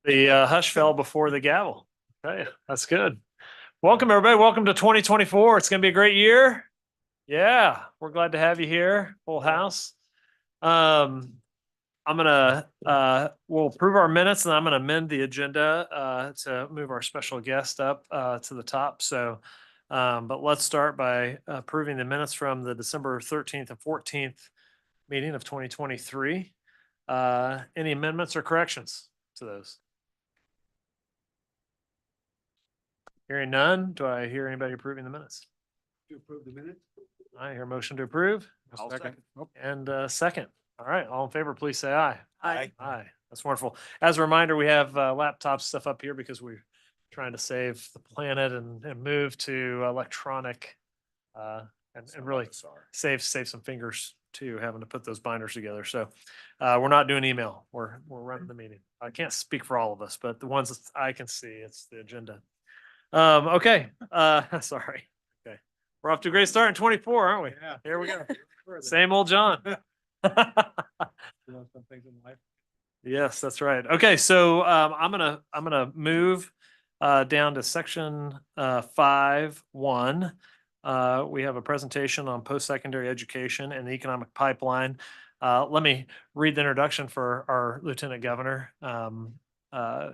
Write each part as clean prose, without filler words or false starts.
The hush fell before the gavel. Okay, that's good. Welcome, everybody. Welcome to 2024. It's going to be a great year. Yeah, we're glad to have you here. Full house. Um, we'll approve our minutes, and I'm gonna amend the agenda to move our special guest up to the top. But let's start by approving the minutes from the December 13th and 14th meeting of 2023. Any amendments or corrections to those? Hearing none, do I hear anybody approving the minutes? To approve the minutes? I hear a motion to approve. I'll second. And second. All right, all in favor, please say aye. Aye. Aye. That's wonderful. As a reminder, we have laptop stuff up here because we're trying to save the planet and move to electronic and really save some fingers too, having to put those binders together. So we're not doing email. We're running the meeting. I can't speak for all of us, but the ones that I can see, it's the agenda. Okay. Sorry. Okay. We're off to a great start in 24, aren't we? Yeah. Here we go. Same old John. Yes, that's right. Okay, so I'm gonna move down to section 5.1. We have a presentation on post-secondary education and the economic pipeline. Let me read the introduction for our Lieutenant Governor,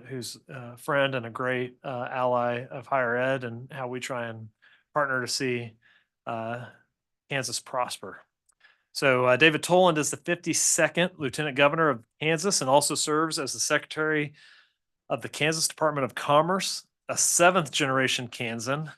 who's a friend and a great ally of higher ed, and how we try and partner to see Kansas prosper. So David Toland is the 52nd Lieutenant Governor of Kansas and also serves as the Secretary of the Kansas Department of Commerce, a seventh generation Kansan.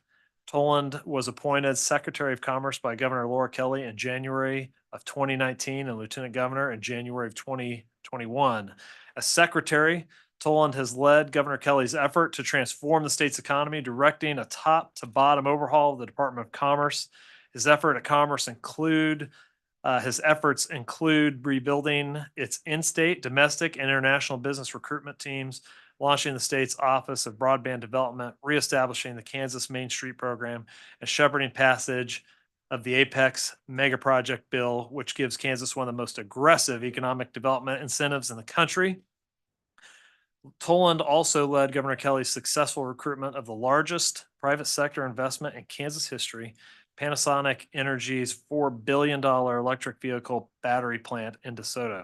Toland was appointed Secretary of Commerce by Governor Laura Kelly in January of 2019 and Lieutenant Governor in January of 2021. As Secretary, Toland has led Governor Kelly's effort to transform the state's economy, directing a top to bottom overhaul of the Department of Commerce. His efforts include rebuilding its in-state, domestic, and international business recruitment teams, launching the state's Office of Broadband Development, reestablishing the Kansas Main Street Program, and shepherding passage of the Apex Mega Project Bill, which gives Kansas one of the most aggressive economic development incentives in the country. Toland also led Governor Kelly's successful recruitment of the largest private sector investment in Kansas history, Panasonic Energy's $4 billion electric vehicle battery plant in DeSoto.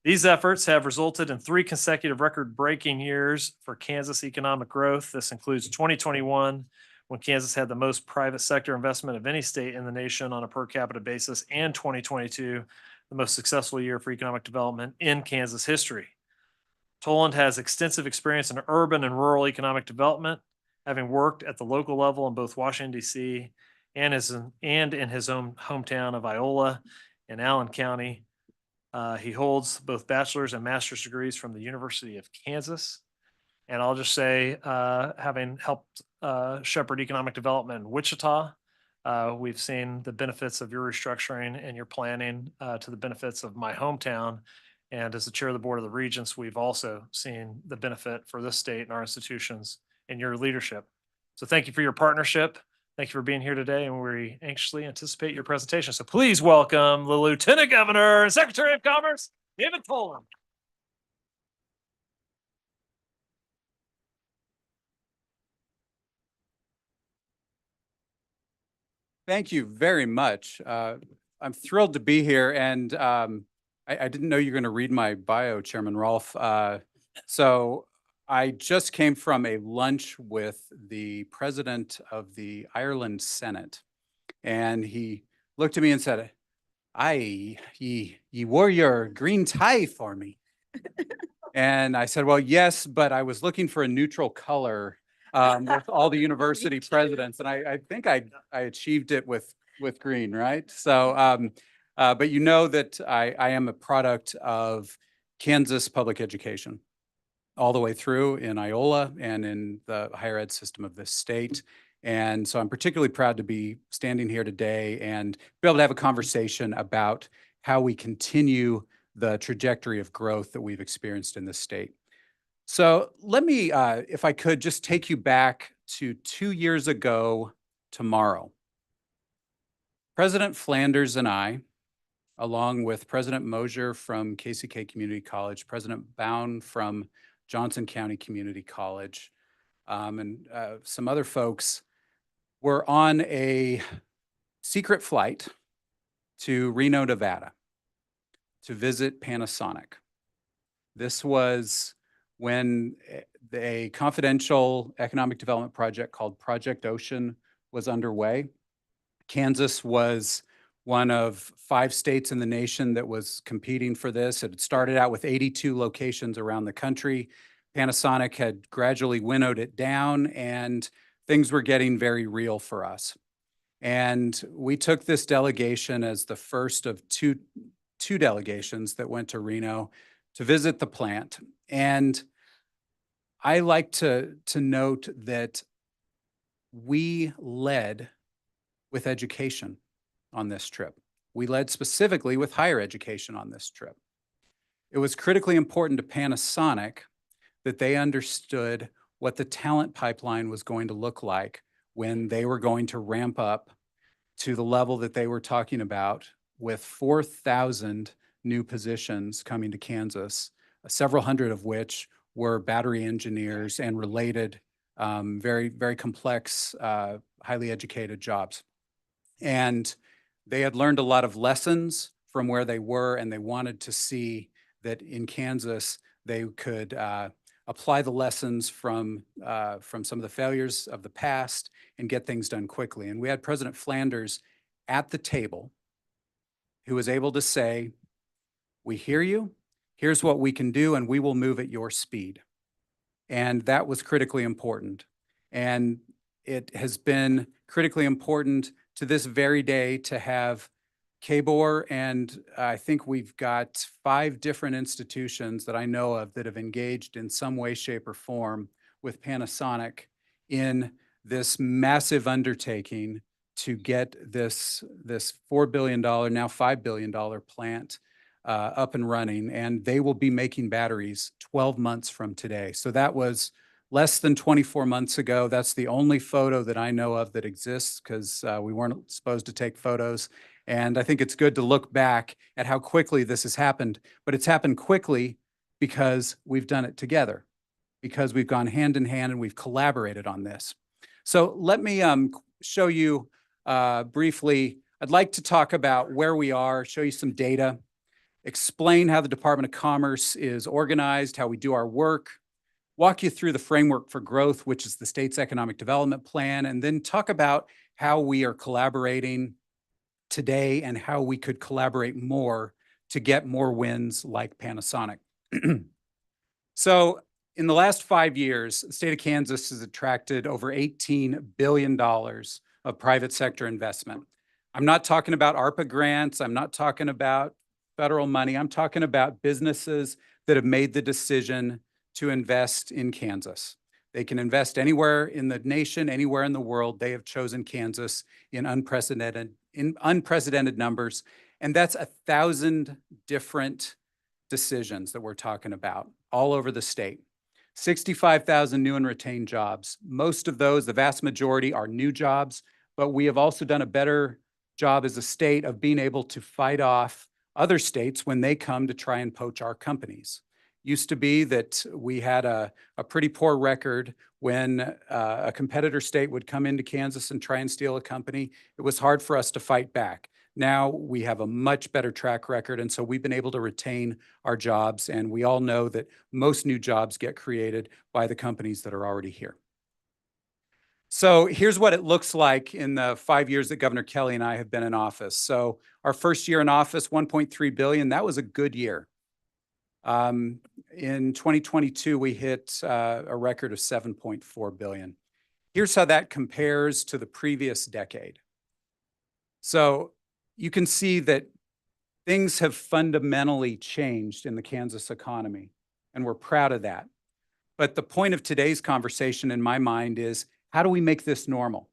These efforts have resulted in 3 consecutive record-breaking years for Kansas economic growth. This includes 2021, when Kansas had the most private sector investment of any state in the nation on a per capita basis, and 2022, the most successful year for economic development in Kansas history. Toland has extensive experience in urban and rural economic development, having worked at the local level in both Washington, D.C. and in his own hometown of Iola in Allen County. He holds both bachelor's and master's degrees from the University of Kansas. And I'll just say, having helped shepherd economic development in Wichita, we've seen the benefits of your restructuring and your planning to the benefits of my hometown. And as the chair of the board of the Regents, we've also seen the benefit for this state and our institutions in your leadership. So thank you for your partnership. Thank you for being here today, and we anxiously anticipate your presentation. So please welcome the Lieutenant Governor and Secretary of Commerce, David Toland. Thank you very much. I'm thrilled to be here, and I didn't know you were going to read my bio, Chairman Rolfe. So I just came from a lunch with the president of the Ireland Senate, and he looked at me and said, ye wore your green tie for me." And I said, "Well, yes, but I was looking for a neutral color with all the university presidents, and I think I achieved it with green, right?" So, but you know that I am a product of Kansas public education all the way through in Iola and in the higher ed system of this state. And so I'm particularly proud to be standing here today and be able to have a conversation about how we continue the trajectory of growth that we've experienced in this state. So let me, if I could, just take you back to 2 years ago tomorrow. President Flanders and I, along with President Mosier from KCK Community College, President Bound from Johnson County Community College, and some other folks were on a secret flight to Reno, Nevada to visit Panasonic. This was when a confidential economic development project called Project Ocean was underway. Kansas was one of 5 states in the nation that was competing for this. It had started out with 82 locations around the country. Panasonic had gradually winnowed it down, and things were getting very real for us. And we took this delegation as the first of two delegations that went to Reno to visit the plant. And I like to note that we led with education on this trip. We led specifically with higher education on this trip. It was critically important to Panasonic that they understood what the talent pipeline was going to look like when they were going to ramp up to the level that they were talking about, with 4,000 new positions coming to Kansas, several hundred of which were battery engineers and related, very, very complex, highly educated jobs. And they had learned a lot of lessons from where they were, and they wanted to see that in Kansas, they could apply the lessons from some of the failures of the past and get things done quickly. And we had President Flanders at the table, who was able to say, "We hear you, here's what we can do, and we will move at your speed." And that was critically important. And it has been critically important to this very day to have KBOR, and I think we've got 5 different institutions that I know of that have engaged in some way, shape, or form with Panasonic in this massive undertaking to get this $4 billion, now $5 billion plant up and running. And they will be making batteries 12 months from today. So that was less than 24 months ago. That's the only photo that I know of that exists, because we weren't supposed to take photos. And I think it's good to look back at how quickly this has happened, but it's happened quickly because we've done it together, because we've gone hand in hand and we've collaborated on this. So let me show you briefly. I'd like to talk about where we are, show you some data, explain how the Department of Commerce is organized, how we do our work, walk you through the framework for growth, which is the state's economic development plan, and then talk about how we are collaborating today and how we could collaborate more to get more wins like Panasonic. So in the last 5 years, the state of Kansas has attracted over $18 billion of private sector investment. I'm not talking about ARPA grants. I'm not talking about federal money. I'm talking about businesses that have made the decision to invest in Kansas. They can invest anywhere in the nation, anywhere in the world. They have chosen Kansas in unprecedented numbers. And that's 1,000 different decisions that we're talking about all over the state. 65,000 new and retained jobs. Most of those, the vast majority, are new jobs, but we have also done a better job as a state of being able to fight off other states when they come to try and poach our companies. Used to be that we had a pretty poor record when a competitor state would come into Kansas and try and steal a company. It was hard for us to fight back. Now we have a much better track record, and so we've been able to retain our jobs, and we all know that most new jobs get created by the companies that are already here. So here's what it looks like in the 5 years that Governor Kelly and I have been in office. So our first year in office, $1.3 billion, that was a good year. In 2022, we hit a record of $7.4 billion. Here's how that compares to the previous decade. So you can see that things have fundamentally changed in the Kansas economy, and we're proud of that. But the point of today's conversation in my mind is, how do we make this normal?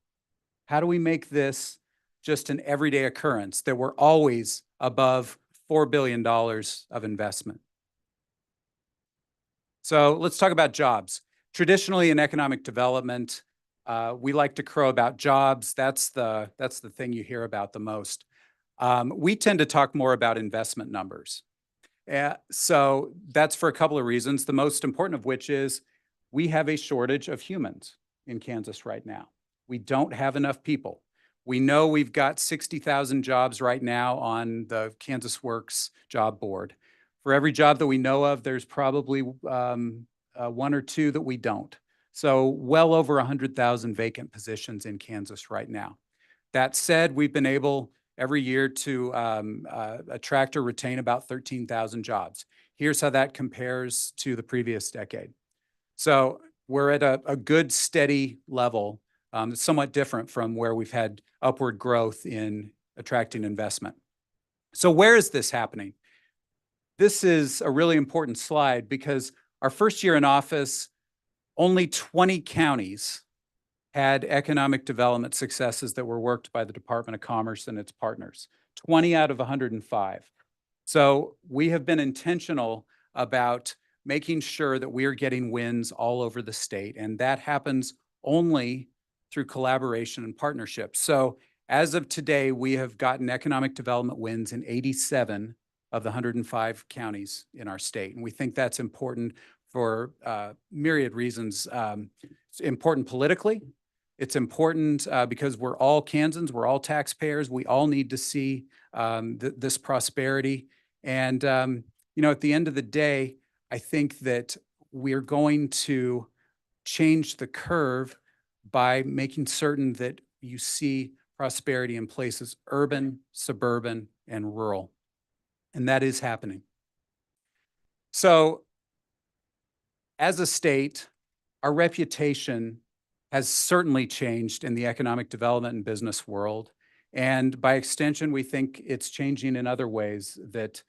How do we make this just an everyday occurrence, that we're always above $4 billion of investment? So let's talk about jobs. Traditionally in economic development, we like to crow about jobs. That's the thing you hear about the most. We tend to talk more about investment numbers. So that's for a couple of reasons. The most important of which is we have a shortage of humans in Kansas right now. We don't have enough people. We know we've got 60,000 jobs right now on the Kansas Works job board. For every job that we know of, there's probably one or two that we don't. So well over 100,000 vacant positions in Kansas right now. That said, we've been able every year to attract or retain about 13,000 jobs. Here's how that compares to the previous decade. So we're at a good, steady level. It's somewhat different from where we've had upward growth in attracting investment. So where is this happening? This is a really important slide because our first year in office, only 20 counties had economic development successes that were worked by the Department of Commerce and its partners, 20 out of 105. So we have been intentional about making sure that we are getting wins all over the state, and that happens only through collaboration and partnership. So as of today, we have gotten economic development wins in 87 of the 105 counties in our state, and we think that's important for myriad reasons. It's important politically. It's important because we're all Kansans, we're all taxpayers. We all need to see this prosperity. And, at the end of the day, I think that we're going to change the curve by making certain that you see prosperity in places urban, suburban, and rural. And that is happening. So as a state, our reputation has certainly changed in the economic development and business world. And by extension, we think it's changing in other ways that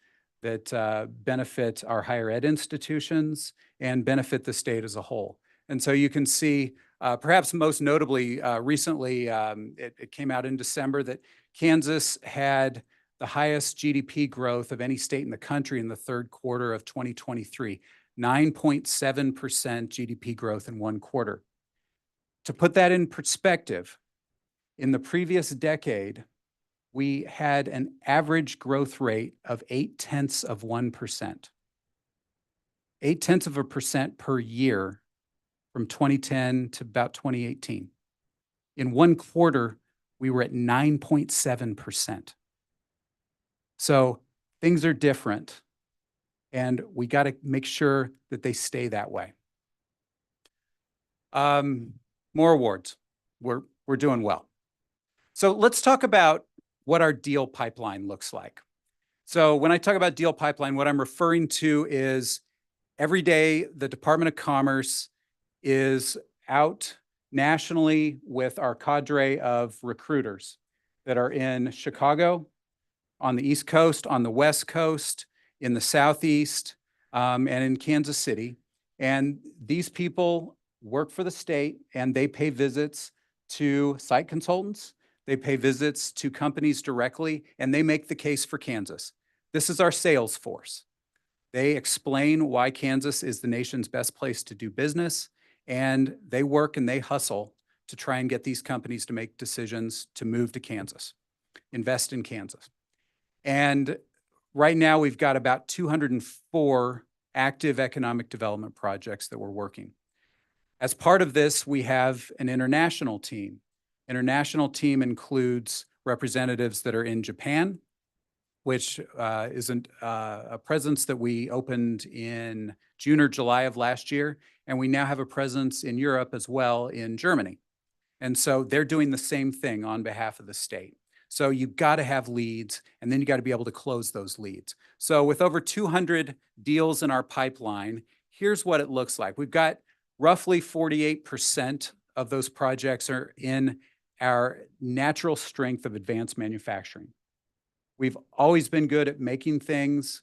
benefit our higher ed institutions and benefit the state as a whole. And so you can see, perhaps most notably, recently, it came out in December that Kansas had the highest GDP growth of any state in the country in the third quarter of 2023, 9.7% GDP growth in one quarter. To put that in perspective, in the previous decade, we had an average growth rate of 0.8%. 0.8% per year from 2010 to about 2018. In one quarter, we were at 9.7%. So things are different, and we got to make sure that they stay that way. More awards. We're doing well. So let's talk about what our deal pipeline looks like. So when I talk about deal pipeline, what I'm referring to is every day the Department of Commerce is out nationally with our cadre of recruiters that are in Chicago, on the East Coast, on the West Coast, in the Southeast, and in Kansas City. And these people work for the state, and they pay visits to site consultants. They pay visits to companies directly, and they make the case for Kansas. This is our sales force. They explain why Kansas is the nation's best place to do business, and they work and they hustle to try and get these companies to make decisions to move to Kansas, invest in Kansas. And right now, we've got about 204 active economic development projects that we're working. As part of this, we have an international team. International team includes representatives that are in Japan, which isn't a presence that we opened in June or July of last year. And we now have a presence in Europe as well, in Germany. And so they're doing the same thing on behalf of the state. So you've got to have leads, and then you got to be able to close those leads. So with over 200 deals in our pipeline, here's what it looks like. We've got roughly 48% of those projects are in our natural strength of advanced manufacturing. We've always been good at making things,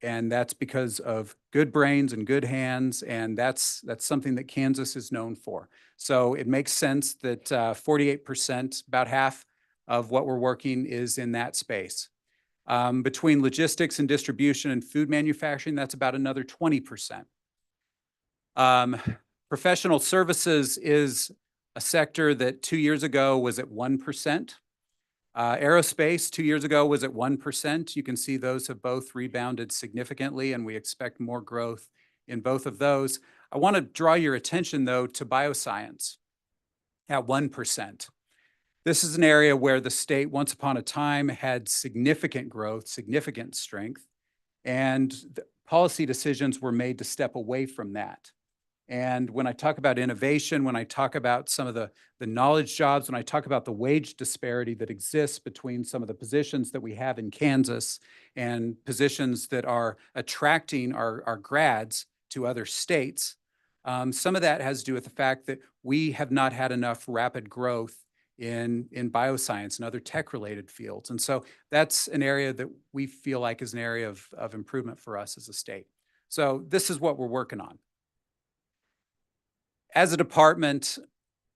and that's because of good brains and good hands, and that's something that Kansas is known for. So it makes sense that 48%, about half of what we're working, is in that space. Between logistics and distribution and food manufacturing, that's about another 20%. Professional services is a sector that 2 years ago was at 1%. Aerospace 2 years ago was at 1%. You can see those have both rebounded significantly, and we expect more growth in both of those. I want to draw your attention, though, to bioscience at 1%. This is an area where the state, once upon a time, had significant growth, significant strength, and the policy decisions were made to step away from that. And when I talk about innovation, when I talk about some of the knowledge jobs, when I talk about the wage disparity that exists between some of the positions that we have in Kansas and positions that are attracting our grads to other states, some of that has to do with the fact that we have not had enough rapid growth in bioscience and other tech-related fields. And so that's an area that we feel like is an area of improvement for us as a state. So this is what we're working on. As a department,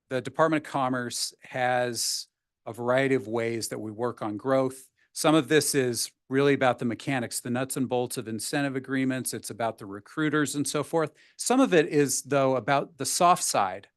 the Department of Commerce has a variety of ways that we work on growth. Some of this is really about the mechanics, the nuts and bolts of incentive agreements. It's about the recruiters and so forth. Some of it is, though, about the soft side.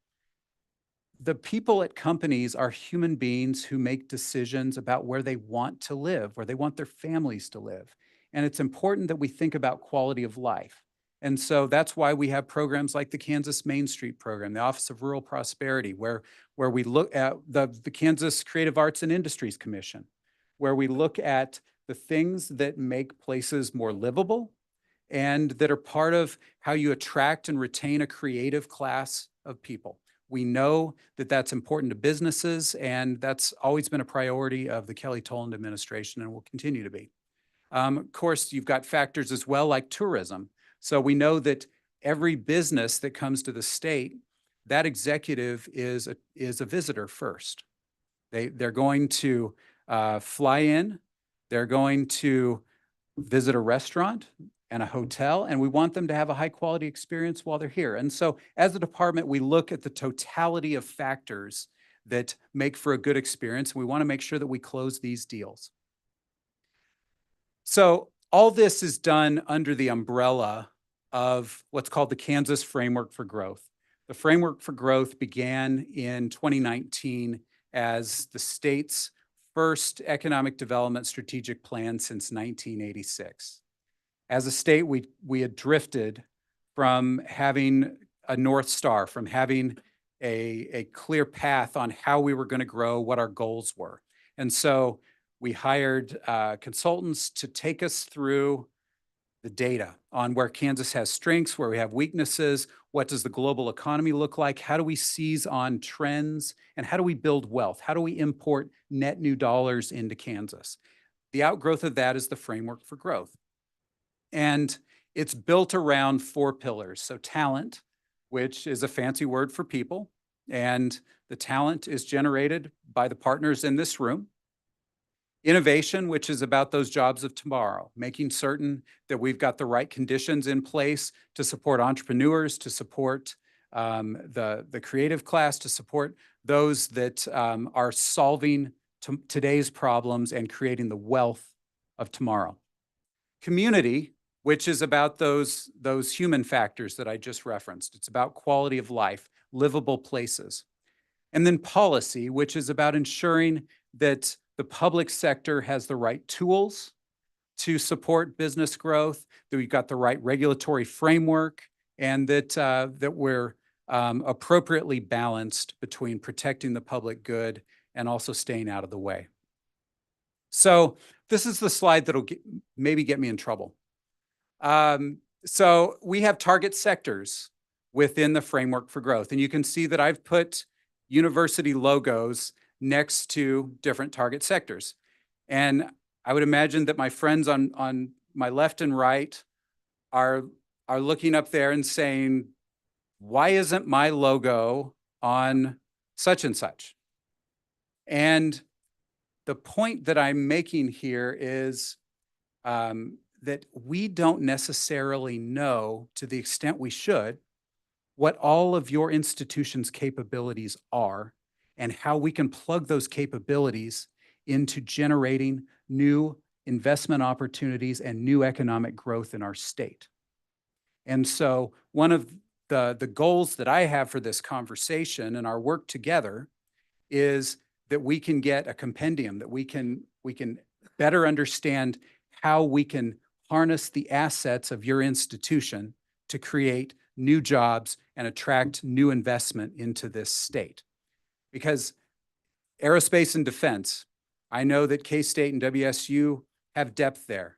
The people at companies are human beings who make decisions about where they want to live, where they want their families to live. And it's important that we think about quality of life. And so that's why we have programs like the Kansas Main Street Program, the Office of Rural Prosperity, where we look at the Kansas Creative Arts and Industries Commission, where we look at the things that make places more livable and that are part of how you attract and retain a creative class of people. We know that that's important to businesses, and that's always been a priority of the Kelly Toland administration and will continue to be. Of course, you've got factors as well like tourism. So we know that every business that comes to the state, that executive is a visitor first. They're going to fly in, they're going to visit a restaurant and a hotel, and we want them to have a high quality experience while they're here. And so as a department, we look at the totality of factors that make for a good experience. We want to make sure that we close these deals. So all this is done under the umbrella of what's called the Kansas Framework for Growth. The Framework for Growth began in 2019 as the state's first economic development strategic plan since 1986. As a state, we had drifted from having a North Star, from having a clear path on how we were going to grow, what our goals were. And so we hired consultants to take us through the data on where Kansas has strengths, where we have weaknesses, what does the global economy look like, how do we seize on trends, and how do we build wealth? How do we import net new dollars into Kansas? The outgrowth of that is the Framework for Growth. And it's built around 4 pillars. So talent, which is a fancy word for people, and the talent is generated by the partners in this room. Innovation, which is about those jobs of tomorrow, making certain that we've got the right conditions in place to support entrepreneurs, to support the creative class, to support those that are solving today's problems and creating the wealth of tomorrow. Community, which is about those human factors that I just referenced. It's about quality of life, livable places. And then policy, which is about ensuring that the public sector has the right tools to support business growth, that we've got the right regulatory framework, and that we're appropriately balanced between protecting the public good and also staying out of the way. So this is the slide that'll maybe get me in trouble. So we have target sectors within the Framework for Growth, and you can see that I've put university logos next to different target sectors. And I would imagine that my friends on my left and right are looking up there and saying, why isn't my logo on such and such? And the point that I'm making here is that we don't necessarily know, to the extent we should, what all of your institution's capabilities are and how we can plug those capabilities into generating new investment opportunities and new economic growth in our state. And so one of the goals that I have for this conversation and our work together is that we can get a compendium, that we can better understand how we can harness the assets of your institution to create new jobs and attract new investment into this state. Because aerospace and defense, I know that K-State and WSU have depth there.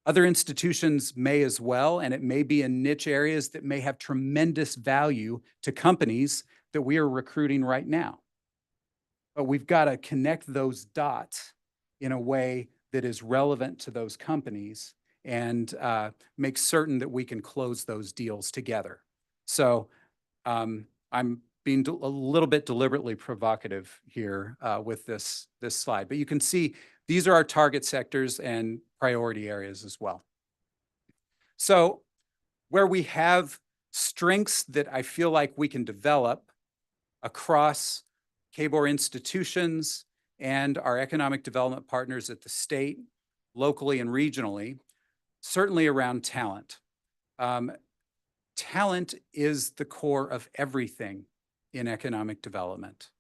Other institutions may as well, and it may be in niche areas that may have tremendous value to companies that we are recruiting right now. But we've got to connect those dots in a way that is relevant to those companies and make certain that we can close those deals together. So I'm being a little bit deliberately provocative here with this slide, but you can see these are our target sectors and priority areas as well. So where we have strengths that I feel like we can develop across KBOR institutions and our economic development partners at the state, locally and regionally, certainly around talent. Talent is the core of everything in economic development.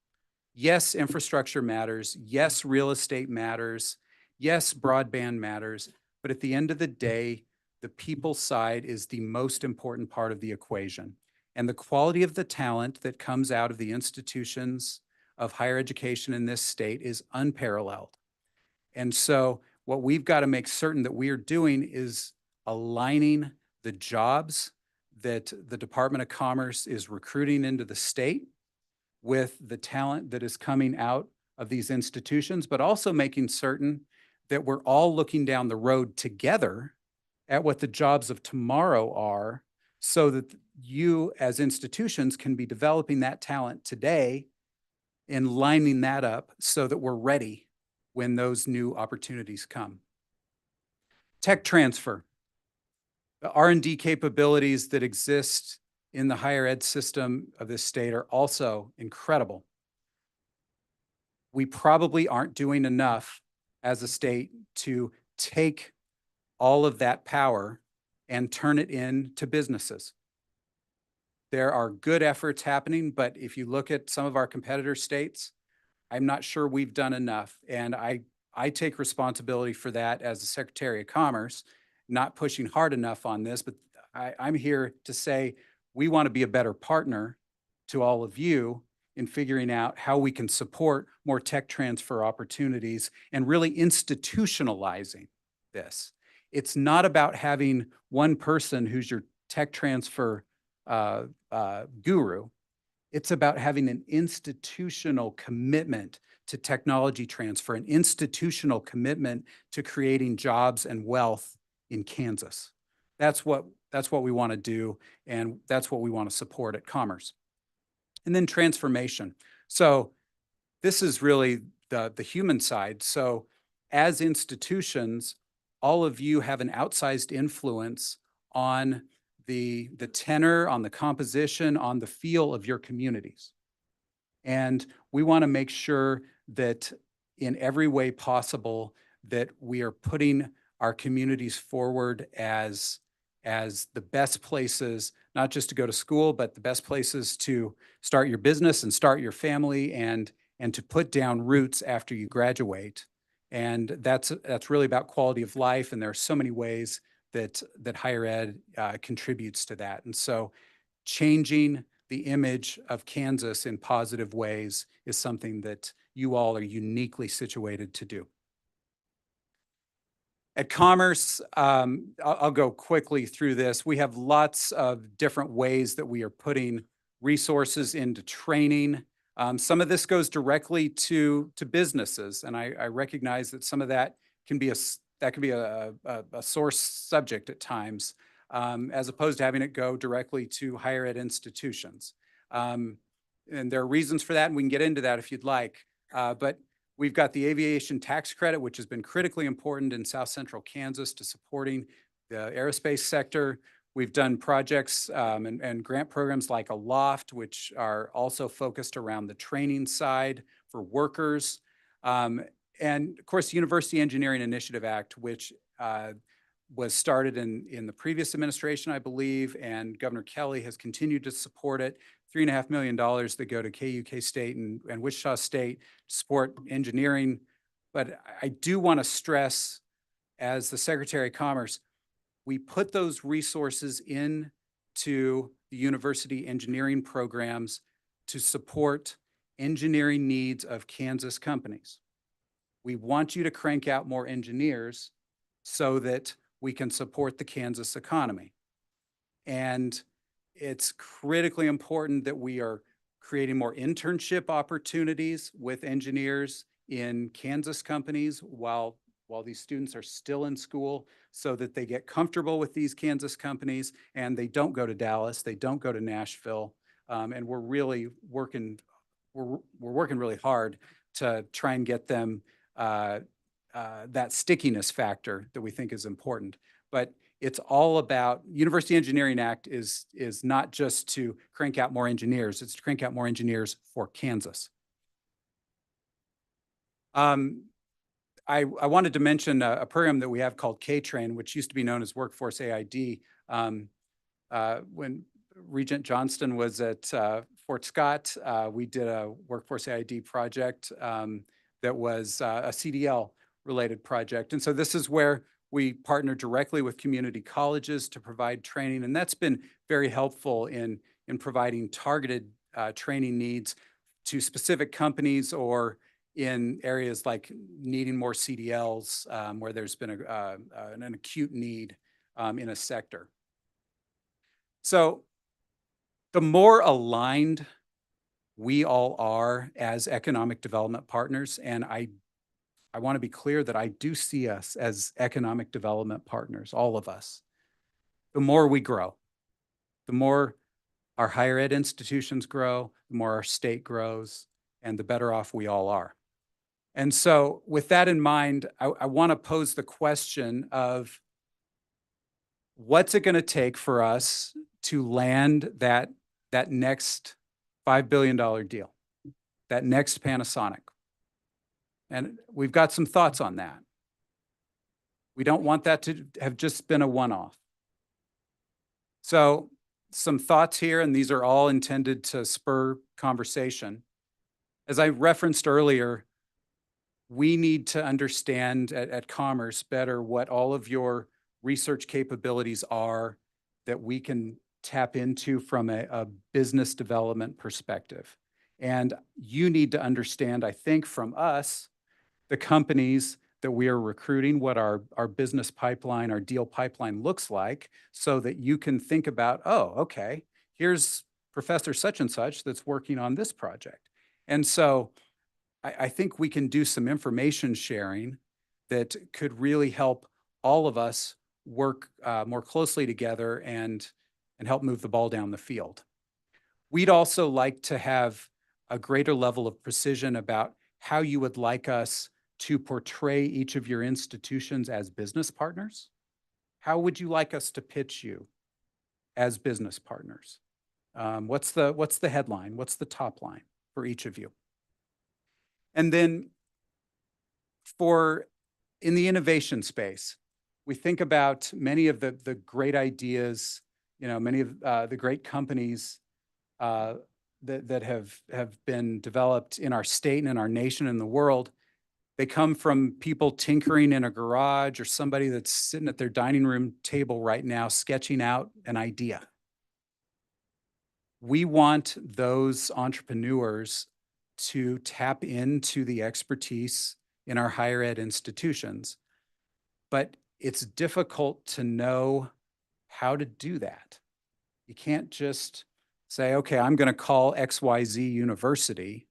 Yes, infrastructure matters. Yes, real estate matters. Yes, broadband matters. But at the end of the day, the people side is the most important part of the equation. And the quality of the talent that comes out of the institutions of higher education in this state is unparalleled. And so what we've got to make certain that we are doing is aligning the jobs that the Department of Commerce is recruiting into the state with the talent that is coming out of these institutions, but also making certain that we're all looking down the road together at what the jobs of tomorrow are, so that you as institutions can be developing that talent today and lining that up so that we're ready when those new opportunities come. Tech transfer. The R&D capabilities that exist in the higher ed system of this state are also incredible. We probably aren't doing enough as a state to take all of that power and turn it into businesses. There are good efforts happening, but if you look at some of our competitor states, I'm not sure we've done enough. And I take responsibility for that as the Secretary of Commerce, not pushing hard enough on this, but I'm here to say we want to be a better partner to all of you in figuring out how we can support more tech transfer opportunities and really institutionalizing this. It's not about having one person who's your tech transfer guru. It's about having an institutional commitment to technology transfer, an institutional commitment to creating jobs and wealth in Kansas. That's what we want to do, and that's what we want to support at Commerce. And then transformation. So this is really the human side. So as institutions, all of you have an outsized influence on the tenor, on the composition, on the feel of your communities. And we want to make sure that in every way possible that we are putting our communities forward as the best places, not just to go to school, but the best places to start your business and start your family and to put down roots after you graduate. And that's really about quality of life. And there are so many ways that higher ed contributes to that. And so changing the image of Kansas in positive ways is something that you all are uniquely situated to do. At Commerce, I'll go quickly through this. We have lots of different ways that we are putting resources into training. Some of this goes directly to businesses, and I recognize that some of that can be a source subject at times, as opposed to having it go directly to higher ed institutions. And there are reasons for that, and we can get into that if you'd like. But we've got the aviation tax credit, which has been critically important in South Central Kansas to supporting the aerospace sector. We've done projects and grant programs like Aloft, which are also focused around the training side for workers. And of course, the University Engineering Initiative Act, which was started in the previous administration, I believe, and Governor Kelly has continued to support it $3.5 million that go to KU, K-State, and Wichita State to support engineering. But I do want to stress, as the Secretary of Commerce, we put those resources into the university engineering programs to support engineering needs of Kansas companies. We want you to crank out more engineers so that we can support the Kansas economy. And it's critically important that we are creating more internship opportunities with engineers in Kansas companies while these students are still in school, so that they get comfortable with these Kansas companies and they don't go to Dallas, they don't go to Nashville. And we're really working, we're working really hard to try and get them that stickiness factor that we think is important. But it's all about, University Engineering Act is not just to crank out more engineers, it's to crank out more engineers for Kansas. I wanted to mention a program that we have called K-Train, which used to be known as Workforce AID. When Regent Johnston was at Fort Scott, we did a Workforce AID project that was a CDL-related project. And so this is where we partner directly with community colleges to provide training, and that's been very helpful in providing targeted training needs to specific companies, or in areas like needing more CDLs, where there's been an acute need in a sector. So the more aligned we all are as economic development partners, and I want to be clear that I do see us as economic development partners, all of us, the more we grow, the more our higher ed institutions grow, the more our state grows, and the better off we all are. And so with that in mind, I want to pose the question of, what's it going to take for us to land that next $5 billion deal, that next Panasonic? And we've got some thoughts on that. We don't want that to have just been a one-off. So some thoughts here, and these are all intended to spur conversation. As I referenced earlier, we need to understand at Commerce better what all of your research capabilities are that we can tap into from a business development perspective. And you need to understand, I think, from us, the companies that we are recruiting, what our business pipeline, our deal pipeline looks like, so that you can think about, oh, okay, here's Professor such and such that's working on this project. And so I think we can do some information sharing that could really help all of us work more closely together and help move the ball down the field. We'd also like to have a greater level of precision about how you would like us to portray each of your institutions as business partners. How would you like us to pitch you as business partners? What's the headline? What's the top line for each of you? And then in the innovation space, we think about many of the great ideas, many of the great companies that have been developed in our state and in our nation and the world. They come from people tinkering in a garage, or somebody that's sitting at their dining room table right now sketching out an idea. We want those entrepreneurs to tap into the expertise in our higher ed institutions, but it's difficult to know how to do that. You can't just say, okay, I'm going to call XYZ University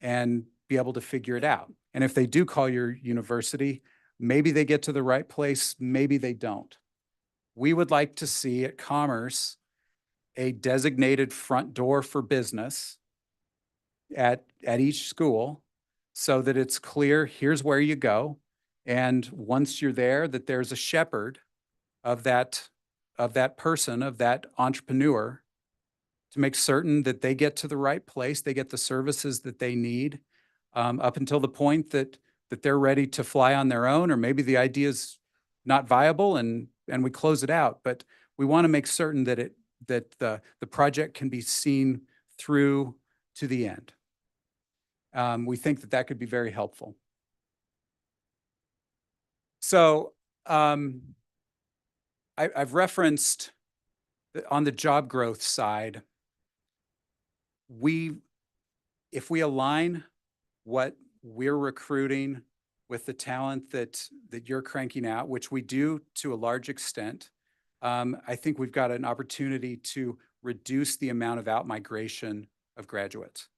and be able to figure it out. And if they do call your university, maybe they get to the right place, maybe they don't. We would like to see at Commerce a designated front door for business at each school, so that it's clear, here's where you go. And once you're there, that there's a shepherd of that person, of that entrepreneur, to make certain that they get to the right place, they get the services that they need, up until the point that they're ready to fly on their own, or maybe the idea is not viable and we close it out. But we want to make certain that that the project can be seen through to the end. We think that that could be very helpful. So I've referenced on the job growth side, if we align what we're recruiting with the talent that you're cranking out, which we do to a large extent, I think we've got an opportunity to reduce the amount of out-migration of graduates.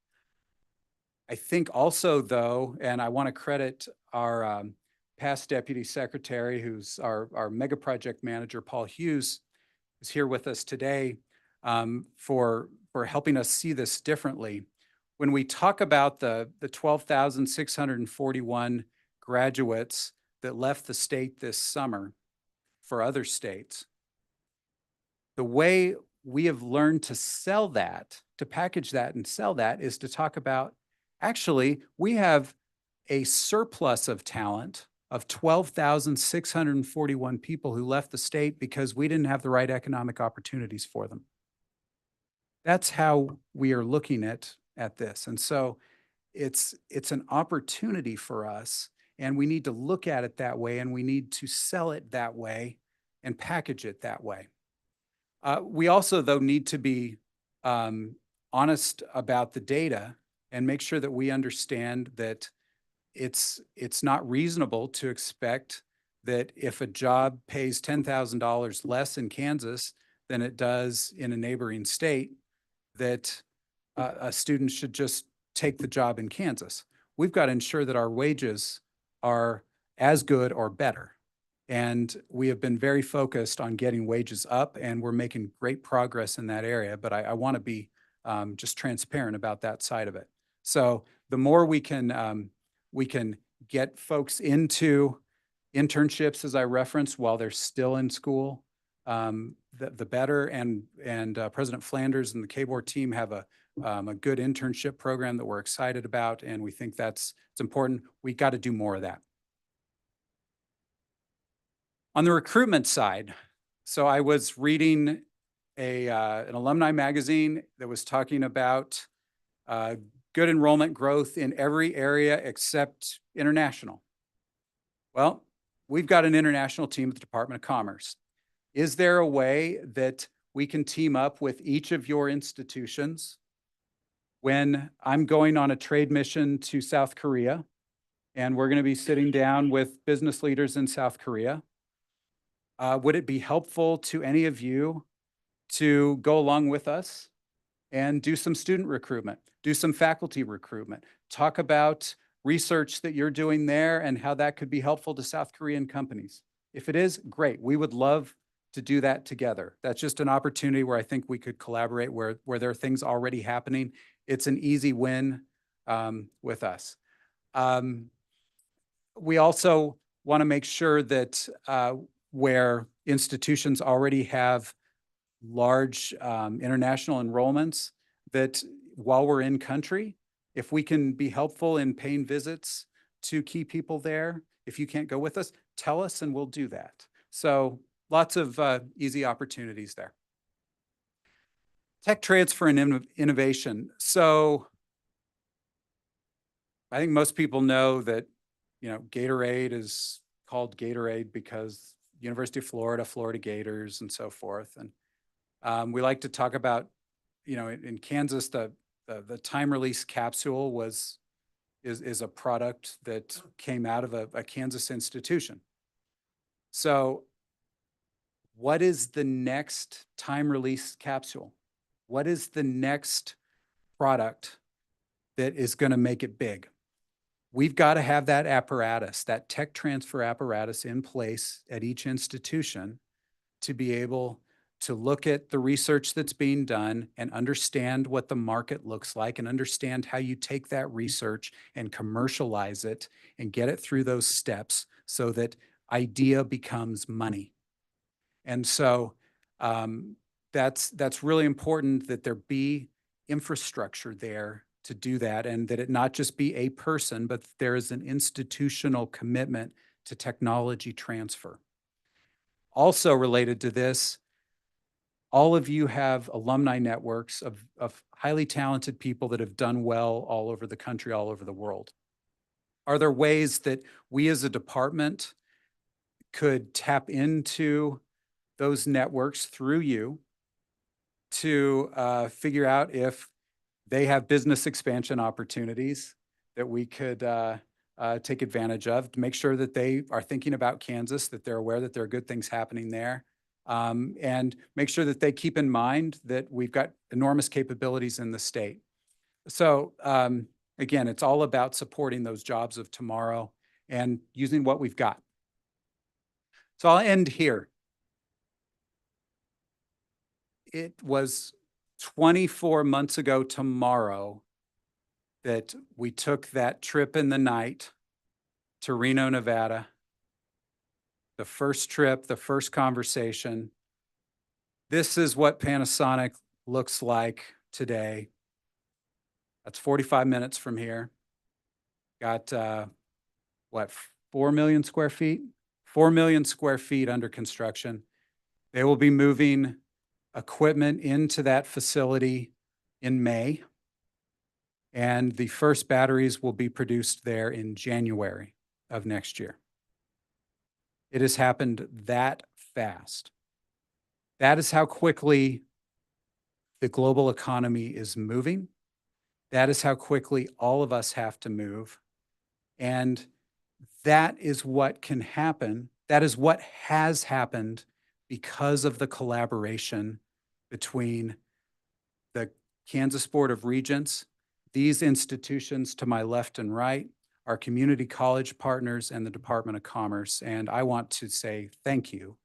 I think also, though, and I want to credit our past deputy secretary, who's our mega project manager, Paul Hughes, who's here with us today, for helping us see this differently. When we talk about the 12,641 graduates that left the state this summer for other states, the way we have learned to sell that, to package that and sell that, is to talk about, actually, we have a surplus of talent of 12,641 people who left the state because we didn't have the right economic opportunities for them. That's how we are looking at this. And so it's an opportunity for us, and we need to look at it that way, and we need to sell it that way and package it that way. We also, though, need to be honest about the data and make sure that we understand that it's not reasonable to expect that if a job pays $10,000 less in Kansas than it does in a neighboring state, that a student should just take the job in Kansas. We've got to ensure that our wages are as good or better. And we have been very focused on getting wages up, and we're making great progress in that area. But I want to be just transparent about that side of it. So the more we can get folks into internships, as I referenced, while they're still in school, the better. And President Flanders and the KBOR team have a good internship program that we're excited about, and we think it's important. We got to do more of that. On the recruitment side, so I was reading an alumni magazine that was talking about good enrollment growth in every area except international. Well, we've got an international team at the Department of Commerce. Is there a way that we can team up with each of your institutions? When I'm going on a trade mission to South Korea, and we're going to be sitting down with business leaders in South Korea, would it be helpful to any of you to go along with us and do some student recruitment, do some faculty recruitment, talk about research that you're doing there and how that could be helpful to South Korean companies? If it is, great. We would love to do that together. That's just an opportunity where I think we could collaborate, where there are things already happening. It's an easy win with us. We also want to make sure that where institutions already have large international enrollments, that while we're in country, if we can be helpful in paying visits to key people there, if you can't go with us, tell us and we'll do that. So lots of easy opportunities there. Tech transfer and innovation. So I think most people know that, Gatorade is called Gatorade because University of Florida, Florida Gators, and so forth. And we like to talk about, in Kansas, the time release capsule is a product that came out of a Kansas institution. So what is the next time release capsule? What is the next product that is going to make it big? We've got to have that apparatus, that tech transfer apparatus in place at each institution to be able to look at the research that's being done and understand what the market looks like and understand how you take that research and commercialize it and get it through those steps so that idea becomes money. And so that's really important, that there be infrastructure there to do that, and that it not just be a person, but there is an institutional commitment to technology transfer. Also related to this, All of you have alumni networks of highly talented people that have done well all over the country, all over the world. Are there ways that we as a department could tap into those networks through you to figure out if they have business expansion opportunities that we could take advantage of to make sure that they are thinking about Kansas, that they're aware that there are good things happening there, and make sure that they keep in mind that we've got enormous capabilities in the state. So again, it's all about supporting those jobs of tomorrow and using what we've got. So I'll end here. It was 24 months ago tomorrow that we took that trip in the night to Reno, Nevada. The first trip, the first conversation. This is what Panasonic looks like today. That's 45 minutes from here. Got what, 4 million square feet? 4 million square feet under construction. They will be moving equipment into that facility in May. And the first batteries will be produced there in January of next year. It has happened that fast. That is how quickly the global economy is moving. That is how quickly all of us have to move. And that is what can happen. That is what has happened because of the collaboration between the Kansas Board of Regents, these institutions to my left and right, our community college partners, and the Department of Commerce. And I want to say thank you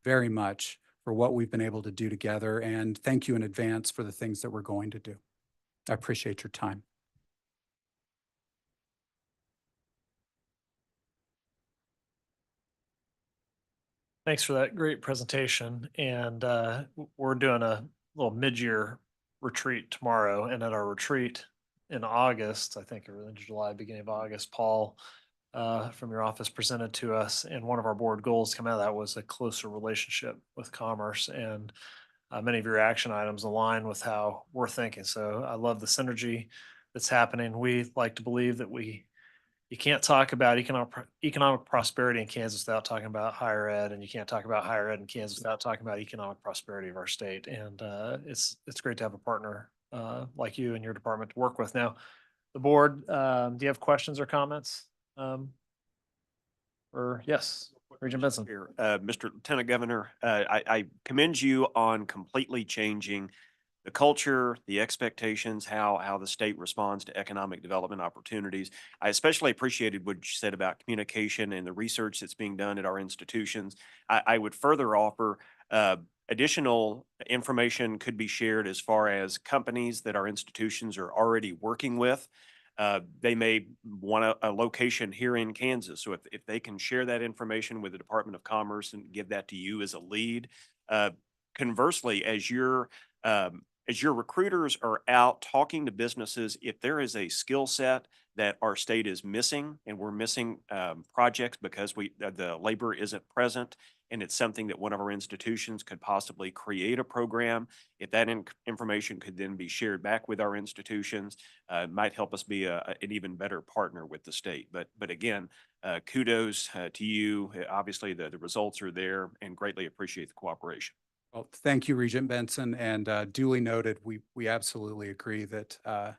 very much for what we've been able to do together, and thank you in advance for the things that we're going to do. I appreciate your time. Thanks for that great presentation. And we're doing a little mid-year retreat tomorrow. And at our retreat in August, I think or in July, beginning of August, Paul from your office presented to us. And one of our board goals coming out of that was a closer relationship with commerce. And many of your action items align with how we're thinking. So I love the synergy that's happening. We like to believe that you can't talk about economic prosperity in Kansas without talking about higher ed, and you can't talk about higher ed in Kansas without talking about economic prosperity of our state. And it's great to have a partner like you and your department to work with. Now, the board, do you have questions or comments? Or yes, Regent Benson. Here, Mr. Lieutenant Governor, I commend you on completely changing the culture, the expectations, how the state responds to economic development opportunities. I especially appreciated what you said about communication and the research that's being done at our institutions. I would further offer additional information could be shared as far as companies that our institutions are already working with. They may want a location here in Kansas. So if they can share that information with the Department of Commerce and give that to you as a lead. Conversely, as your recruiters are out talking to businesses, if there is a skill set that our state is missing and we're missing projects because the labor isn't present, and it's something that one of our institutions could possibly create a program, if that information could then be shared back with our institutions, it might help us be an even better partner with the state. But again, kudos to you. Obviously, the results are there, and greatly appreciate the cooperation. Well, thank you, Regent Benson, and duly noted. We absolutely agree that,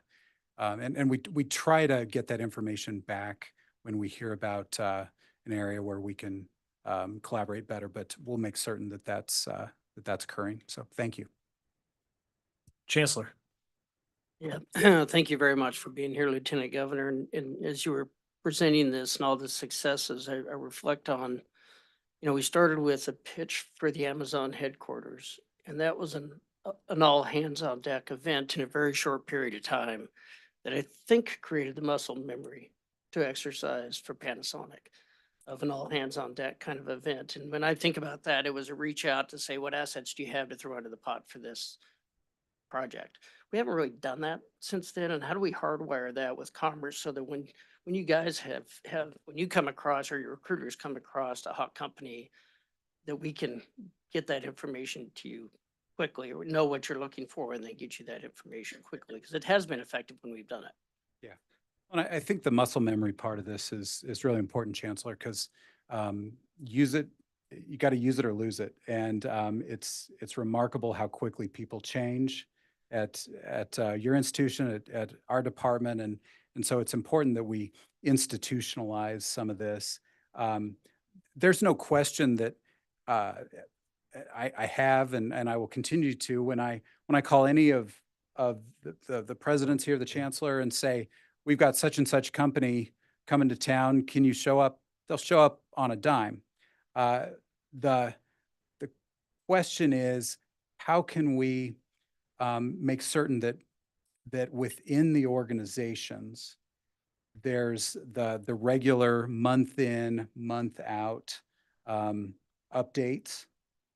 and we try to get that information back when we hear about an area where we can collaborate better. But we'll make certain that that's occurring. So thank you, Chancellor. Yeah, thank you very much for being here, Lieutenant Governor. And as you were presenting this and all the successes, I reflect on, we started with a pitch for the Amazon headquarters, and that was an all hands on deck event in a very short period of time that I think created the muscle memory to exercise for Panasonic of an all hands on deck kind of event. And when I think about that, it was a reach out to say, what assets do you have to throw into the pot for this project? We haven't really done that since then. And how do we hardwire that with commerce so that when you guys have when you come across or your recruiters come across a hot company, that we can get that information to you quickly or know what you're looking for and then get you that information quickly, because it has been effective when we've done it. And I think the muscle memory part of this is really important, Chancellor, because use it, you got to use it or lose it. And it's remarkable how quickly people change at your institution, at our department. And so it's important that we institutionalize some of this. There's no question that I have and I will continue to when I call any of the presidents here, the chancellor, and say, we've got such and such company coming to town. Can you show up? They'll show up on a dime. The question is, how can we make certain that within the organizations, there's the regular month in, month out updates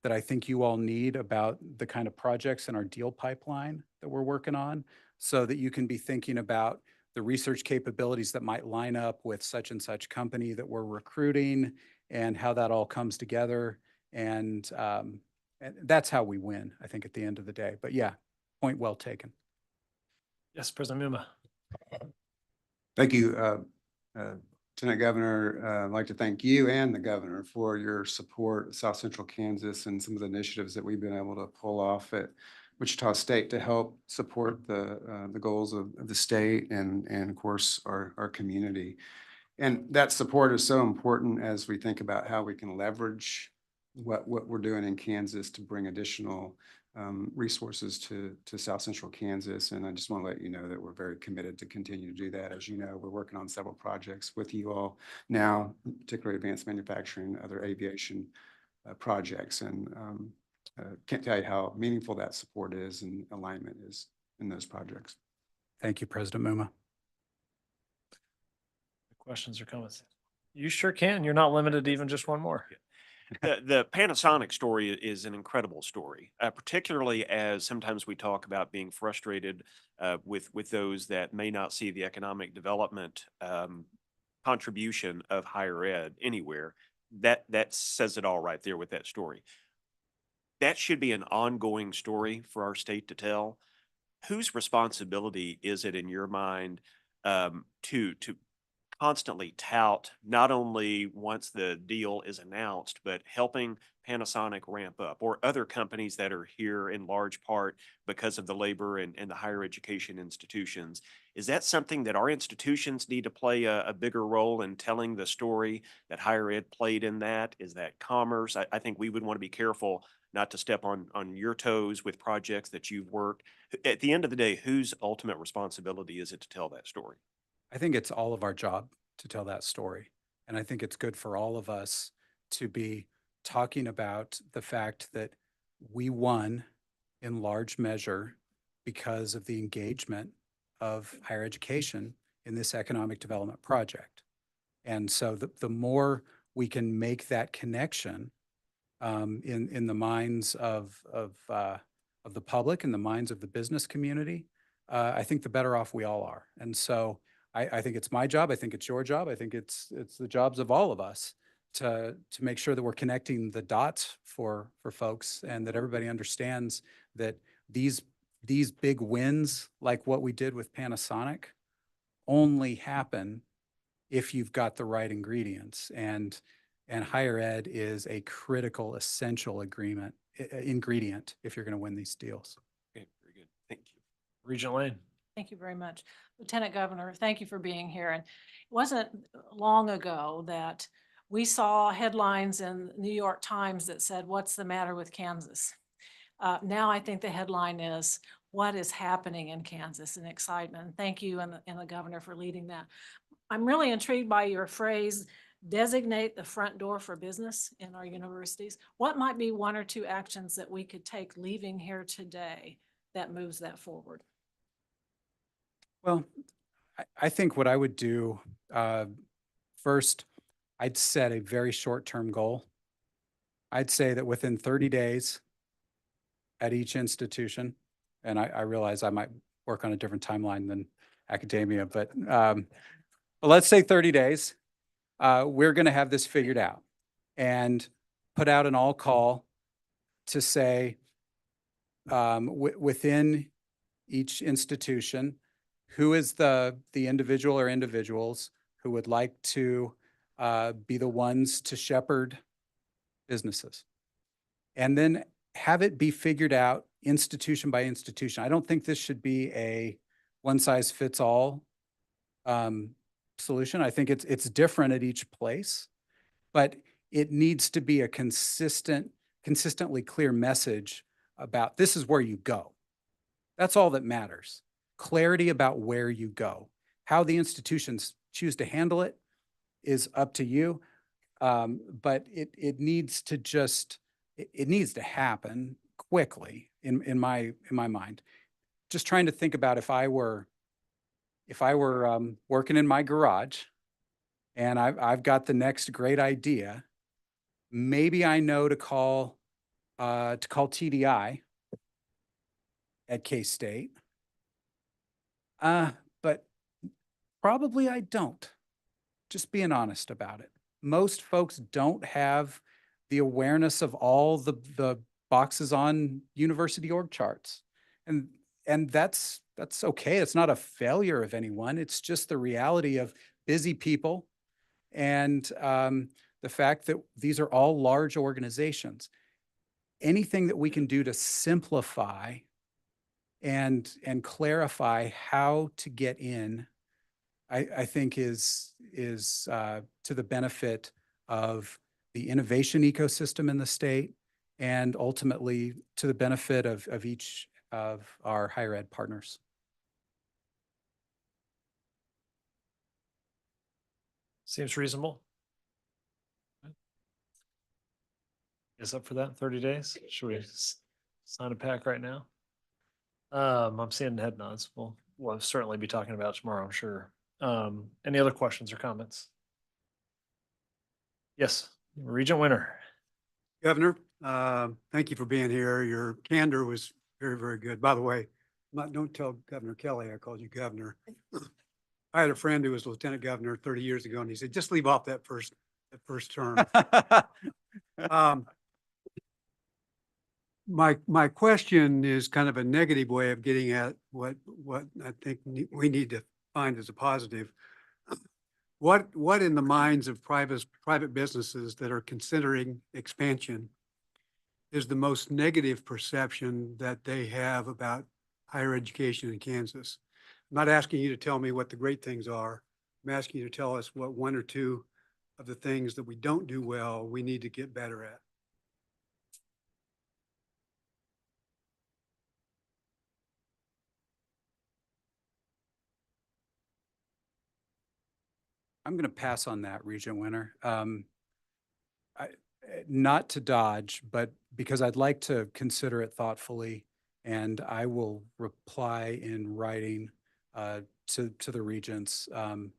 that I think you all need about the kind of projects in our deal pipeline that we're working on, so that you can be thinking about the research capabilities that might line up with such and such company that we're recruiting and how that all comes together. And that's how we win, I think, at the end of the day. But yeah, point well taken. Yes, President Muma. Thank you, Lieutenant Governor. I'd like to thank you and the governor for your support of South Central Kansas and some of the initiatives that we've been able to pull off at Wichita State to help support the goals of the state and of course, our community. And that support is so important as we think about how we can leverage what we're doing in Kansas to bring additional resources to South Central Kansas. And I just want to let you know that we're very committed to continue to do that. As you know, we're working on several projects with you all now, particularly advanced manufacturing, other aviation projects. And can't tell you how meaningful that support is and alignment is in those projects. Thank you, President Muma. Questions or comments? You sure can. You're not limited to even just one more. The Panasonic story is an incredible story, particularly as sometimes we talk about being frustrated with those that may not see the economic development contribution of higher ed anywhere. That says it all right there with that story. That should be an ongoing story for our state to tell. Whose responsibility is it in your mind to constantly tout, not only once the deal is announced, but helping Panasonic ramp up, or other companies that are here in large part because of the labor and the higher education institutions? Is that something that our institutions need to play a bigger role in telling the story that higher ed played in that? Is that commerce? I think we would want to be careful not to step on your toes with projects that you've worked. At the end of the day, whose ultimate responsibility is it to tell that story? I think it's all of our job to tell that story. And I think it's good for all of us to be talking about the fact that we won in large measure because of the engagement of higher education in this economic development project. And so the more we can make that connection in the minds of the public, in the minds of the business community, I think the better off we all are. And so I think it's my job. I think it's your job. I think it's the jobs of all of us to make sure that we're connecting the dots for folks, and that everybody understands that these big wins, like what we did with Panasonic, only happen if you've got the right ingredients. And higher ed is a critical, essential ingredient if you're going to win these deals. Okay, very good. Thank you. Regent Lane. Thank you very much. Lieutenant Governor, thank you for being here. And it wasn't long ago that we saw headlines in New York Times that said, "What's the matter with Kansas?" Now I think the headline is, "What is happening in Kansas?" and excitement. Thank you and the governor for leading that. I'm really intrigued by your phrase, designate the front door for business in our universities. What might be one or two actions that we could take leaving here today that moves that forward? Well, I think what I would do, first, I'd set a very short-term goal. I'd say that within 30 days at each institution, and I realize I might work on a different timeline than academia, but let's say 30 days, we're going to have this figured out and put out an all call to say, within each institution, who is the individual or individuals who would like to be the ones to shepherd businesses. And then have it be figured out institution by institution. I don't think this should be a one-size-fits-all solution. I think it's different at each place, but it needs to be a consistently clear message about this is where you go. That's all that matters. Clarity about where you go. How the institutions choose to handle it is up to you. But it needs to just, it needs to happen quickly in my mind. Just trying to think about if I were working in my garage and I've got the next great idea, maybe I know to call TDI at K-State. But probably I don't. Just being honest about it. Most folks don't have the awareness of all the boxes on university org charts. And that's okay. It's not a failure of anyone. It's just the reality of busy people and the fact that these are all large organizations. Anything that we can do to simplify and clarify how to get in, I think is to the benefit of the innovation ecosystem in the state and ultimately to the benefit of each of our higher ed partners. Seems reasonable. Is up for that, 30 days? Should we sign a pack right now? I'm seeing head nods. We'll certainly be talking about it tomorrow, I'm sure. Any other questions or comments? Yes, Regent Winter. Governor, thank you for being here. Your candor was very, very good. By the way, don't tell Governor Kelly I called you governor. I had a friend who was lieutenant governor 30 years ago, and he said, just leave off that first term. My question is kind of a negative way of getting at what I think we need to find as a positive. What in the minds of private businesses that are considering expansion is the most negative perception that they have about higher education in Kansas? I'm not asking you to tell me what the great things are. I'm asking you to tell us what one or two of the things that we don't do well, we need to get better at. I'm going to pass on that, Regent Winter. Not to dodge, but because I'd like to consider it thoughtfully, and I will reply in writing to the regents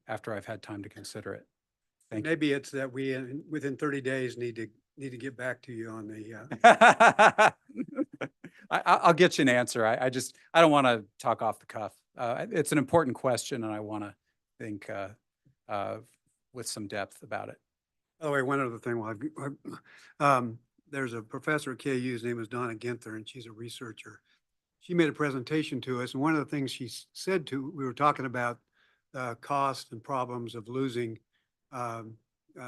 after I've had time to consider it. Thank you. Maybe it's that we, within 30 days, need to get back to you on the, I'll get you an answer. I don't want to talk off the cuff. It's an important question, and I want to think with some depth about it. oh, wait, one other thing. There's a professor at KU, his name is Donna Ginther, and she's a researcher. She made a presentation to us, and one of the things she said we were talking about cost and problems of losing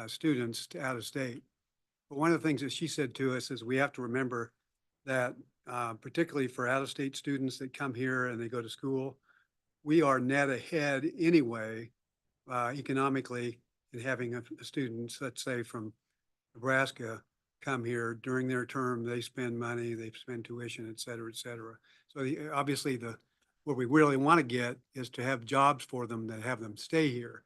students to out of state. But one of the things that she said to us is we have to remember that particularly for out of state students that come here and they go to school, we are net ahead anyway economically in having a student, let's say from Nebraska, come here during their term. They spend money, they spend tuition, et cetera, et cetera. So obviously what we really want to get is to have jobs for them that have them stay here.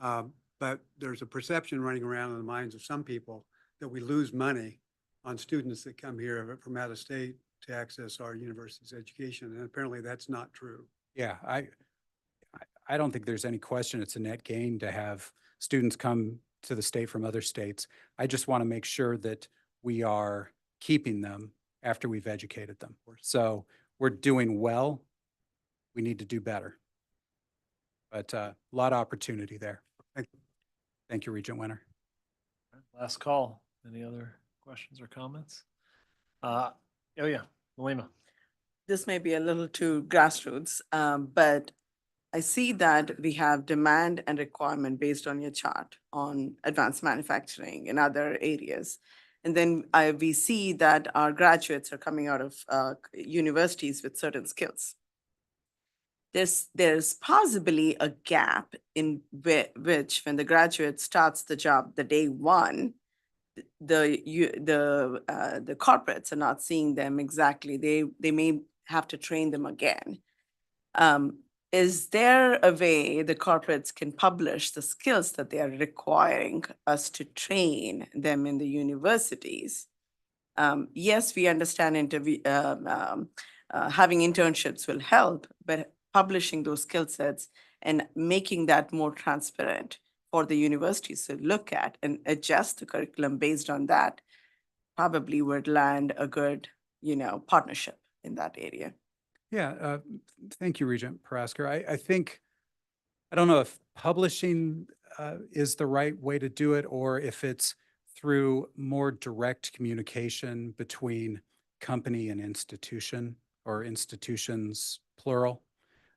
But there's a perception running around in the minds of some people that we lose money on students that come here from out of state to access our university's education. And apparently that's not true. Yeah, I don't think there's any question it's a net gain to have students come to the state from other states. I just want to make sure that we are keeping them after we've educated them. So we're doing well. We need to do better. But a lot of opportunity there. Thank you, Regent Winter. Last call. Any other questions or comments? Oh yeah, Malima. this may be a little too grassroots, but I see that we have demand and requirement based on your chart on advanced manufacturing and other areas. And then we see that our graduates are coming out of universities with certain skills. There's possibly a gap in which when the graduate starts the job the day one, the corporates are not seeing them exactly. They may have to train them again. Is there a way the corporates can publish the skills that they are requiring us to train them in the universities? Yes, we understand having internships will help, but publishing those skill sets and making that more transparent for the universities to look at and adjust the curriculum based on that probably would land a good, partnership in that area. Yeah, thank you, Regent Parasker. I think, I don't know if publishing is the right way to do it, or if it's through more direct communication between company and institution, or institutions plural.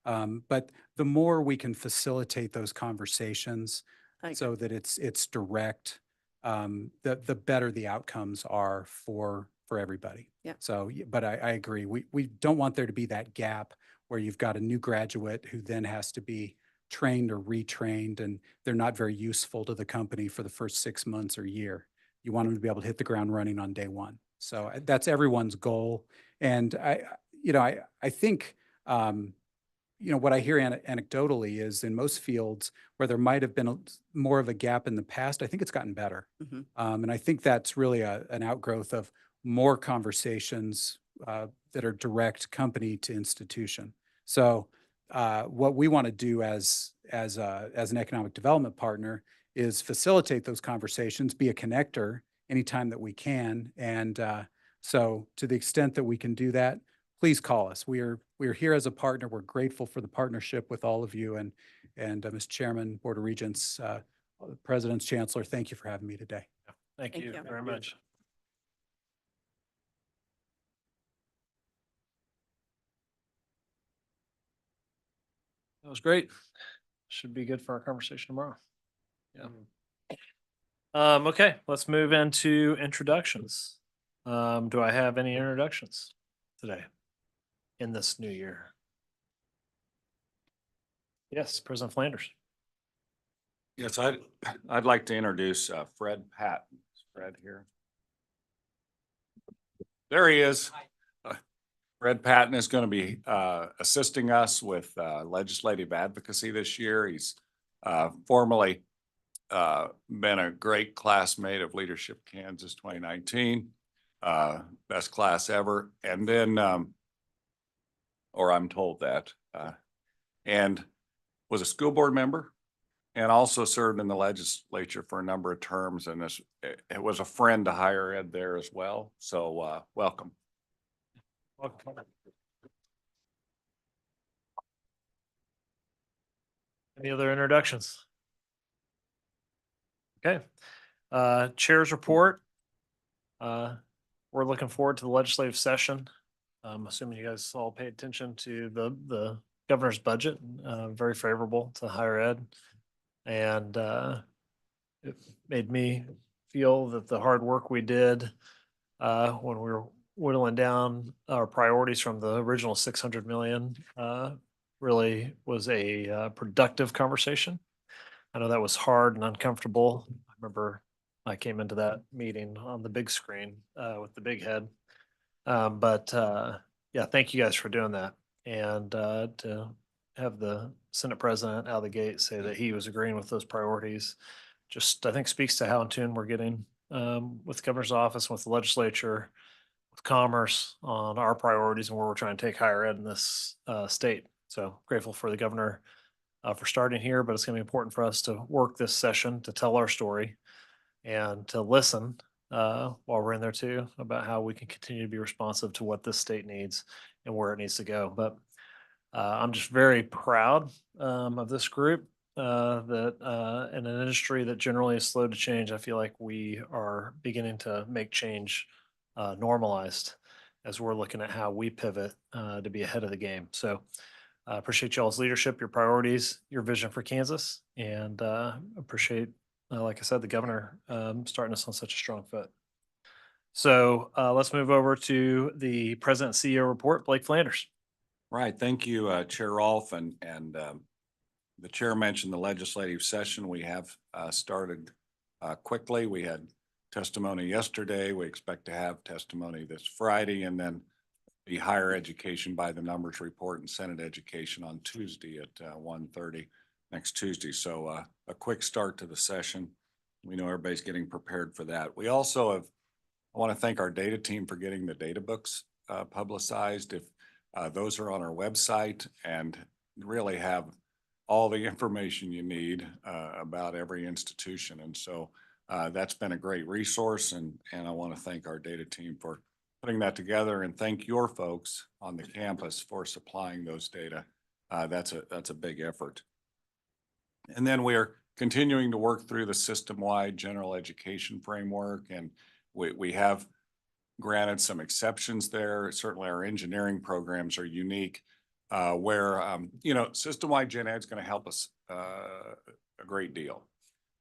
But the more we can facilitate those conversations I so that it's direct, the better the outcomes are for everybody. Yeah. So, but I agree. We don't want there to be that gap where you've got a new graduate who then has to be trained or retrained, and they're not very useful to the company for the first 6 months or year. You want them to be able to hit the ground running on day one. So that's everyone's goal. And I think, what I hear anecdotally is in most fields where there might have been more of a gap in the past, I think it's gotten better. Mhm. And I think that's really an outgrowth of more conversations that are direct company to institution. So what we want to do as an economic development partner is facilitate those conversations, be a connector anytime that we can. And so to the extent that we can do that, please call us. We are here as a partner. We're grateful for the partnership with all of you. And Mr. Chairman, Board of Regents, President's Chancellor, thank you for having me today. Thank Thank you you. very much. That was great. Should be good for our conversation tomorrow. Yeah. Okay, let's move into introductions. Do I have any introductions today in this new year? Yes, President Flanders. Yes, I'd like to introduce Fred Patton. Is Fred here? There he is. Fred Patton is going to be assisting us with legislative advocacy this year. He's formerly been a great classmate of Leadership Kansas 2019, best class ever. And then, or I'm told that, and was a school board member, and also served in the legislature for a number of terms, and it was a friend to higher ed there as well. So welcome. Any other introductions? Okay, Chair's report. We're looking forward to the legislative session. I'm assuming you guys all paid attention to the governor's budget, very favorable to higher ed. And it made me feel that the hard work we did when we were whittling down our priorities from the original 600 million really was a productive conversation. I know that was hard and uncomfortable. I remember I came into that meeting on the big screen with the big head. But yeah, thank you guys for doing that. And to have the Senate President out of the gate say that he was agreeing with those priorities, just I think speaks to how in tune we're getting with the governor's office, with the legislature, with commerce on our priorities and where we're trying to take higher ed in this state. So grateful for the governor for starting here, but it's going to be important for us to work this session to tell our story and to listen while we're in there too about how we can continue to be responsive to what this state needs and where it needs to go. But I'm just very proud of this group that in an industry that generally is slow to change, I feel like we are beginning to make change normalized. as we're looking at how we pivot to be ahead of the game. So appreciate y'all's leadership, your priorities, your vision for Kansas, and appreciate, like I said, the governor starting us on such a strong foot. So let's move over to the President and CEO report. Blake Flanders. Right, thank you, Chair Rolfe, and the chair mentioned the legislative session. We have started quickly. We had testimony yesterday. We expect to have testimony this Friday, and then the higher education by the numbers report and Senate education on Tuesday at 1:30 next Tuesday. So a quick start to the session. We know everybody's getting prepared for that. We also have, I want to thank our data team for getting the data books publicized. If those are on our website and really have all the information you need about every institution. And so that's been a great resource, and I want to thank our data team for putting that together, and thank your folks on the campus for supplying those data. That's a big effort. And then we are continuing to work through the system-wide general education framework, and we have granted some exceptions there. Certainly our engineering programs are unique where, system-wide gen ed is going to help us a great deal,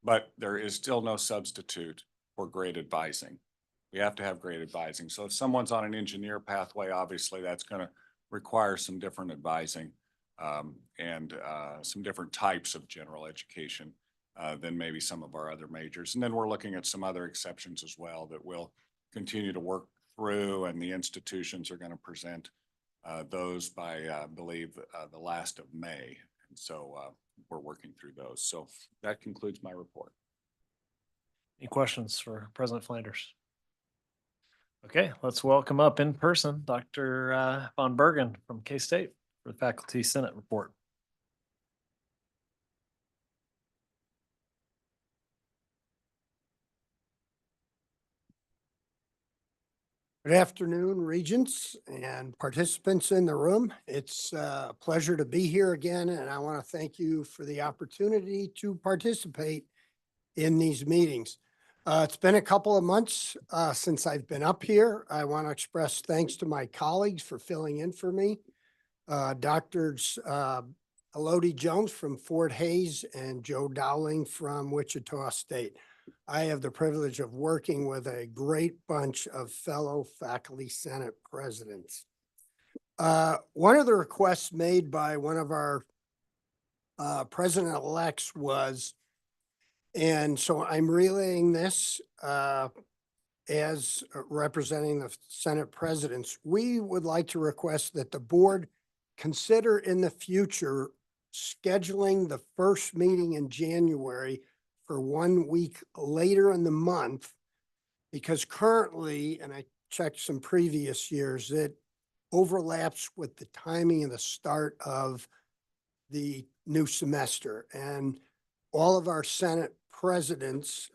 but there is still no substitute for great advising. We have to have great advising. So if someone's on an engineer pathway, obviously that's going to require some different advising and some different types of general education than maybe some of our other majors. And then we're looking at some other exceptions as well that we'll continue to work through, and the institutions are going to present those by, I believe, the last of May. And so we're working through those. So that concludes my report. Any questions for President Flanders? Okay, let's welcome up in person Dr. Von Bergen from K-State for the Faculty Senate report. Good afternoon, Regents and participants in the room. It's a pleasure to be here again, and I want to thank you for the opportunity to participate in these meetings. It's been a couple of months since I've been up here. I want to express thanks to my colleagues for filling in for me. Doctors Elodie Jones from Fort Hays and Joe Dowling from Wichita State. I have the privilege of working with a great bunch of fellow faculty senate presidents. One of the requests made by one of our president-elects was, and so I'm relaying this as representing the Senate presidents, we would like to request that the board consider in the future scheduling the first meeting in January for 1 week later in the month, because currently, and I checked some previous years, it overlaps with the timing of the start of the new semester. And all of our Senate presidents,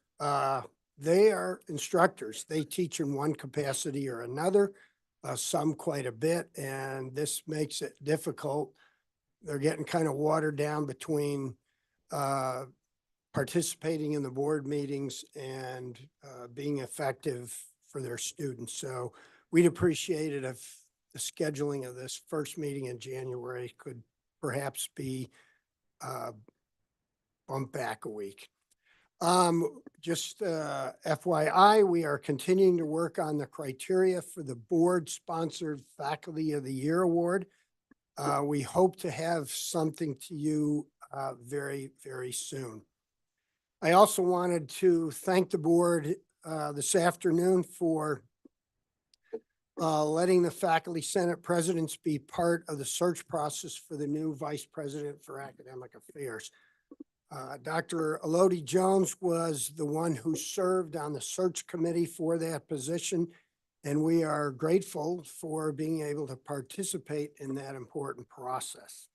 they are instructors. They teach in one capacity or another, some quite a bit, and this makes it difficult. They're getting kind of watered down between participating in the board meetings and being effective for their students. So we'd appreciate it if the scheduling of this first meeting in January could perhaps be bumped back a week. Just FYI, we are continuing to work on the criteria for the board-sponsored Faculty of the Year Award. We hope to have something to you very, very soon. I also wanted to thank the board this afternoon for letting the Faculty Senate presidents be part of the search process for the new Vice President for Academic Affairs. Dr. Elodie Jones was the one who served on the search committee for that position, and we are grateful for being able to participate in that important process.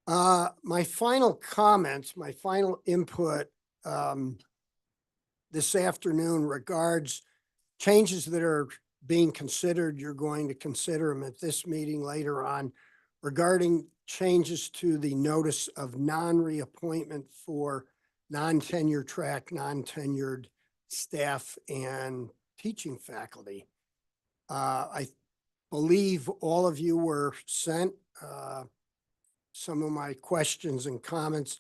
My final comments, my final input this afternoon regards changes that are being considered. You're going to consider them at this meeting later on regarding changes to the notice of non-reappointment for non-tenure track, non-tenured staff and teaching faculty. I believe all of you were sent some of my questions and comments.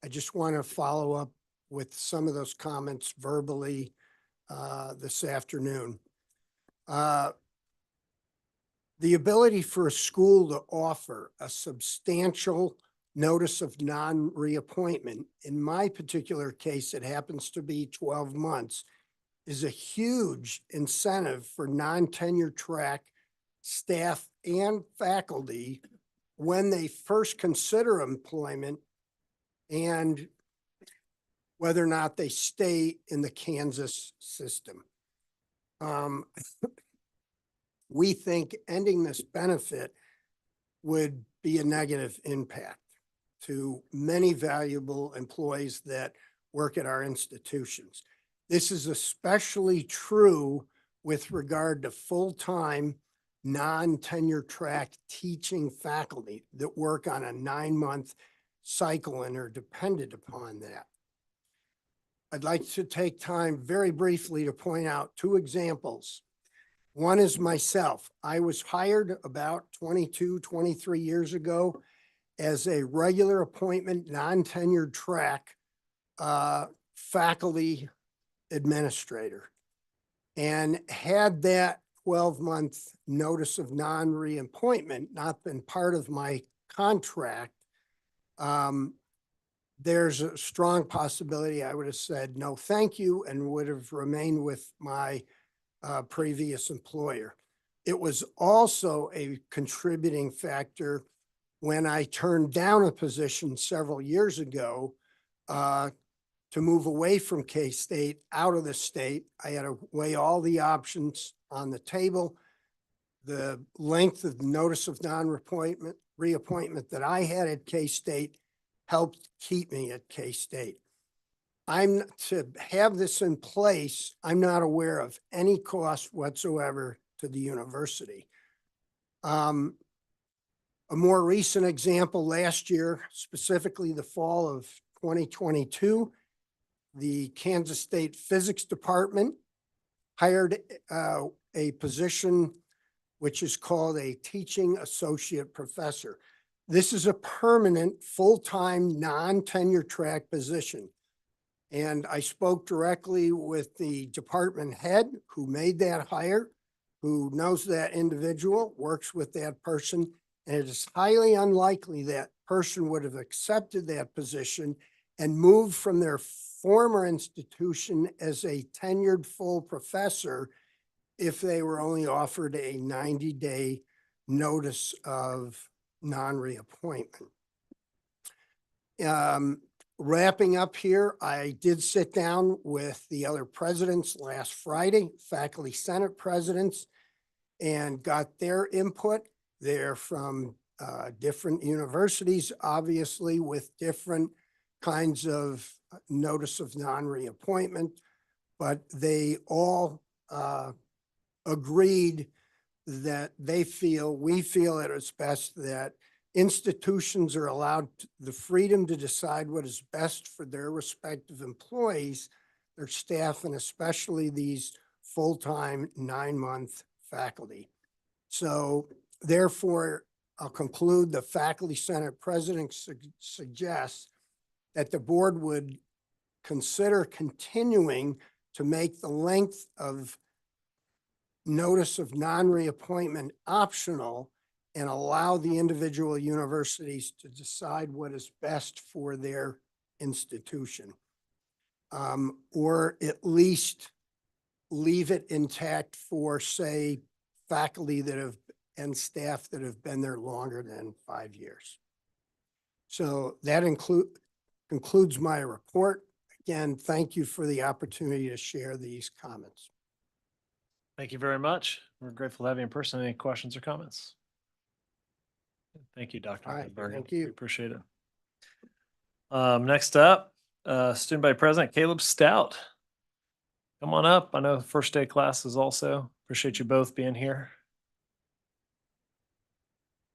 I just want to follow up with some of those comments verbally this afternoon. The ability for a school to offer a substantial notice of non-reappointment, in my particular case, it happens to be 12 months, is a huge incentive for non-tenure track staff and faculty when they first consider employment and whether or not they stay in the Kansas system. We think ending this benefit would be a negative impact to many valuable employees that work at our institutions. This is especially true with regard to full-time, non-tenure track teaching faculty that work on a 9-month cycle and are dependent upon that. I'd like to take time very briefly to point out 2 examples. One is myself. I was hired about 22, 23 years ago as a regular appointment, non-tenured track faculty administrator. And had that 12-month notice of non-reappointment not been part of my contract, there's a strong possibility I would have said no thank you and would have remained with my previous employer. It was also a contributing factor when I turned down a position several years ago to move away from K-State out of the state. I had to weigh all the options on the table. The length of the notice of reappointment that I had at K-State helped keep me at K-State. To have this in place, I'm not aware of any cost whatsoever to the university. A more recent example, last year, specifically the fall of 2022, the Kansas State Physics Department hired a position which is called a teaching associate professor. This is a permanent, full-time, non-tenure track position. And I spoke directly with the department head who made that hire, who knows that individual, works with that person, and it is highly unlikely that person would have accepted that position and moved from their former institution as a tenured full professor if they were only offered a 90-day notice of non-reappointment. Wrapping up here, I did sit down with the other presidents last Friday, faculty senate presidents, and got their input. They're from different universities, obviously, with different kinds of notice of non-reappointment, but they all agreed that we feel that it's best that institutions are allowed the freedom to decide what is best for their respective employees, their staff, and especially these full-time 9-month faculty. So therefore, I'll conclude, the faculty senate president suggests that the board would consider continuing to make the length of notice of non-reappointment optional and allow the individual universities to decide what is best for their institution. Or at least leave it intact for, say, faculty that have and staff that have been there longer than 5 years. So that concludes my report. Again, thank you for the opportunity to share these comments. Thank you very much. We're grateful to have you in person. Any questions or comments? Thank you, Dr. All right, Bergen. thank you. We appreciate it. Next up, student body president Caleb Stout. Come on up. I know first day classes also. Appreciate you both being here.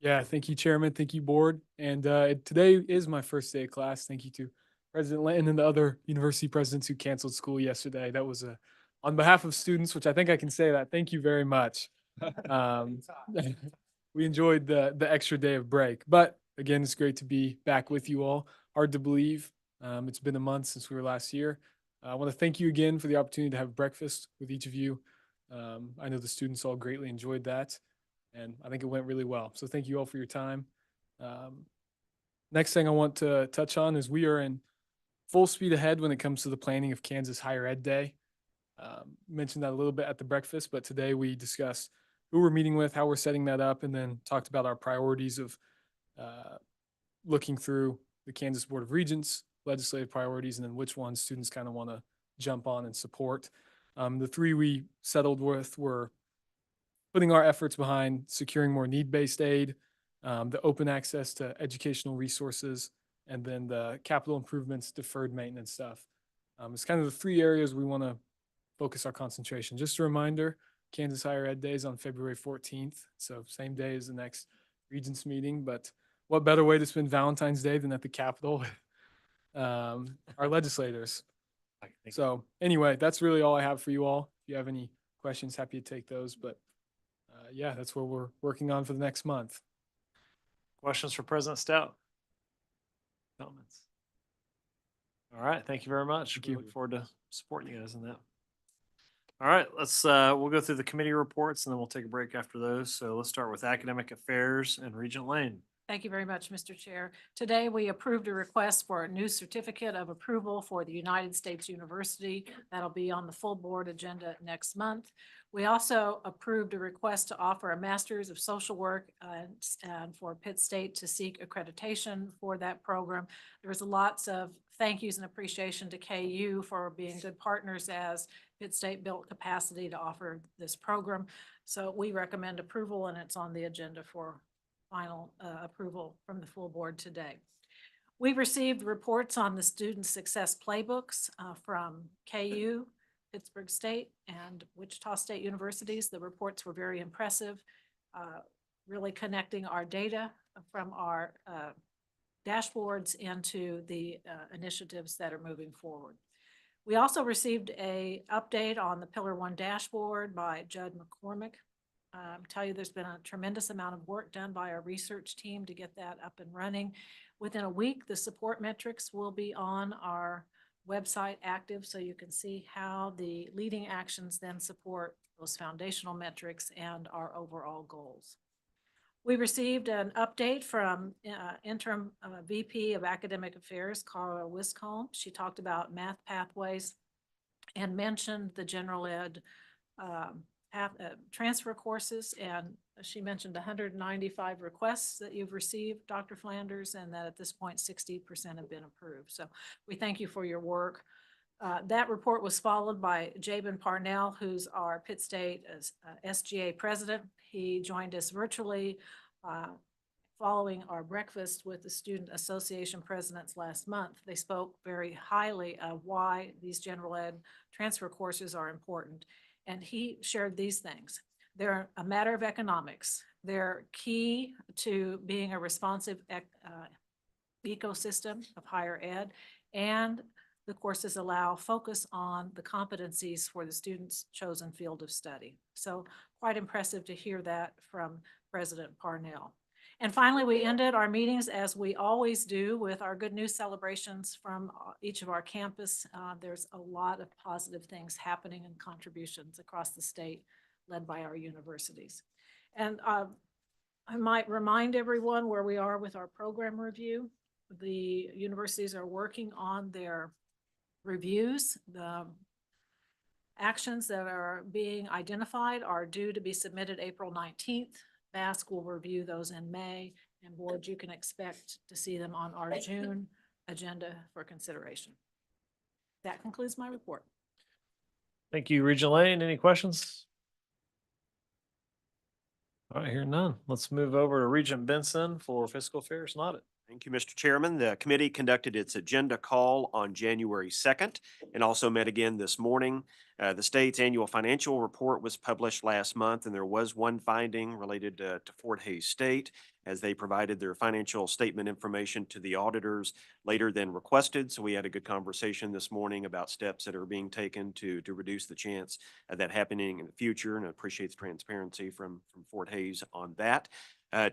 Yeah, thank you, Chairman. Thank you, Board. And today is my first day of class. Thank you to President Linton and the other university presidents who canceled school yesterday. That was on behalf of students, which I think I can say that. Thank you very much. Um, we enjoyed the extra day of break, but again, it's great to be back with you all. Hard to believe. It's been a month since we were last here. I want to thank you again for the opportunity to have breakfast with each of you. I know the students all greatly enjoyed that, and I think it went really well. So thank you all for your time. Next thing I want to touch on is we are in full speed ahead when it comes to the planning of Kansas Higher Ed Day. Mentioned that a little bit at the breakfast, but today we discussed who we're meeting with, how we're setting that up, and then talked about our priorities of looking through the Kansas Board of Regents, legislative priorities, and then which ones students kind of want to jump on and support. The three we settled with were putting our efforts behind securing more need-based aid, the open access to educational resources, and then the capital improvements, deferred maintenance stuff. It's kind of the three areas we want to focus our concentration. Just a reminder, Kansas Higher Ed Day is on February 14th, so same day as the next Regents meeting, but what better way to spend Valentine's Day than at the Capitol with our legislators. So anyway, that's really all I have for you all. If you have any questions, happy to take those, but yeah, that's what we're working on for the next month. Questions for President Stout? Comments? All right, thank you very much. Thank We you. look forward to supporting you guys in that. All right, we'll go through the committee reports and then we'll take a break after those. So let's start with academic affairs and Regent Lane. Thank you very much, Mr. Chair. Today, we approved a request for a new certificate of approval for the United States University. That'll be on the full board agenda next month. We also approved a request to offer a Master's of Social Work and for Pitt State to seek accreditation for that program. There was lots of thank yous and appreciation to KU for being good partners as Pitt State built capacity to offer this program. So we recommend approval, and it's on the agenda for final approval from the full board today. We received reports on the student success playbooks from KU, Pittsburgh State, and Wichita State Universities. The reports were very impressive, really connecting our data from our dashboards into the initiatives that are moving forward. We also received an update on the Pillar 1 dashboard by Judd McCormick. Tell you there's been a tremendous amount of work done by our research team to get that up and running. Within a week, the support metrics will be on our website active, so you can see how the leading actions then support those foundational metrics and our overall goals. We received an update from interim VP of Academic Affairs, Cara Wiscombe. She talked about math pathways and mentioned the general ed transfer courses, and she mentioned 195 requests that you've received, Dr. Flanders, and that at this point 60% have been approved. So we thank you for your work. That report was followed by Jabin Parnell, who's our Pitt State SGA president. He joined us virtually following our breakfast with the Student Association presidents last month. They spoke very highly of why these general ed transfer courses are important. And he shared these things. They're a matter of economics. They're key to being a responsive ecosystem of higher ed. And the courses allow focus on the competencies for the student's chosen field of study. So quite impressive to hear that from President Parnell. And finally, we ended our meetings, as we always do, with our good news celebrations from each of our campus. There's a lot of positive things happening and contributions across the state led by our universities. And I might remind everyone where we are with our program review. The universities are working on their reviews. The actions that are being identified are due to be submitted April 19th. BASC will review those in May, and board, you can expect to see them on our June agenda for consideration. That concludes my report. Thank you, Regent Lane. Any questions? All right, hearing none. Let's move over to Regent Benson for fiscal affairs and audit. Thank you, Mr. Chairman. The committee conducted its agenda call on January 2nd and also met again this morning. The state's annual financial report was published last month, and there was one finding related to Fort Hays State as they provided their financial statement information to the auditors later than requested. So we had a good conversation this morning about steps that are being taken to reduce the chance of that happening in the future, and I appreciate the transparency from Fort Hays on that.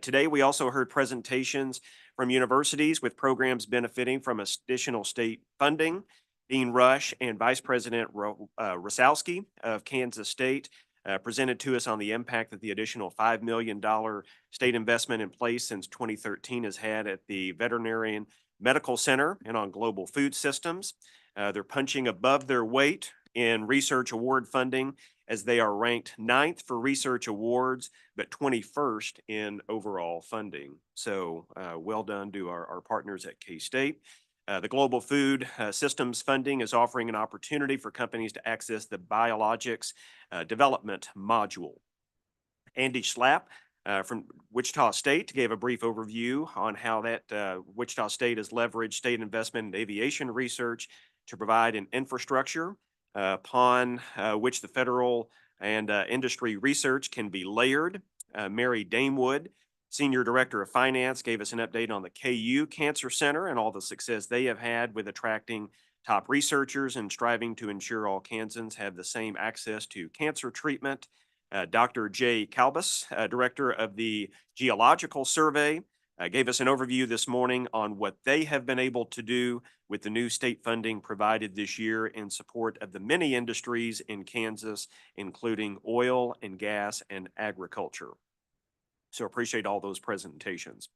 Today, we also heard presentations from universities with programs benefiting from additional state funding. Dean Rush and Vice President Rosowski of Kansas State presented to us on the impact that the additional $5 million state investment in place since 2013 has had at the Veterinarian Medical Center and on global food systems. They're punching above their weight in research award funding as they are ranked 9th for research awards, but 21st in overall funding. So well done to our partners at K-State. The Global Food Systems funding is offering an opportunity for companies to access the biologics development module. Andy Schlapp from Wichita State gave a brief overview on how that Wichita State has leveraged state investment in aviation research to provide an infrastructure upon which the federal and industry research can be layered. Mary Damewood, Senior Director of Finance, gave us an update on the KU Cancer Center and all the success they have had with attracting top researchers and striving to ensure all Kansans have the same access to cancer treatment. Dr. Jay Kalbus, Director of the Geological Survey, gave us an overview this morning on what they have been able to do with the new state funding provided this year in support of the many industries in Kansas, including oil and gas and agriculture. So appreciate all those presentations.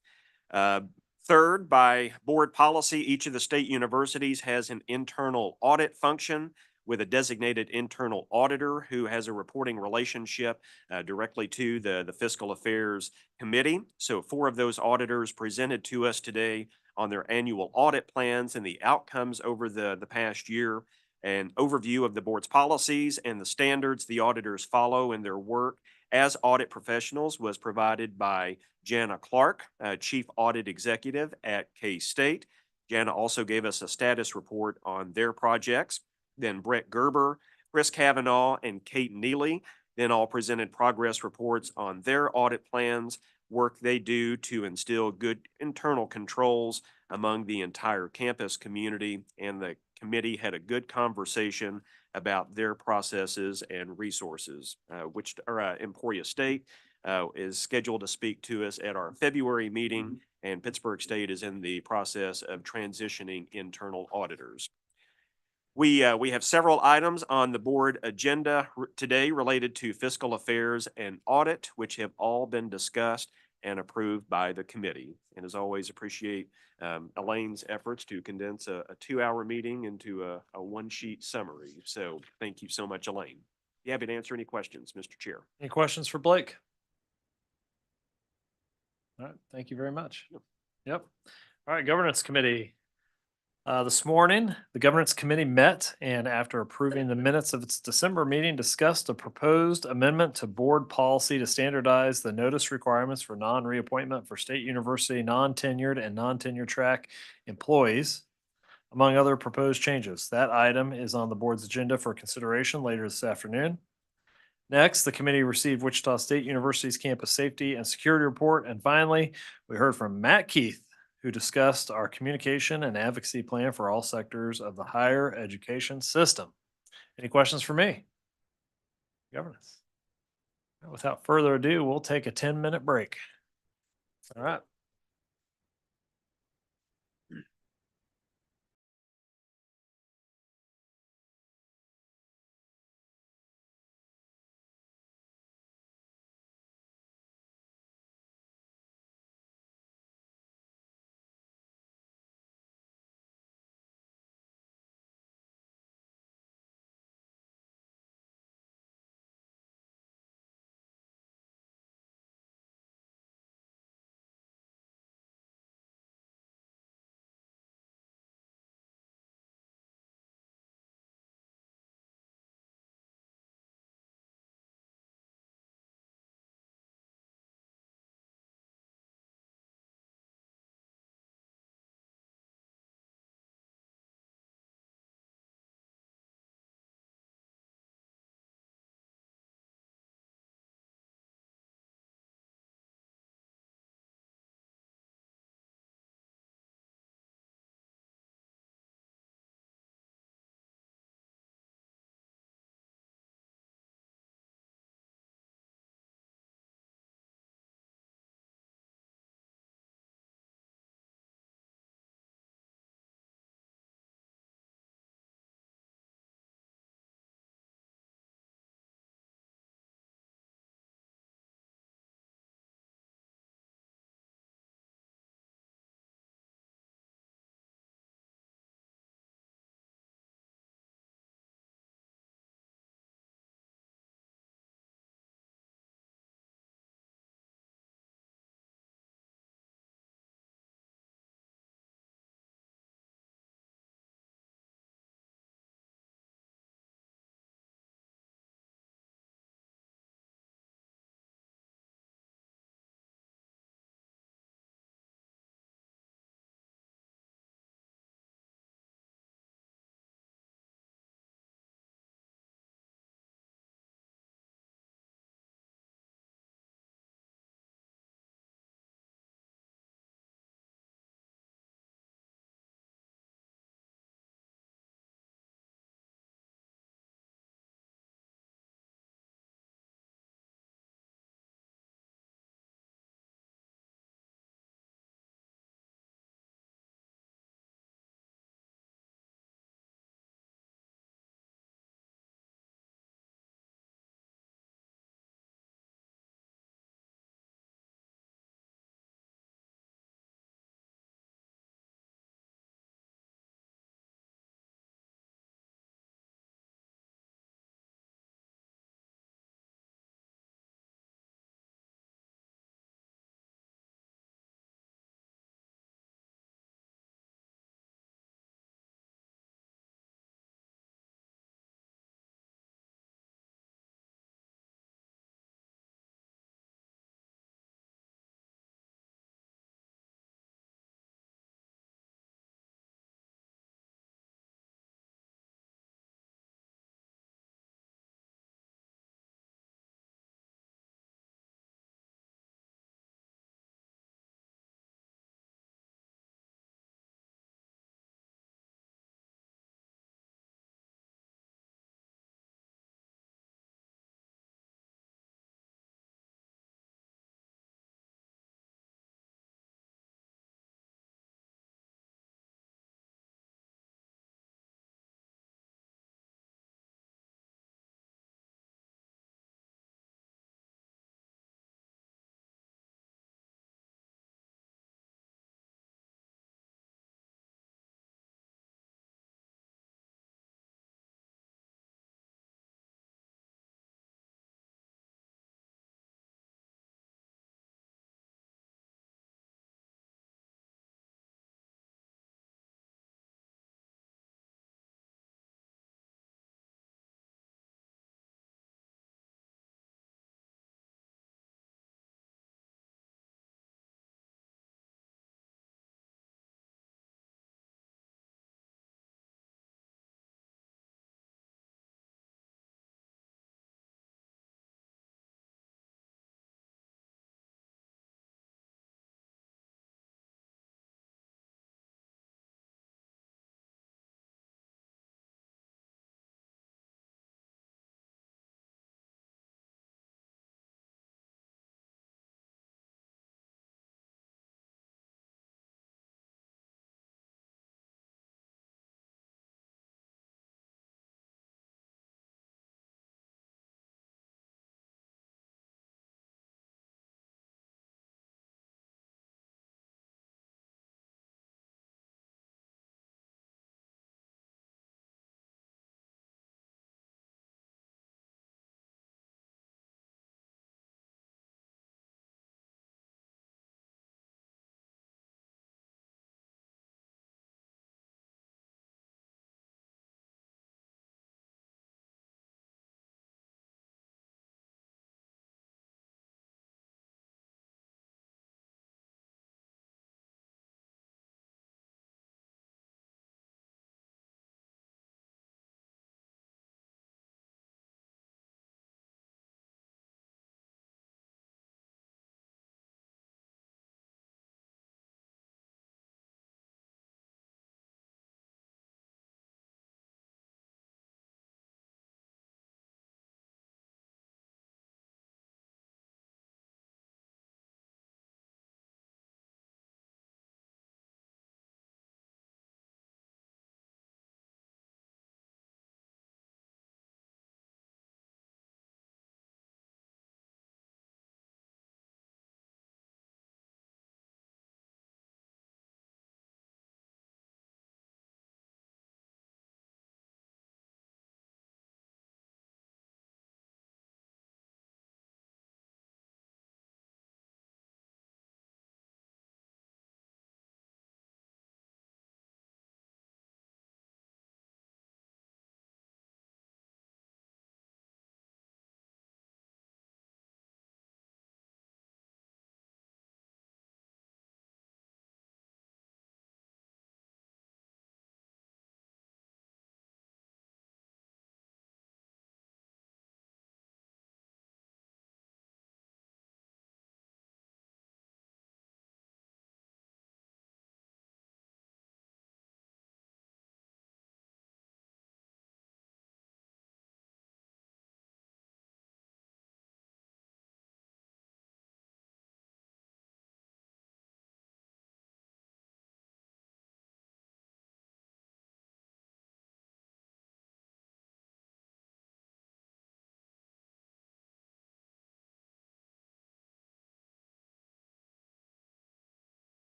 Third, by board policy, each of the state universities has an internal audit function with a designated internal auditor who has a reporting relationship directly to the Fiscal Affairs Committee. So 4 of those auditors presented to us today on their annual audit plans and the outcomes over the past year. An overview of the board's policies and the standards the auditors follow in their work as audit professionals was provided by Jana Clark, Chief Audit Executive at K-State. Jana also gave us a status report on their projects. Then Brett Gerber, Chris Kavanaugh, and Kate Neely then all presented progress reports on their audit plans, work they do to instill good internal controls among the entire campus community, and the committee had a good conversation about their processes and resources. Emporia State is scheduled to speak to us at our February meeting, and Pittsburgh State is in the process of transitioning internal auditors. We have several items on the board agenda today related to fiscal affairs and audit, which have all been discussed and approved by the committee. And as always, appreciate Elaine's efforts to condense a 2-hour meeting into a 1-sheet summary. So thank you so much, Elaine. You happy to answer any questions, Mr. Chair? Any questions for Blake? All right, thank you very much. Yep. All right, Governance Committee. This morning, the Governance Committee met and after approving the minutes of its December meeting, discussed a proposed amendment to board policy to standardize the notice requirements for non-reappointment for state university non-tenured and non-tenure track employees, among other proposed changes. That item is on the board's agenda for consideration later this afternoon. Next, the committee received Wichita State University's campus safety and security report. And finally, we heard from Matt Keith, who discussed our communication and advocacy plan for all sectors of the higher education system. Any questions for me? Governance. Without further ado, we'll take a 10-minute break. All right.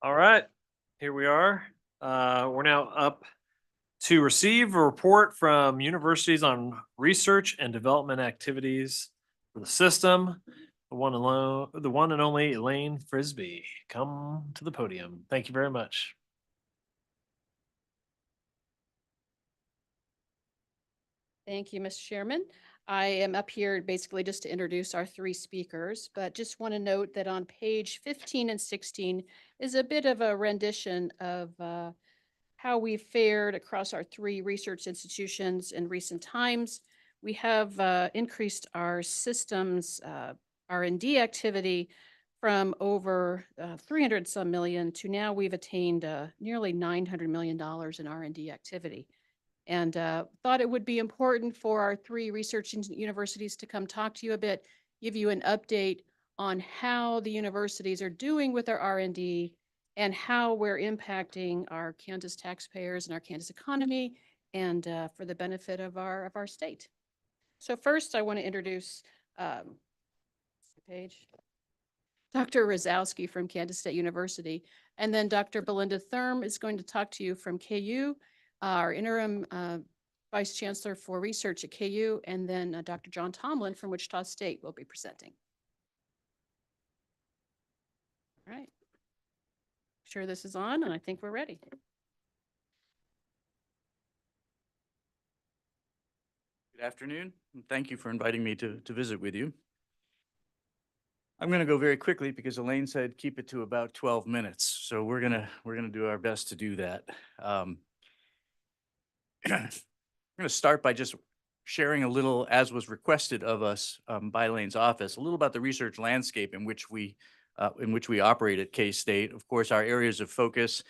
All right, here we are. We're now up to receive a report from universities on research and development activities for the system. The one and only Elaine Frisbee, come to the podium. Thank you very much. Thank you, Mr. Chairman. I am up here basically just to introduce our three speakers, but just want to note that on page 15 and 16 is a bit of a rendition of how we fared across our three research institutions in recent times. We have increased our systems R&D activity from over 300 some million to now we've attained nearly $900 million in R&D activity. And thought it would be important for our three research universities to come talk to you a bit, give you an update on how the universities are doing with their R&D and how we're impacting our Kansas taxpayers and our Kansas economy and for the benefit of our state. So first, I want to introduce Dr. Rosowski from Kansas State University, and then Dr. Belinda Thurm is going to talk to you from KU, our interim Vice Chancellor for Research at KU, and then Dr. John Tomlin from Wichita State will be presenting. All right. Sure this is on, and I think we're ready. Good afternoon, and thank you for inviting me to visit with you. I'm going to go very quickly because Elaine said keep it to about 12 minutes, so we're gonna do our best to do that. I'm going to start by just sharing a little, as was requested of us by Elaine's office, a little about the research landscape in which we operate at K-State. Of course, our areas of focus,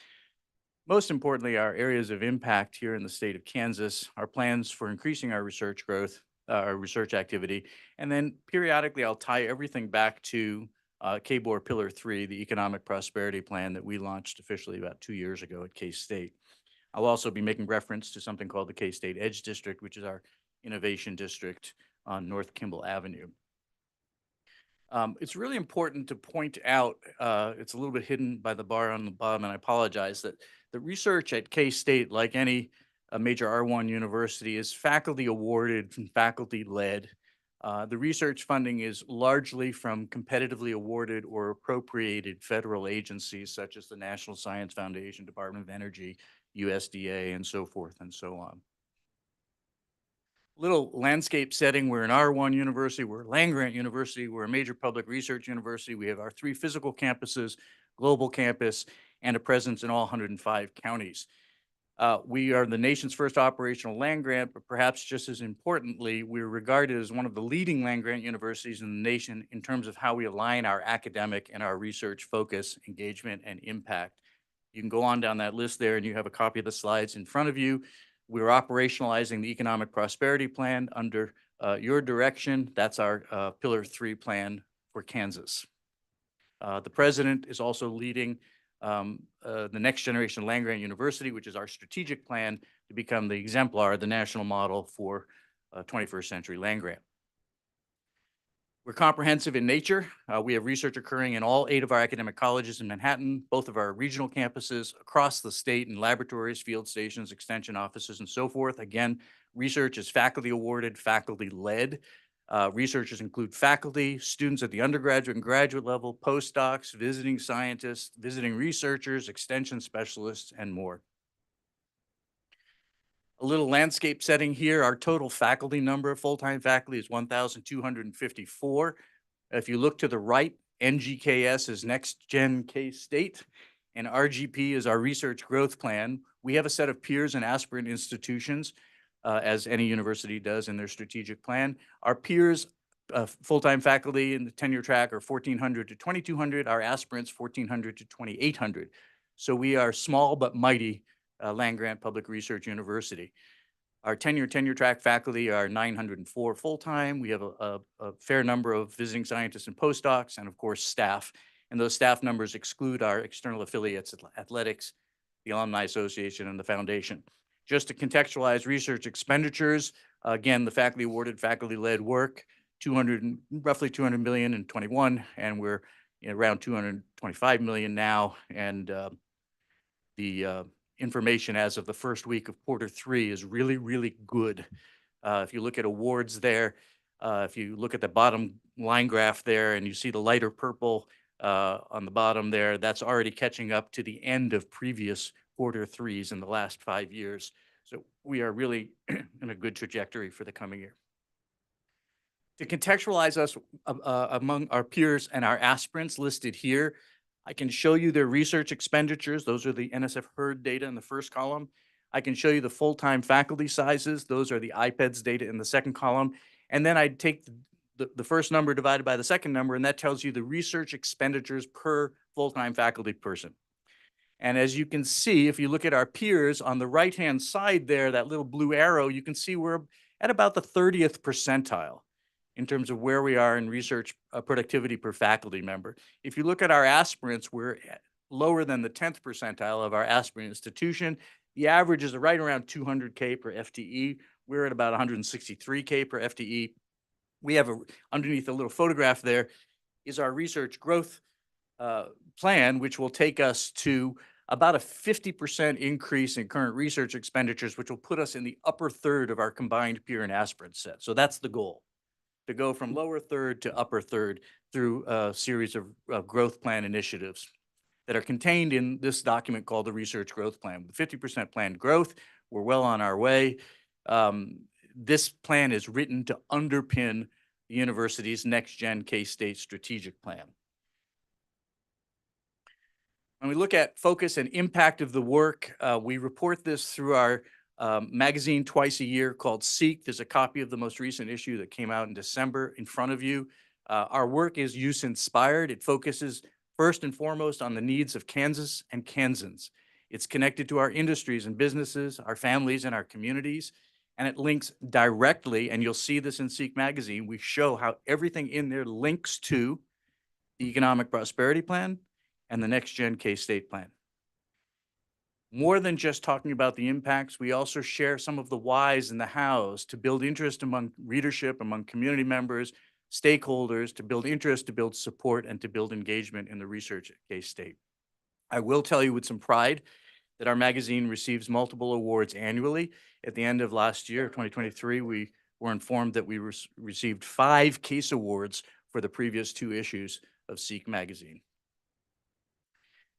most importantly, our areas of impact here in the state of Kansas, our plans for increasing our research growth, our research activity, and then periodically I'll tie everything back to KBOR Pillar 3, the Economic Prosperity Plan that we launched officially about 2 years ago at K-State. I'll also be making reference to something called the K-State Edge District, which is our innovation district on North Kimball Avenue. It's really important to point out, it's a little bit hidden by the bar on the bottom, and I apologize, that the research at K-State, like any major R1 university, is faculty awarded and faculty led. The research funding is largely from competitively awarded or appropriated federal agencies such as the National Science Foundation, Department of Energy, USDA, and so forth and so on. Little landscape setting, we're an R1 university, we're a land-grant university, we're a major public research university. We have our 3 physical campuses, global campus, and a presence in all 105 counties. We are the nation's first operational land-grant, but perhaps just as importantly, we're regarded as one of the leading land-grant universities in the nation in terms of how we align our academic and our research focus, engagement, and impact. You can go on down that list there, and you have a copy of the slides in front of you. We're operationalizing the Economic Prosperity Plan under your direction. That's our Pillar 3 plan for Kansas. The president is also leading the Next Generation Land Grant University, which is our strategic plan to become the exemplar, the national model for 21st century land grant. We're comprehensive in nature. We have research occurring in all 8 of our academic colleges in Manhattan, both of our regional campuses across the state in laboratories, field stations, extension offices, and so forth. Again, research is faculty awarded, faculty led. Researchers include faculty, students at the undergraduate and graduate level, postdocs, visiting scientists, visiting researchers, extension specialists, and more. A little landscape setting here. Our total faculty number of full-time faculty is 1,254. If you look to the right, NGKS is Next Gen K-State, and RGP is our research growth plan. We have a set of peers and aspirant institutions, as any university does in their strategic plan. Our peers, full-time faculty in the tenure track are 1,400 to 2,200. Our aspirants, 1,400 to 2,800. So we are small but mighty land-grant public research university. Our tenure track faculty are 904 full-time. We have a fair number of visiting scientists and postdocs, and of course staff. And those staff numbers exclude our external affiliates, athletics, the Alumni Association, and the foundation. Just to contextualize research expenditures, again, the faculty awarded, faculty led work, roughly 200 million in 21, and we're around 225 million now. And the information as of the first week of Q3 is really, really good. If you look at awards there, if you look at the bottom line graph there and you see the lighter purple on the bottom there, that's already catching up to the end of previous Q3s in the last 5 years. So we are really in a good trajectory for the coming year. To contextualize us among our peers and our aspirants listed here, I can show you their research expenditures. Those are the NSF HERD data in the first column. I can show you the full-time faculty sizes. Those are the IPEDS data in the second column. And then I'd take the first number divided by the second number, and that tells you the research expenditures per full-time faculty person. And as you can see, if you look at our peers on the right-hand side there, that little blue arrow, you can see we're at about the 30th percentile in terms of where we are in research productivity per faculty member. If you look at our aspirants, we're lower than the 10th percentile of our aspirant institution. The average is right around 200K per FTE. We're at about 163K per FTE. We have underneath a little photograph there is our research growth plan, which will take us to about a 50% increase in current research expenditures, which will put us in the upper third of our combined peer and aspirant set. So that's the goal, to go from lower third to upper third through a series of growth plan initiatives that are contained in this document called the Research Growth Plan. With 50% planned growth, we're well on our way. This plan is written to underpin the university's next-gen K-State strategic plan. When we look at focus and impact of the work, we report this through our magazine twice a year called Seek. There's a copy of the most recent issue that came out in December in front of you. Our work is use inspired. It focuses first and foremost on the needs of Kansas and Kansans. It's connected to our industries and businesses, our families and our communities, and it links directly, and you'll see this in Seek magazine, we show how everything in there links to the Economic Prosperity Plan and the Next Gen K-State Plan. More than just talking about the impacts, we also share some of the whys and the hows to build interest among readership, among community members, stakeholders, to build interest, to build support, and to build engagement in the research at K-State. I will tell you with some pride that our magazine receives multiple awards annually. At the end of last year, 2023, we were informed that we received 5 CASE awards for the previous 2 issues of Seek magazine.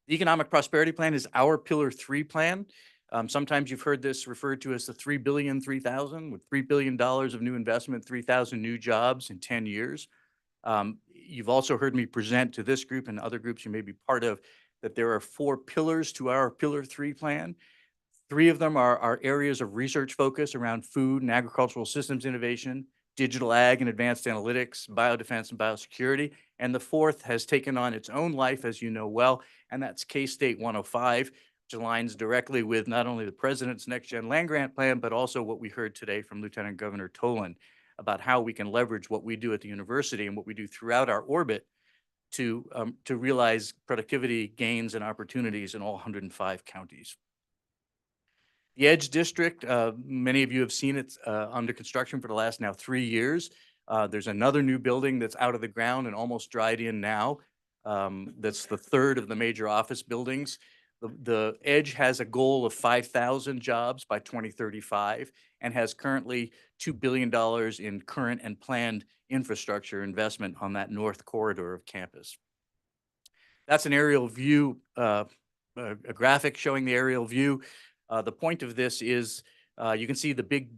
The Economic Prosperity Plan is our Pillar 3 plan. Sometimes you've heard this referred to as the 3 billion, 3,000, with $3 billion of new investment, 3,000 new jobs in 10 years. You've also heard me present to this group and other groups you may be part of that there are 4 pillars to our Pillar 3 plan. 3 of them are areas of research focus around food and agricultural systems innovation, digital ag and advanced analytics, biodefense and biosecurity. And the 4th has taken on its own life, as you know well, and that's K-State 105, which aligns directly with not only the President's Next Gen Land Grant Plan, but also what we heard today from Lieutenant Governor Tolan about how we can leverage what we do at the university and what we do throughout our orbit to realize productivity gains and opportunities in all 105 counties. The Edge District, many of you have seen it under construction for the last now 3 years. There's another new building that's out of the ground and almost dried in now. That's the 3rd of the major office buildings. The Edge has a goal of 5,000 jobs by 2035 and has currently $2 billion in current and planned infrastructure investment on that north corridor of campus. That's an aerial view, a graphic showing the aerial view. The point of this is you can see the big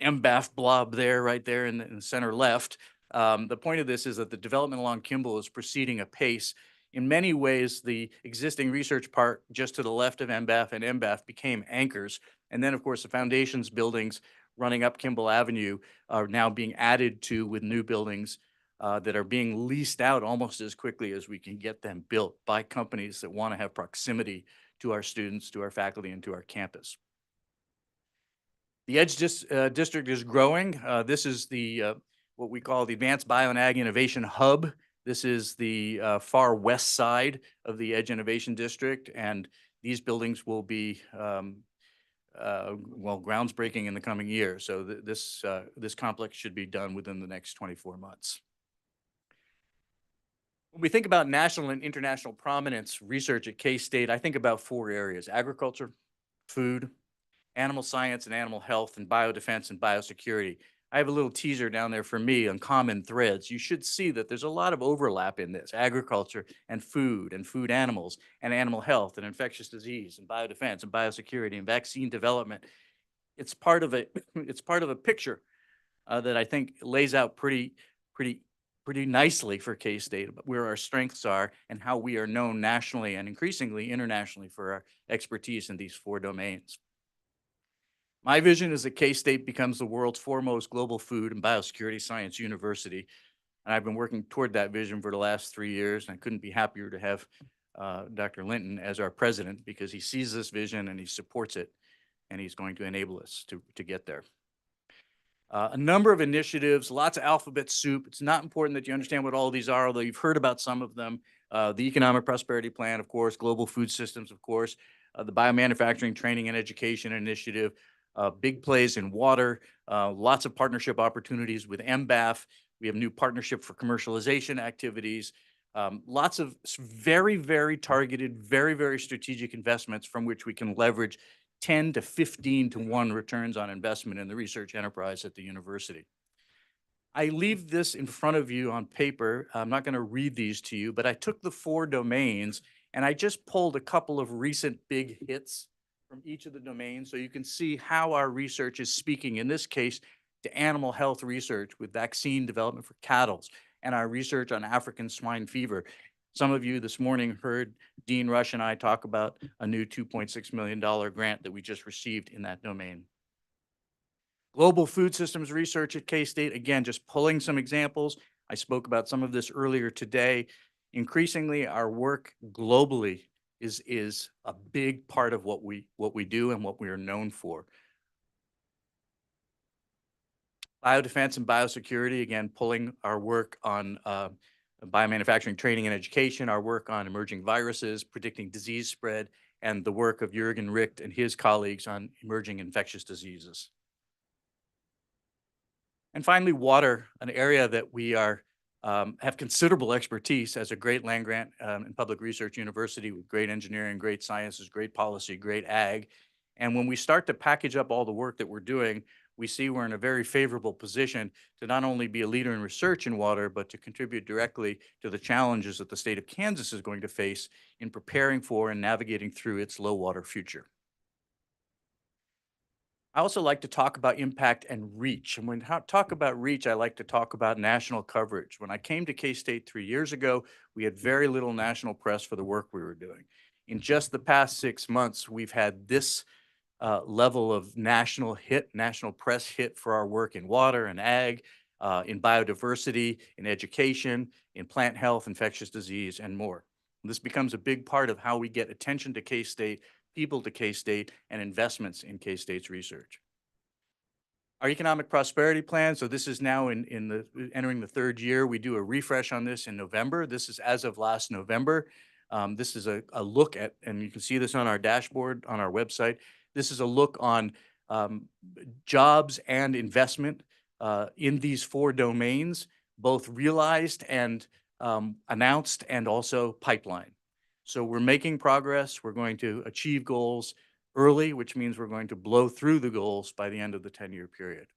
MBAF blob there, right there in the center left. The point of this is that the development along Kimball is proceeding apace. In many ways, the existing research park just to the left of MBAF and MBAF became anchors. And then, of course, the foundations buildings running up Kimball Avenue are now being added to with new buildings that are being leased out almost as quickly as we can get them built by companies that want to have proximity to our students, to our faculty, and to our campus. The Edge District is growing. This is the what we call the Advanced Bio and Ag Innovation Hub. This is the far west side of the Edge Innovation District, and these buildings will be groundsbreaking in the coming year. So this complex should be done within the next 24 months. When we think about national and international prominence research at K-State, I think about 4 areas: agriculture, food, animal science and animal health, and biodefense and biosecurity. I have a little teaser down there for me on common threads. You should see that there's a lot of overlap in this: agriculture and food animals and animal health and infectious disease and biodefense and biosecurity and vaccine development. It's part of a it's part of a picture that I think lays out pretty, pretty nicely for K-State about where our strengths are and how we are known nationally and increasingly internationally for our expertise in these 4 domains. My vision is that K-State becomes the world's foremost global food and biosecurity science university. And I've been working toward that vision for the last 3 years. And I couldn't be happier to have Dr. Linton as our president, because he sees this vision and he supports it, and he's going to enable us to get there. A number of initiatives, lots of alphabet soup. It's not important that you understand what all of these are, although you've heard about some of them. The Economic Prosperity Plan, of course, Global Food Systems, of course, the Biomanufacturing Training and Education Initiative, big plays in water, lots of partnership opportunities with MBAF. We have new partnership for commercialization activities, lots of very, very targeted, very, very strategic investments from which we can leverage 10 to 15 to 1 returns on investment in the research enterprise at the university. I leave this in front of you on paper. I'm not going to read these to you, but I took the 4 domains and I just pulled a couple of recent big hits from each of the domains so you can see how our research is speaking, in this case, to animal health research with vaccine development for cattle and our research on African swine fever. Some of you this morning heard Dean Rush and I talk about a new $2.6 million grant that we just received in that domain. Global food systems research at K-State, again, just pulling some examples. I spoke about some of this earlier today. Increasingly, our work globally is a big part of what we do and what we are known for. Biodefense and biosecurity, again, pulling our work on biomanufacturing training and education, our work on emerging viruses, predicting disease spread, and the work of Jürgen Richt and his colleagues on emerging infectious diseases. And finally, water, an area that we are have considerable expertise as a great land-grant and public research university with great engineering, great sciences, great policy, great ag. And when we start to package up all the work that we're doing, we see we're in a very favorable position to not only be a leader in research in water, but to contribute directly to the challenges that the state of Kansas is going to face in preparing for and navigating through its low water future. I also like to talk about impact and reach. And when I talk about reach, I like to talk about national coverage. When I came to K-State 3 years ago, we had very little national press for the work we were doing. In just the past 6 months, we've had this level of national press hit for our work in water and ag, in biodiversity, in education, in plant health, infectious disease, and more. This becomes a big part of how we get attention to K-State, people to K-State, and investments in K-State's research. Our economic prosperity plan, so this is now entering the 3rd year. We do a refresh on this in November. This is as of last November. This is a look at, and you can see this on our dashboard on our website. This is a look on jobs and investment in these 4 domains, both realized and announced and also pipeline. So we're making progress. We're going to achieve goals early, which means we're going to blow through the goals by the end of the 10-year period.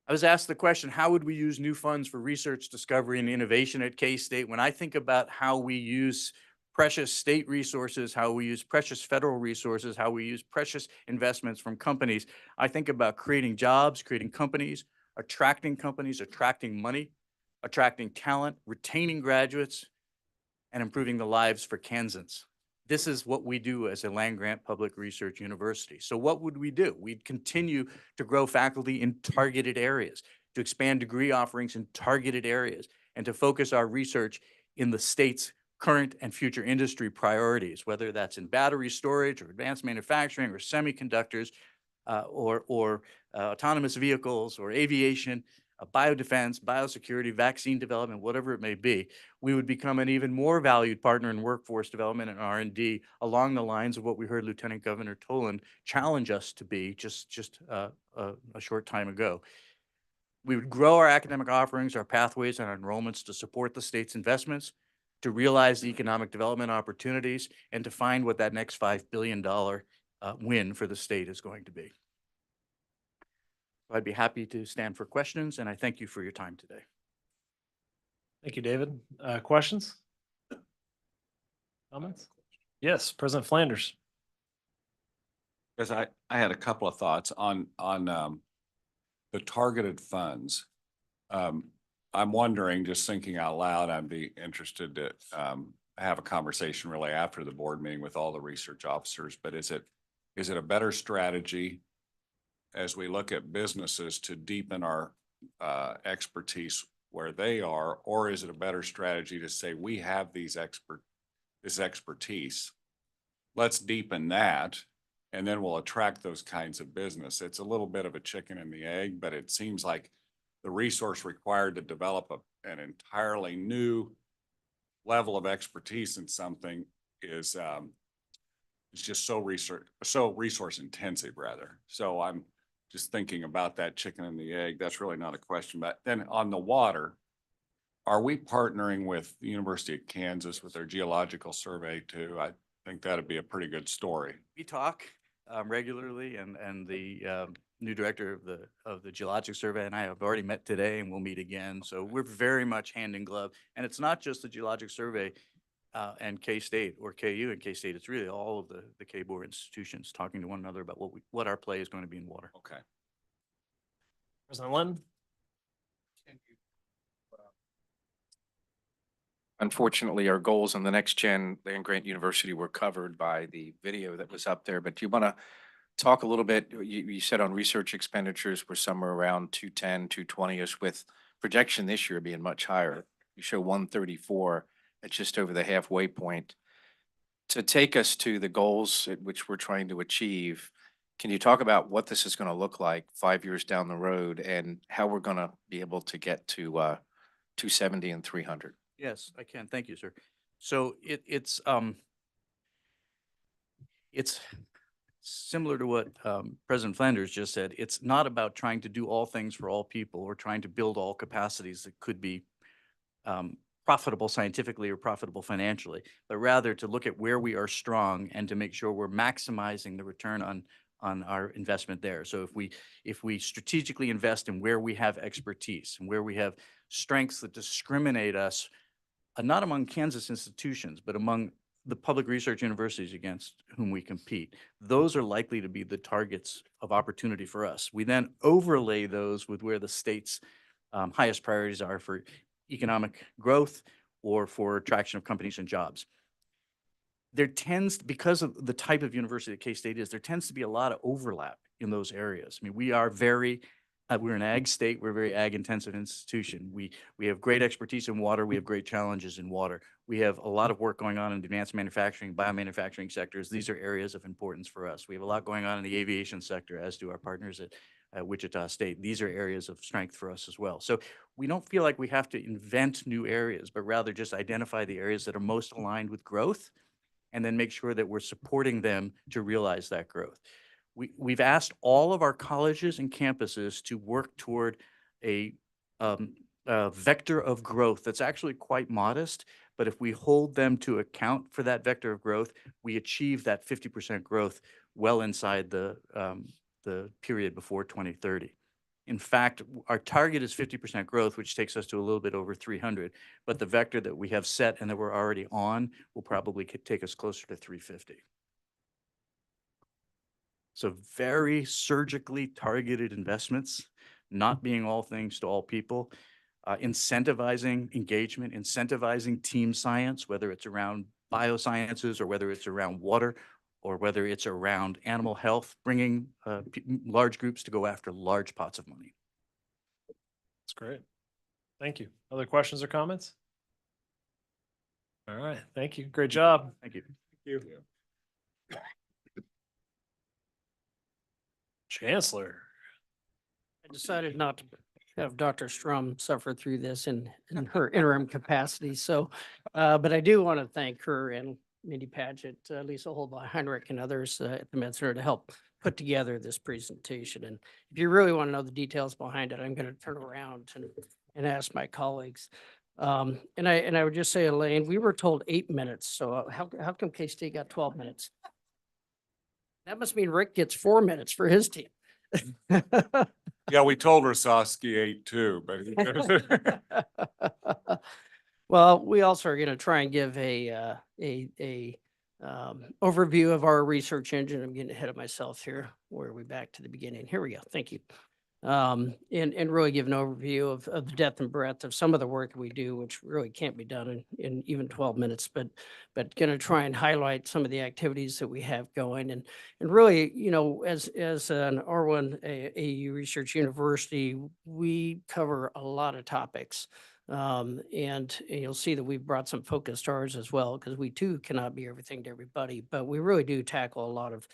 I was asked the question, how would we use new funds for research, discovery, and innovation at K-State? When I think about how we use precious state resources, how we use precious federal resources, how we use precious investments from companies, I think about creating jobs, creating companies, attracting money, attracting talent, retaining graduates, and improving the lives for Kansans. This is what we do as a land-grant public research university. So what would we do? We'd continue to grow faculty in targeted areas, to expand degree offerings in targeted areas, and to focus our research in the state's current and future industry priorities, whether that's in battery storage or advanced manufacturing or semiconductors or autonomous vehicles or aviation, biodefense, biosecurity, vaccine development, whatever it may be. We would become an even more valued partner in workforce development and R&D along the lines of what we heard Lieutenant Governor Toland challenge us to be just a short time ago. We would grow our academic offerings, our pathways, and our enrollments to support the state's investments, to realize the economic development opportunities, and to find what that next $5 billion win for the state is going to be. So I'd be happy to stand for questions, and I thank you for your time today. Thank you, David. Questions? Comments? Yes, President Flanders. Because I had a couple of thoughts on the targeted funds. I'm wondering, just thinking out loud, I'd be interested to have a conversation really after the board meeting with all the research officers, but is it a better strategy as we look at businesses to deepen our expertise where they are, or is it a better strategy to say we have this expertise, let's deepen that, and then we'll attract those kinds of business? It's a little bit of a chicken and the egg, but it seems like the resource required to develop an entirely new level of expertise in something is just so resource intensive rather. So I'm just thinking about that chicken and the egg. That's really not a question. But then on the water, are we partnering with the University of Kansas with their geological survey too? I think that'd be a pretty good story. We talk regularly, and the new director of the Geologic Survey and I have already met today, and we'll meet again. So we're very much hand in glove. And it's not just the Geologic Survey and K-State or KU and K-State. It's really all of the K-Board institutions talking to one another about what our play is going to be in water. Okay. President Lynn? Unfortunately, our goals in the next gen land-grant university were covered by the video that was up there, but do you want to talk a little bit? You said on research expenditures were somewhere around 210, 220-ish, with projection this year being much higher. You show 134 at just over the halfway point. To take us to the goals at which we're trying to achieve, can you talk about what this is going to look like 5 years down the road and how we're going to be able to get to 270 and 300? Yes, I can. Thank you, sir. So it's similar to what President Flanders just said. It's not about trying to do all things for all people or trying to build all capacities that could be profitable scientifically or profitable financially, but rather to look at where we are strong and to make sure we're maximizing the return on our investment there. So if we strategically invest in where we have expertise and where we have strengths that discriminate us, not among Kansas institutions, but among the public research universities against whom we compete, those are likely to be the targets of opportunity for us. We then overlay those with where the state's highest priorities are for economic growth or for attraction of companies and jobs. There tends, because of the type of university that K-State is, there tends to be a lot of overlap in those areas. I mean, we are we're an ag state. We're a very ag-intensive institution. We have great expertise in water. We have great challenges in water. We have a lot of work going on in advanced manufacturing, biomanufacturing sectors. These are areas of importance for us. We have a lot going on in the aviation sector, as do our partners at Wichita State. These are areas of strength for us as well. So we don't feel like we have to invent new areas, but rather just identify the areas that are most aligned with growth and then make sure that we're supporting them to realize that growth. We've asked all of our colleges and campuses to work toward a vector of growth that's actually quite modest, but if we hold them to account for that vector of growth, we achieve that 50% growth well inside the period before 2030. In fact, our target is 50% growth, which takes us to a little bit over 300, but the vector that we have set and that we're already on will probably take us closer to 350. So very surgically targeted investments, not being all things to all people, incentivizing engagement, incentivizing team science, whether it's around biosciences or whether it's around water or whether it's around animal health, bringing large groups to go after large pots of money. That's great. Thank you. Other questions or comments? All right. Thank you. Great job. Thank you. Thank you. Chancellor. I decided not to have Dr. Strum suffer through this in her interim capacity. So, but I do want to thank her and Mindy Paget, Lisa Holby Heinrich, and others at the Med Center to help put together this presentation. And if you really want to know the details behind it, I'm going to turn around and ask my colleagues. And I would just say, Elaine, we were told 8 minutes. So how come K-State got 12 minutes? That must mean Rick gets 4 minutes for his team. Yeah, we told Rosowski 8 too, but Well, we also are going to try and give overview of our research engine. I'm getting ahead of myself here. Where are we back to the beginning? Here we go. Thank you. And really give an overview of the depth and breadth of some of the work we do, which really can't be done in even 12 minutes, but going to try and highlight some of the activities that we have going. And really, you know, as an R1 AU Research University, we cover a lot of topics. And you'll see that we've brought some focus to ours as well, because we too cannot be everything to everybody, but we really do tackle a lot of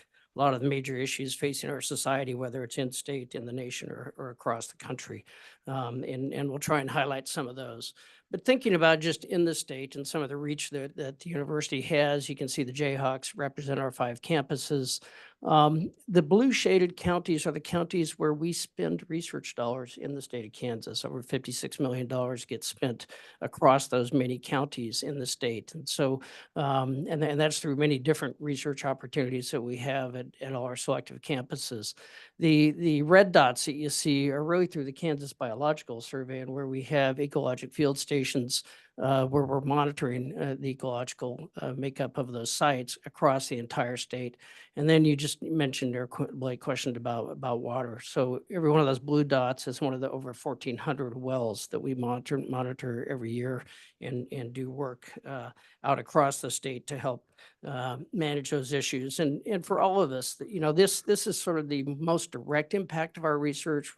the major issues facing our society, whether it's in state, in the nation, or across the country. And we'll try and highlight some of those. But thinking about just in the state and some of the reach that the university has, you can see the Jayhawks represent our 5 campuses. The blue shaded counties are the counties where we spend research dollars in the state of Kansas. Over $56 million gets spent across those many counties in the state. And so, and that's through many different research opportunities that we have at all our selective campuses. The red dots that you see are really through the Kansas Biological Survey, and where we have ecologic field stations where we're monitoring the ecological makeup of those sites across the entire state. And then you just mentioned, or Blake questioned about water. So every one of those blue dots is one of the over 1,400 wells that we monitor every year and do work out across the state to help manage those issues. And for all of us, you know, this is sort of the most direct impact of our research.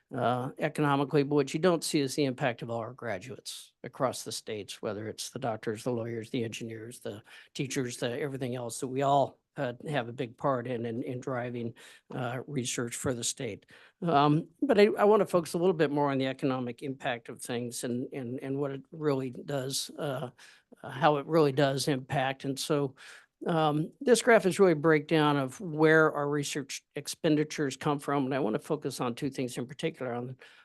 Economically, but what you don't see is the impact of all our graduates across the states, whether it's the doctors, the lawyers, the engineers, the teachers, everything else that we all have a big part in driving research for the state. But I want to focus a little bit more on the economic impact of things and what it really does, how it really does impact. And so this graph is really a breakdown of where our research expenditures come from. And I want to focus on 2 things in particular.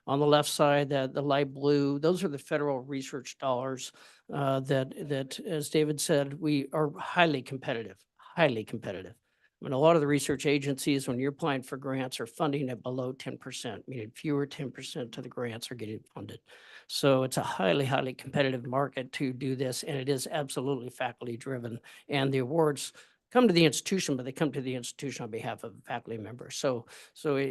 On the left side, the light blue, those are the federal research dollars that, as David said, we are highly competitive. I mean, a lot of the research agencies, when you're applying for grants, are funding at below 10%, meaning fewer 10% of the grants are getting funded. So it's a highly, highly competitive market to do this, and it is absolutely faculty driven. And the awards come to the institution, but they come to the institution on behalf of faculty members. So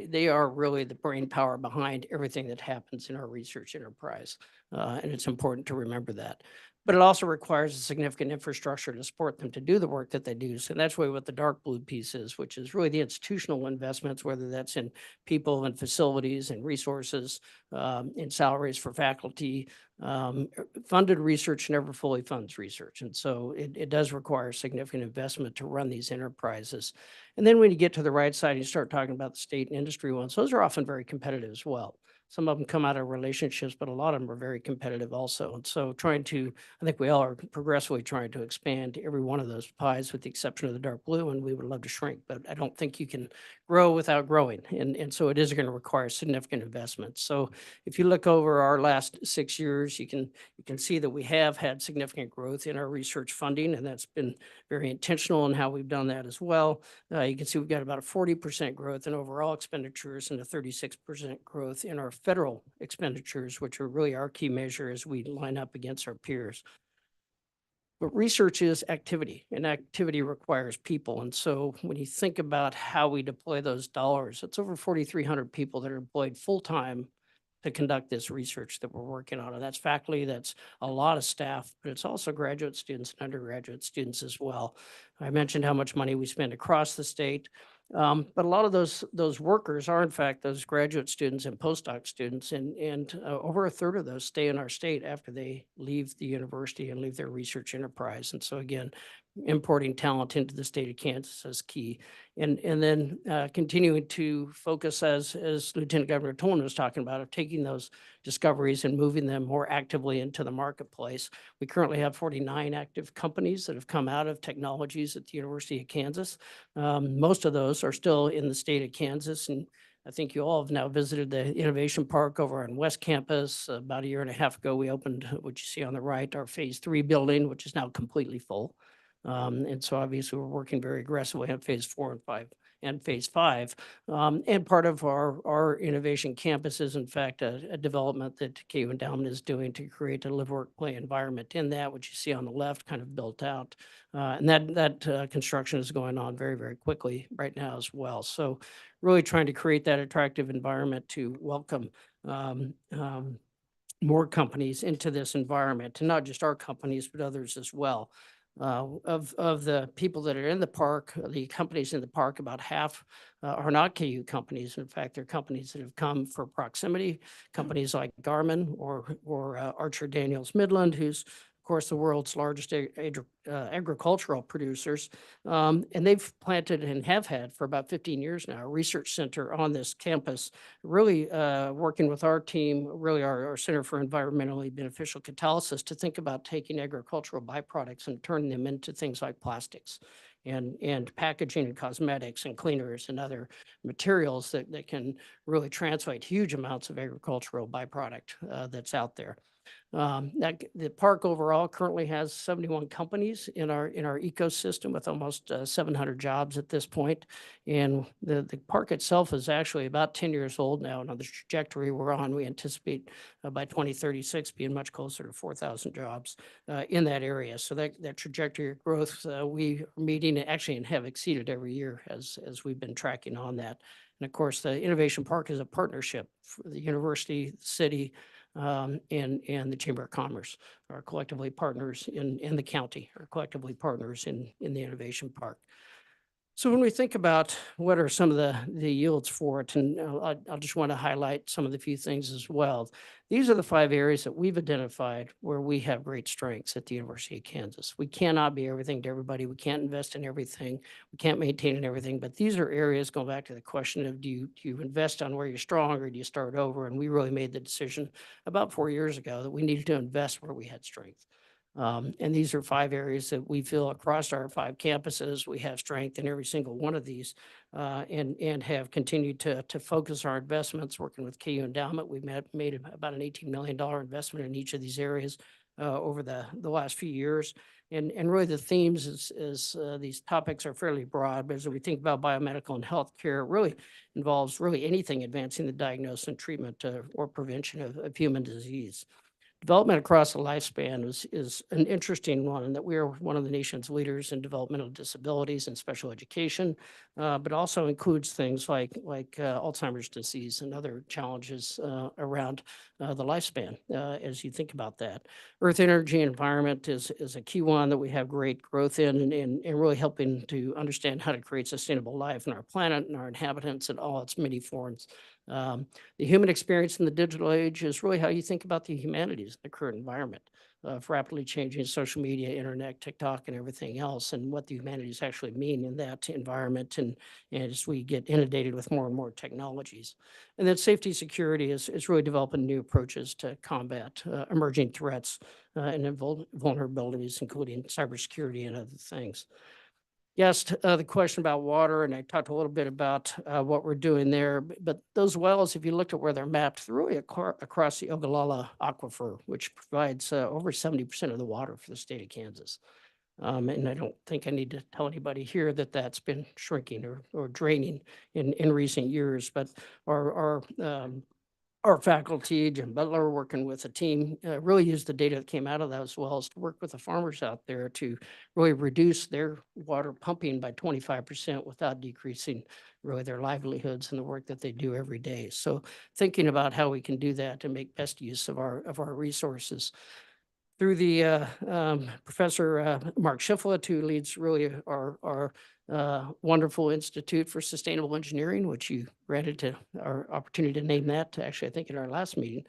they are really the brain power behind everything that happens in our research enterprise. And it's important to remember that. But it also requires a significant infrastructure to support them to do the work that they do. So that's really what the dark blue piece is, which is really the institutional investments, whether that's in people and facilities and resources, in salaries for faculty. Funded research never fully funds research. And so it does require significant investment to run these enterprises. And then when you get to the right side, you start talking about the state and industry ones. Those are often very competitive as well. Some of them come out of relationships, but a lot of them are very competitive also. And so I think we all are progressively trying to expand every one of those pies with the exception of the dark blue, and we would love to shrink, but I don't think you can grow without growing. And so it is going to require significant investment. So if you look over our last 6 years, you can see that we have had significant growth in our research funding, and that's been very intentional in how we've done that as well. You can see we've got about a 40% growth in overall expenditures and a 36% growth in our federal expenditures, which are really our key measure as we line up against our peers. But research is activity, and activity requires people. And so when you think about how we deploy those dollars, it's over 4,300 people that are employed full-time to conduct this research that we're working on. And that's faculty, that's a lot of staff, but it's also graduate students and undergraduate students as well. I mentioned how much money we spend across the state. But a lot of those workers are in fact those graduate students and postdoc students, and over a third of those stay in our state after they leave the university and leave their research enterprise. And so again, importing talent into the state of Kansas is key. And then continuing to focus, as Lieutenant Governor Tolan was talking about, of taking those discoveries and moving them more actively into the marketplace. We currently have 49 active companies that have come out of technologies at the University of Kansas. Most of those are still in the state of Kansas, and I think you all have now visited the Innovation Park over on West Campus. About a year and a half ago, we opened what you see on the right, our Phase 3 building, which is now completely full. And so obviously we're working very aggressively on Phase 4 and 5 and Phase 5. And part of our innovation campus is in fact a development that KU Endowment is doing to create a live, work, play environment in that, which you see on the left kind of built out. And that construction is going on very, very quickly right now as well. So really trying to create that attractive environment to welcome more companies into this environment, and not just our companies, but others as well. Of the people that are in the park, the companies in the park, about half are not KU companies. In fact, they're companies that have come for proximity, companies like Garmin or Archer Daniels Midland, who's of course the world's largest agricultural producers. And they've planted and have had for about 15 years now a research center on this campus, really working with our team, really our Center for Environmentally Beneficial Catalysis, to think about taking agricultural byproducts and turning them into things like plastics and packaging and cosmetics and cleaners and other materials that can really translate huge amounts of agricultural byproduct that's out there. The park overall currently has 71 companies in our ecosystem, with almost 700 jobs at this point. And the park itself is actually about 10 years old now. And on the trajectory we're on, we anticipate by 2036 being much closer to 4,000 jobs in that area. So that trajectory of growth, we are meeting actually and have exceeded every year as we've been tracking on that. And of course, the Innovation Park is a partnership for the university, the city, and the Chamber of Commerce are collectively partners in the county, are collectively partners in the Innovation Park. So when we think about what are some of the yields for it, and I'll just want to highlight some of the few things as well. These are the 5 areas that we've identified where we have great strengths at the University of Kansas. We cannot be everything to everybody. We can't invest in everything. We can't maintain in everything. But these are areas, going back to the question of do you invest on where you're strong or do you start over? And we really made the decision about 4 years ago that we needed to invest where we had strength. And these are 5 areas that we feel across our 5 campuses, we have strength in every single one of these, and have continued to focus our investments. Working with KU Endowment, we've made about an $18 million investment in each of these areas over the last few years. And really the themes is these topics are fairly broad, but as we think about biomedical and healthcare, it really involves really anything advancing the diagnosis and treatment or prevention of human disease. Development across the lifespan is an interesting one, in that we are one of the nation's leaders in developmental disabilities and special education, but also includes things like Alzheimer's disease and other challenges around the lifespan as you think about that. Earth, energy, and environment is a key one that we have great growth in, and really helping to understand how to create sustainable life on our planet and our inhabitants in all its many forms. The human experience in the digital age is really how you think about the humanities, the current environment of rapidly changing social media, internet, TikTok, and everything else, and what the humanities actually mean in that environment. And as we get inundated with more and more technologies. And then safety security is really developing new approaches to combat emerging threats and vulnerabilities, including cybersecurity and other things. Yes, the question about water, and I talked a little bit about what we're doing there, but those wells, if you looked at where they're mapped, they're really across the Ogallala Aquifer, which provides over 70% of the water for the state of Kansas. And I don't think I need to tell anybody here that that's been shrinking or draining in recent years, but our faculty, Jim Butler, working with a team, really used the data that came out of those wells to work with the farmers out there to really reduce their water pumping by 25% without decreasing really their livelihoods and the work that they do every day. So thinking about how we can do that to make best use of our resources. Through the Professor Mark Shiflett, who leads really our wonderful Institute for Sustainable Engineering, which you granted to our opportunity to name that, actually, I think in our last meeting.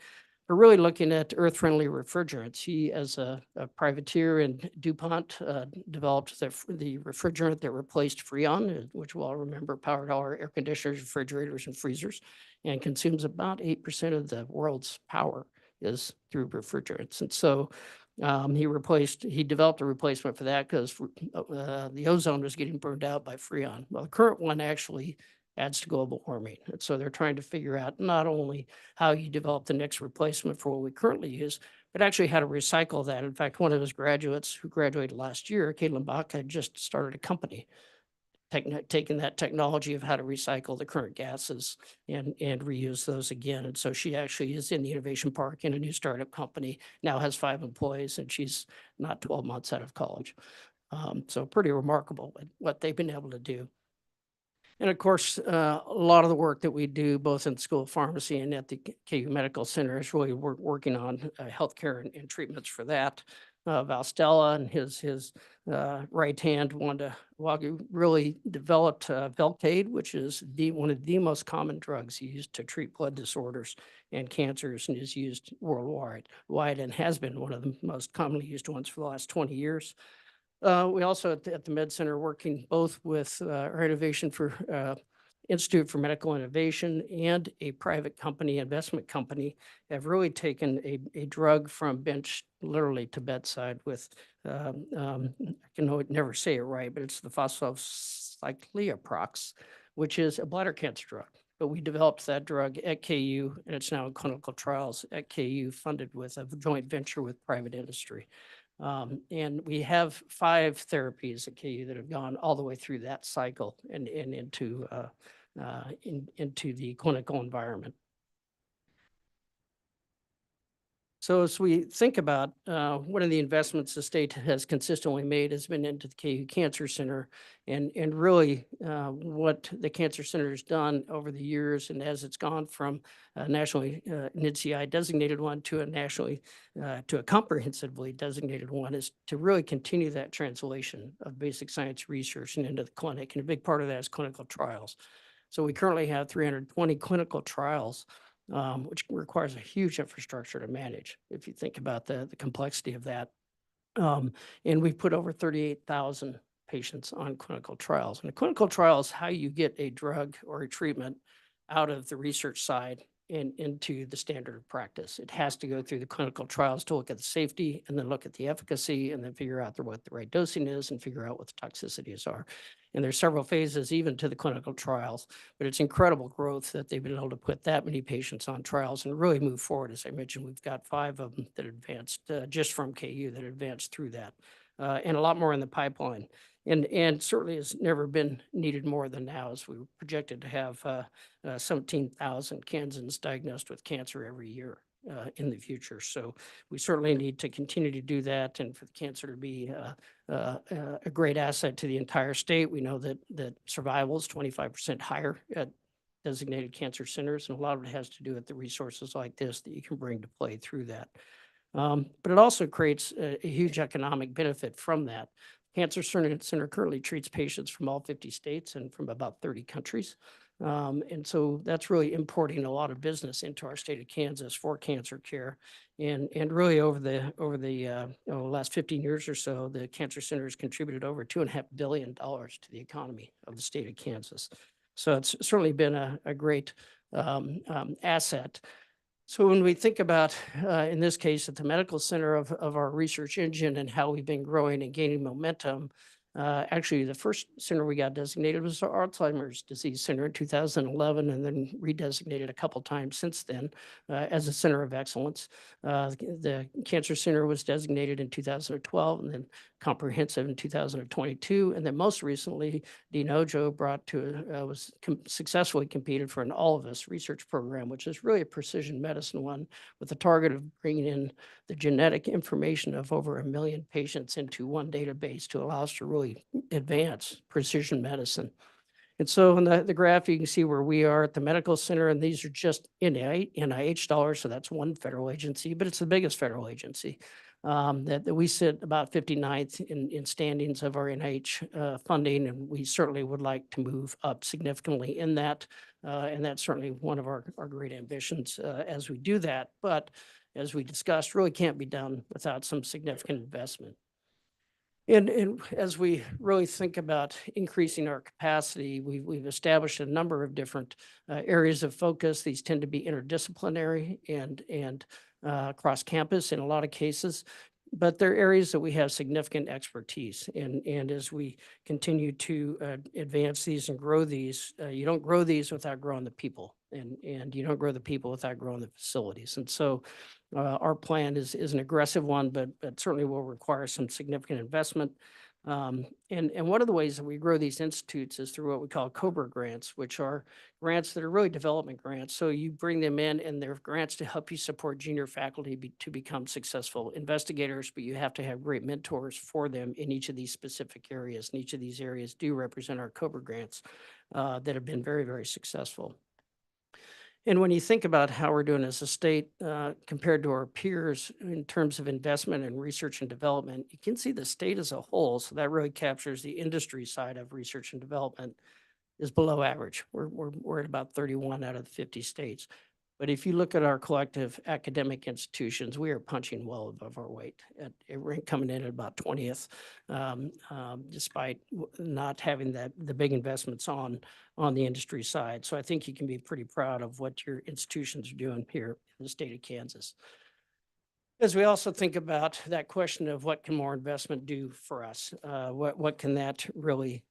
we're really looking at earth-friendly refrigerants. He, as a privateer in DuPont, developed the refrigerant that replaced Freon, which we all remember powered all our air conditioners, refrigerators, and freezers, and consumes about 8% of the world's power is through refrigerants. And so he developed a replacement for that because the ozone was getting burned out by Freon. Well, the current one actually adds to global warming. And so they're trying to figure out not only how you develop the next replacement for what we currently use, but actually how to recycle that. In fact, one of his graduates who graduated last year, Caitlin Bach, had just started a company taking that technology of how to recycle the current gases and reuse those again. And so she actually is in the innovation park in a new startup company, now has 5 employees, and she's not 12 months out of college. So pretty remarkable what they've been able to do. And of course, a lot of the work that we do, both in the School of Pharmacy and at the KU Medical Center, is really working on healthcare and treatments for that. Valstella and his right hand, Wanda Wagyu, really developed Velcade, which is one of the most common drugs used to treat blood disorders and cancers, and is used worldwide and has been one of the most commonly used ones for the last 20 years. We also at the Med Center working both with our innovation for Institute for Medical Innovation and a private company, investment company, have really taken a drug from bench literally to bedside with, I can never say it right, but it's the phosphocycleoprox, which is a bladder cancer drug. But we developed that drug at KU, and it's now in clinical trials at KU, funded with a joint venture with private industry. And we have 5 therapies at KU that have gone all the way through that cycle and into the clinical environment. So as we think about one of the investments the state has consistently made has been into the KU Cancer Center, and really what the Cancer Center has done over the years, and as it's gone from a nationally NCI designated one to a nationally to a comprehensively designated one, is to really continue that translation of basic science research and into the clinic. And a big part of that is clinical trials. So we currently have 320 clinical trials, which requires a huge infrastructure to manage, if you think about the complexity of that. And we've put over 38,000 patients on clinical trials. And a clinical trial is how you get a drug or a treatment out of the research side and into the standard of practice. It has to go through the clinical trials to look at the safety and then look at the efficacy and then figure out what the right dosing is and figure out what the toxicities are. And there's several phases even to the clinical trials, but it's incredible growth that they've been able to put that many patients on trials and really move forward. As I mentioned, we've got 5 of them that advanced just from KU that advanced through that, and a lot more in the pipeline. And certainly has never been needed more than now, as we were projected to have 17,000 Kansans diagnosed with cancer every year in the future. So we certainly need to continue to do that, and for the cancer to be a great asset to the entire state. We know that survival is 25% higher at designated cancer centers, and a lot of it has to do with the resources like this that you can bring to play through that. But it also creates a huge economic benefit from that. Cancer Center currently treats patients from all 50 states and from about 30 countries. And so that's really importing a lot of business into our state of Kansas for cancer care. And really over the last 15 years or so, the Cancer Center has contributed over $2.5 billion to the economy of the state of Kansas. So it's certainly been a great asset. So when we think about, in this case, at the medical center of our research engine and how we've been growing and gaining momentum, actually the first center we got designated was our Alzheimer's Disease Center in 2011, and then redesignated a couple times since then as a center of excellence. The Cancer Center was designated in 2012, and then comprehensive in 2022, and then most recently, Dean Ojo successfully competed for an All of Us research program, which is really a precision medicine one with the target of bringing in the genetic information of over 1 million patients into one database to allow us to really advance precision medicine. And so in the graph, you can see where we are at the medical center, and these are just NIH dollars, so that's one federal agency, but it's the biggest federal agency. That we sit about 59th in standings of our NIH funding, and we certainly would like to move up significantly in that. And that's certainly one of our great ambitions as we do that. But as we discussed, really can't be done without some significant investment. And as we really think about increasing our capacity, we've established a number of different areas of focus. These tend to be interdisciplinary and across campus in a lot of cases. But they're areas that we have significant expertise in. And as we continue to advance these and grow these, you don't grow these without growing the people. And you don't grow the people without growing the facilities. And so our plan is an aggressive one, but certainly will require some significant investment. And one of the ways that we grow these institutes is through what we call COBRA grants, which are grants that are really development grants. So you bring them in and they're grants to help you support junior faculty to become successful investigators, but you have to have great mentors for them in each of these specific areas. And each of these areas do represent our COBRA grants that have been very, very successful. And when you think about how we're doing as a state compared to our peers in terms of investment in research and development, you can see the state as a whole. So that really captures the industry side of research and development is below average. We're at about 31 out of the 50 states. But if you look at our collective academic institutions, we are punching well above our weight. We're coming in at about 20th, despite not having the big investments on the industry side. So I think you can be pretty proud of what your institutions are doing here in the state of Kansas. As we also think about that question of what can more investment do for us, what can that really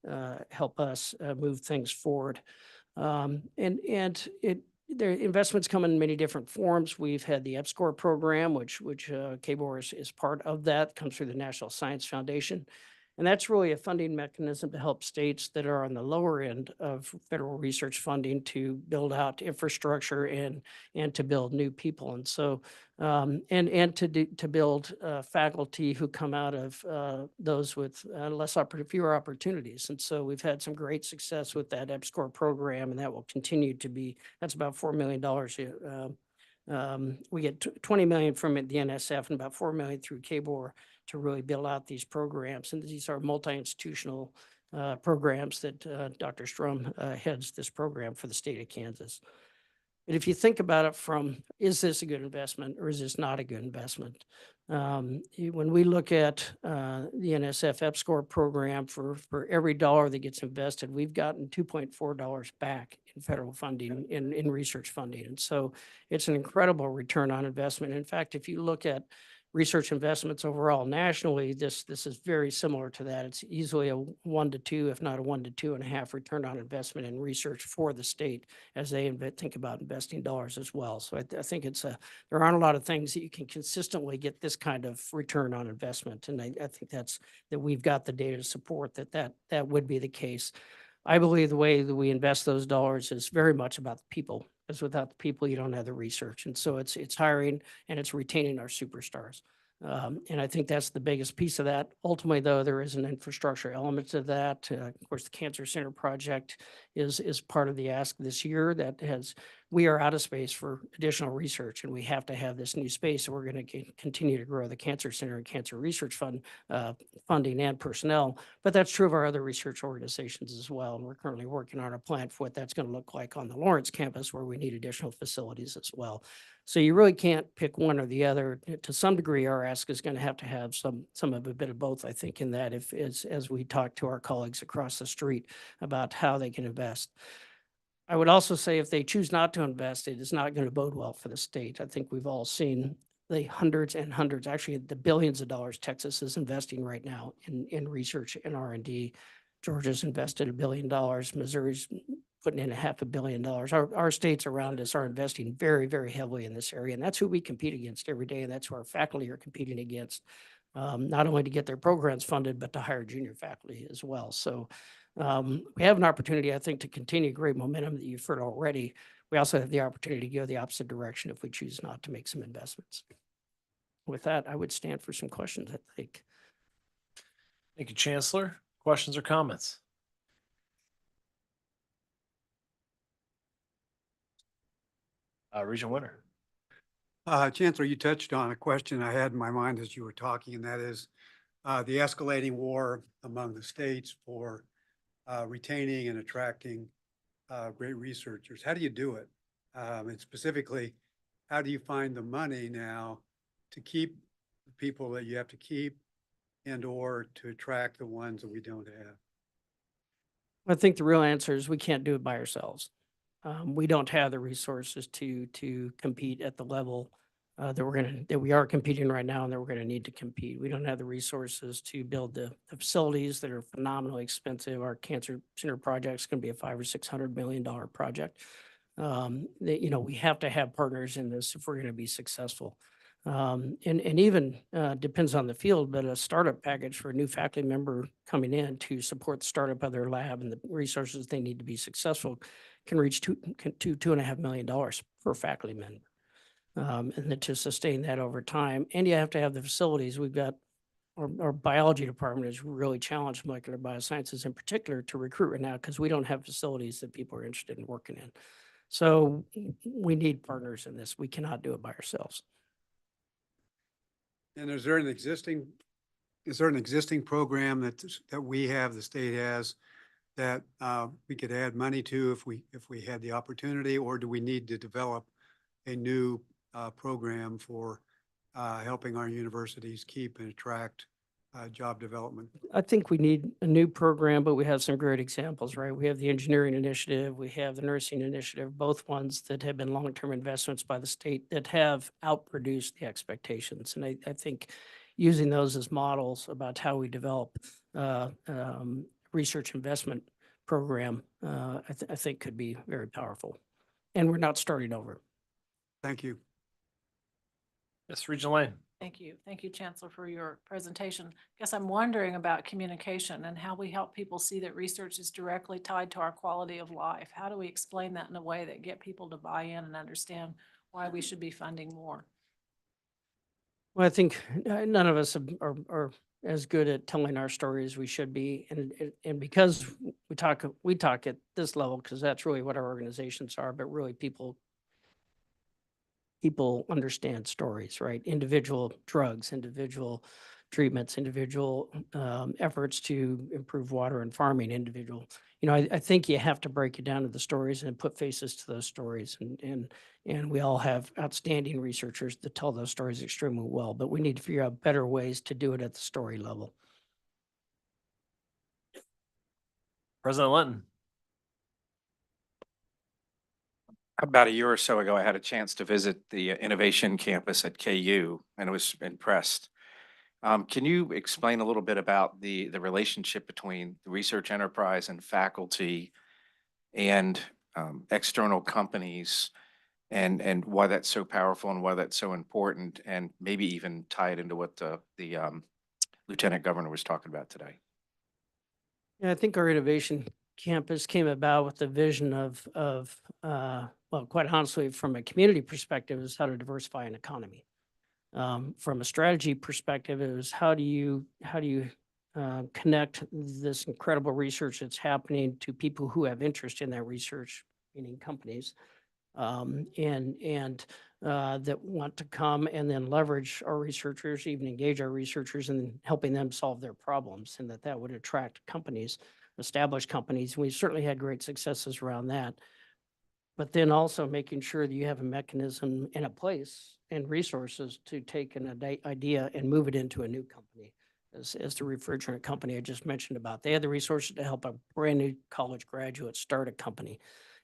help us move things forward? Their investments come in many different forms. We've had the EPSCoR program, which KBOR is part of that, comes through the National Science Foundation. And that's really a funding mechanism to help states that are on the lower end of federal research funding to build out infrastructure and to build new people. And so, and to build faculty who come out of those with fewer opportunities. And so we've had some great success with that EPSCoR program, and that will continue to be, that's about $4 million. We get 20 million from the NSF and about 4 million through KBOR to really build out these programs. And these are multi-institutional programs that Dr. Strom heads this program for the state of Kansas. But if you think about it from, is this a good investment or is this not a good investment? When we look at the NSF EPSCoR program, for every dollar that gets invested, we've gotten $2.4 back in federal funding, in research funding. And so it's an incredible return on investment. In fact, if you look at research investments overall nationally, this is very similar to that. It's easily a 1 to 2, if not a 1 to 2.5 return on investment in research for the state as they think about investing dollars as well. So I think there aren't a lot of things that you can consistently get this kind of return on investment. And I think that we've got the data to support that would be the case. I believe the way that we invest those dollars is very much about the people, because without the people, you don't have the research. And so it's hiring and it's retaining our superstars. And I think that's the biggest piece of that. Ultimately, though, there is an infrastructure element to that. Of course, the Cancer Center project is part of the ask this year we are out of space for additional research, and we have to have this new space. So we're going to continue to grow the Cancer Center and Cancer Research Fund funding and personnel. But that's true of our other research organizations as well. And we're currently working on a plan for what that's going to look like on the Lawrence campus, where we need additional facilities as well. So you really can't pick one or the other. To some degree, our ask is going to have some of a bit of both, I think, in that as we talk to our colleagues across the street about how they can invest. I would also say if they choose not to invest, it is not going to bode well for the state. I think we've all seen the hundreds and hundreds, actually the billions of dollars Texas is investing right now in research and R&D. Georgia's invested $1 billion. Missouri's putting in $500 million. Our states around us are investing very, very heavily in this area. And that's who we compete against every day. And that's who our faculty are competing against, not only to get their programs funded, but to hire junior faculty as well. So we have an opportunity, I think, to continue great momentum that you've heard already. We also have the opportunity to go the opposite direction if we choose not to make some investments. With that, I would stand for some questions, I think. Thank you, Chancellor. Questions or comments? Regent Winter. Chancellor, you touched on a question I had in my mind as you were talking, and that is the escalating war among the states for retaining and attracting great researchers. How do you do it? And specifically, how do you find the money now to keep the people that you have to keep and or to attract the ones that we don't have? I think the real answer is we can't do it by ourselves. We don't have the resources to compete at the level that we are competing right now and that we're gonna need to compete. We don't have the resources to build the facilities that are phenomenally expensive. Our cancer center project's gonna be a $500 or $600 million project. That, we have to have partners in this if we're gonna be successful. And even depends on the field, but a startup package for a new faculty member coming in to support the startup of their lab and the resources they need to be successful can reach $2.5 million per faculty member. And then to sustain that over time, and you have to have the facilities. We've got our biology department is really challenged, molecular biosciences in particular, to recruit right now because we don't have facilities that people are interested in working in. So we need partners in this. We cannot do it by ourselves. And is there an existing program that we have, the state has, that we could add money to if we had the opportunity, or do we need to develop a new program for helping our universities keep and attract job development? I think we need a new program, but we have some great examples, right? We have the engineering initiative, we have the nursing initiative, both ones that have been long-term investments by the state that have outproduced the expectations. And I think using those as models about how we develop research investment program, I think could be very powerful. And we're not starting over. Thank you. Yes, Regent Lane. Thank you. Thank you, Chancellor, for your presentation. Guess I'm wondering about communication and how we help people see that research is directly tied to our quality of life. How do we explain that in a way that get people to buy in and understand why we should be funding more? Well, I think none of us are as good at telling our story as we should be. And because we talk at this level, because that's really what our organizations are, but really people understand stories, right? Individual drugs, individual treatments, individual efforts to improve water and farming, individual. I think you have to break it down to the stories and put faces to those stories. And we all have outstanding researchers that tell those stories extremely well, but we need to figure out better ways to do it at the story level. President Linton. About a year or so ago, I had a chance to visit the innovation campus at KU and I was impressed. Can you explain a little bit about the relationship between the research enterprise and faculty and external companies and why that's so powerful and why that's so important, and maybe even tie it into what the Lieutenant Governor was talking about today? Yeah, I think our innovation campus came about with the vision of well, quite honestly, from a community perspective, is how to diversify an economy. From a strategy perspective, it was how do you connect this incredible research that's happening to people who have interest in that research, meaning companies, and that want to come and then leverage our researchers, even engage our researchers in helping them solve their problems, and that would attract companies, established companies. We've certainly had great successes around that. But then also making sure that you have a mechanism and a place and resources to take an idea and move it into a new company. As the refrigerant company I just mentioned about, they had the resources to help a brand new college graduate start a company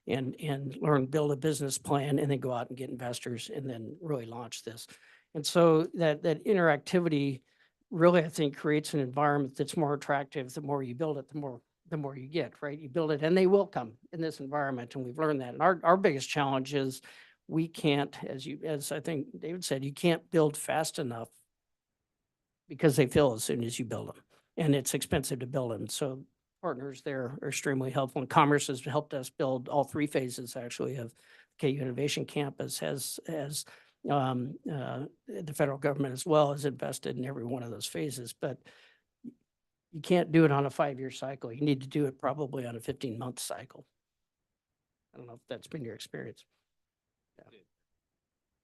and learn, build a business plan, and then go out and get investors and then really launch this. And so that interactivity really, I think, creates an environment that's more attractive. The more you build it, the more you get, right? You build it and they will come in this environment. And we've learned that. And our biggest challenge is we can't, as I think David said, you can't build fast enough because they fail as soon as you build them. And it's expensive to build them. So partners there are extremely helpful. And Commerce has helped us build all three phases actually of KU Innovation Campus the federal government as well has invested in every one of those phases. But you can't do it on a 5-year cycle. You need to do it probably on a 15-month cycle. I don't know if that's been your experience.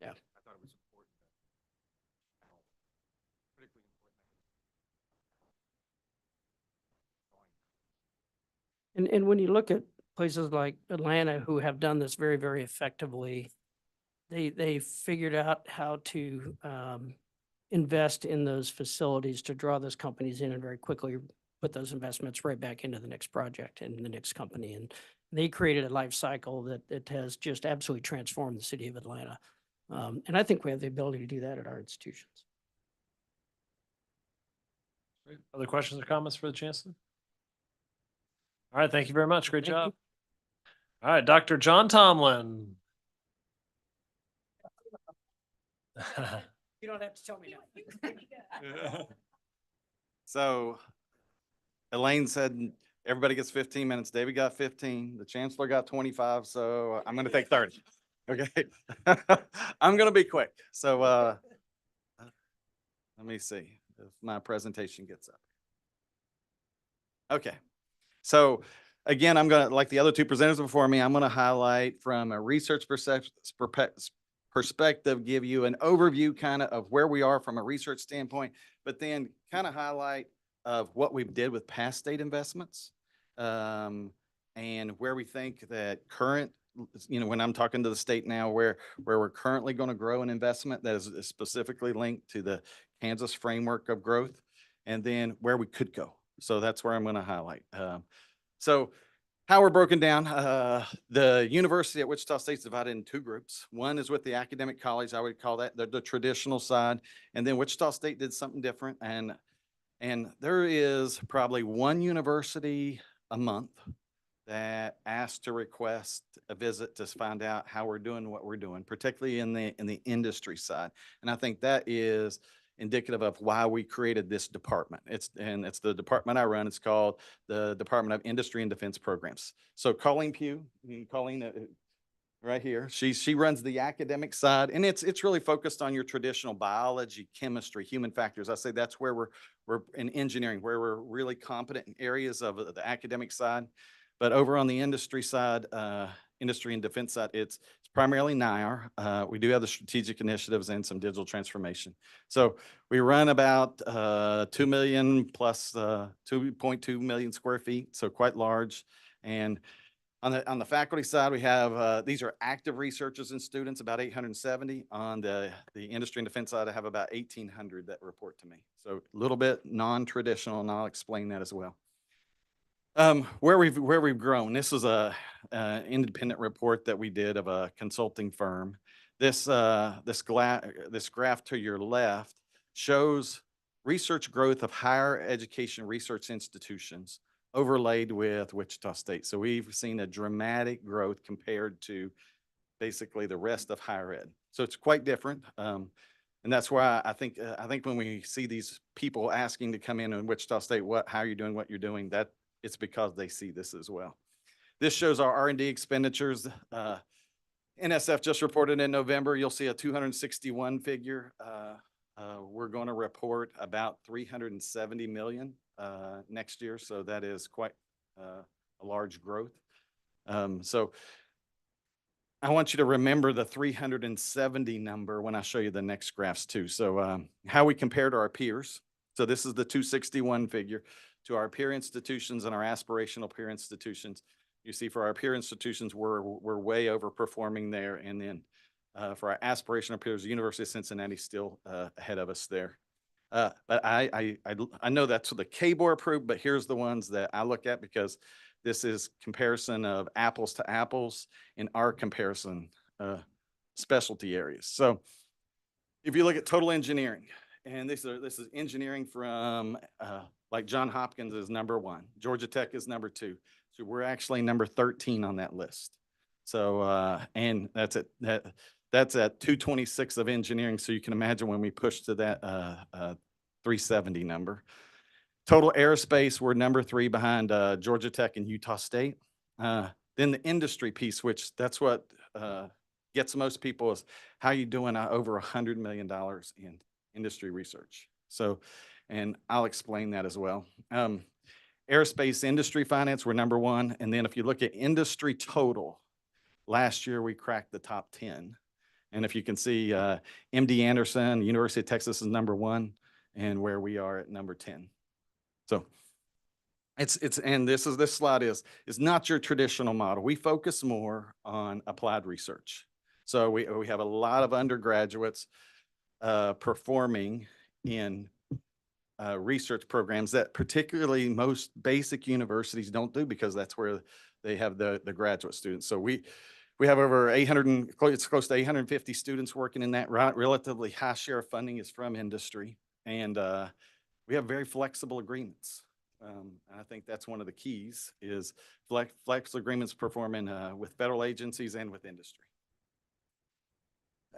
Yeah. I thought it was important. Critically important. And when you look at places like Atlanta who have done this very, very effectively, they figured out how to invest in those facilities to draw those companies in and very quickly put those investments right back into the next project and the next company. And they created a life cycle that has just absolutely transformed the city of Atlanta. And I think we have the ability to do that at our institutions. Great. Other questions or comments for the chancellor? All right, thank you very much. Great Thank job. All right, Dr. John Tomlin. You don't have to tell me now. So Elaine said everybody gets 15 minutes. David got 15. The chancellor got 25. So I'm going to take 30. Okay. I'm going to be quick. So let me see if my presentation gets up. Okay. So again, I'm going to, like the other two presenters before me, I'm going to highlight from a research perspective, give you an overview kind of where we are from a research standpoint, but then kind of highlight of what we did with past state investments, and where we think that current, when I'm talking to the state now, where we're currently going to grow an investment that is specifically linked to the Kansas framework of growth, and then where we could go. So that's where I'm going to highlight. So how we're broken down, the university at Wichita State is divided in two groups. One is with the academic college, I would call that the traditional side. And then Wichita State did something different. And there is probably one university a month that asked to request a visit to find out how we're doing what we're doing, particularly in the industry side. And I think that is indicative of why we created this department. It's the department I run. It's called the Department of Industry and Defense Programs. So Colleen Pugh, right here, she runs the academic side, and it's really focused on your traditional biology, chemistry, human factors. I say that's where we're in engineering, where we're really competent in areas of the academic side. But over on the industry side, industry and defense side, it's primarily NIR. We do have the strategic initiatives and some digital transformation. So we run about 2 million plus 2.2 million square feet, so quite large. And on the faculty side, we have, these are active researchers and students, about 870. On the industry and defense side, I have about 1,800 that report to me. So a little bit non-traditional, and I'll explain that as well. Where we've grown, this is a independent report that we did of a consulting firm. This graph to your left shows research growth of higher education research institutions overlaid with Wichita State. So we've seen a dramatic growth compared to basically the rest of higher ed. So it's quite different. And that's why I think when we see these people asking to come in Wichita State, how are you doing, what you're doing, that it's because they see this as well. This shows our R&D expenditures. NSF just reported in November. You'll see a 261 figure. We're going to report about 370 million next year. So that is quite a large growth. So I want you to remember the 370 number when I show you the next graphs too. So how we compare to our peers. So this is the 261 figure to our peer institutions and our aspirational peer institutions. You see for our peer institutions, we're way overperforming there. And then for our aspirational peers, the University of Cincinnati still ahead of us there. But I know that's the KBOR approved, but here's the ones that I look at because this is comparison of apples to apples in our comparison specialty areas. So if you look at total engineering, and this is engineering from like Johns Hopkins is number 1, Georgia Tech is number 2. So we're actually number 13 on that list. So and that's at 226 of engineering. So you can imagine when we push to that 370 number. Total aerospace, we're number 3 behind Georgia Tech and Utah State. Then the industry piece, which that's what gets most people, is how you doing over $100 million in industry research. So, and I'll explain that as well. Aerospace industry finance, we're number 1. And then if you look at industry total, last year we cracked the top 10. And if you can see, MD Anderson, University of Texas is number 1, and where we are at number 10. So and this slide is not your traditional model. We focus more on applied research. So we have a lot of undergraduates performing in research programs that particularly most basic universities don't do, because that's where they have the graduate students. So we have over 800 and it's close to 850 students working in that. Relatively high share of funding is from industry, and we have very flexible agreements. And I think that's one of the keys is flex agreements performing with federal agencies and with industry.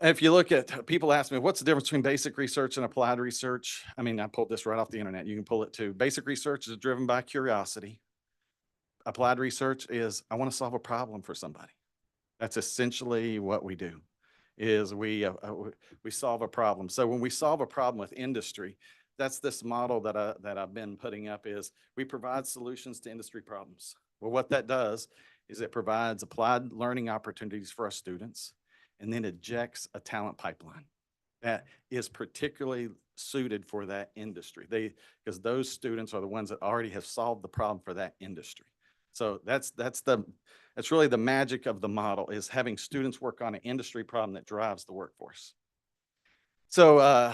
If you look at, people ask me, what's the difference between basic research and applied research? I mean, I pulled this right off the internet. You can pull it too. Basic research is driven by curiosity. Applied research is, I want to solve a problem for somebody. That's essentially what we do, is we solve a problem. So when we solve a problem with industry, that's this model that I've been putting up, is we provide solutions to industry problems. Well, what that does is it provides applied learning opportunities for our students, and then ejects a talent pipeline that is particularly suited for that industry. Because those students are the ones that already have solved the problem for that industry. So that's really the magic of the model, is having students work on an industry problem that drives the workforce. So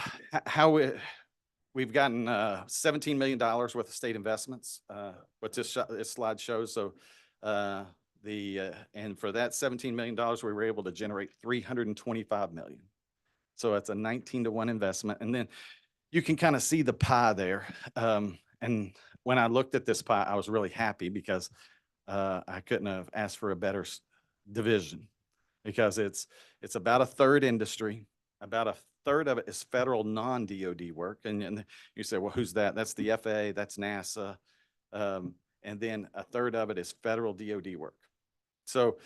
we've gotten $17 million worth of state investments, what this slide shows. So and for that $17 million, we were able to generate $325 million. So it's a 19-to-1 investment. And then you can kind of see the pie there. And when I looked at this pie, I was really happy, because I couldn't have asked for a better division, because it's about a third industry, about a third of it is federal non-DOD work. And you say, well, who's that? That's the FAA, that's NASA. And then a third of it is federal DOD work. So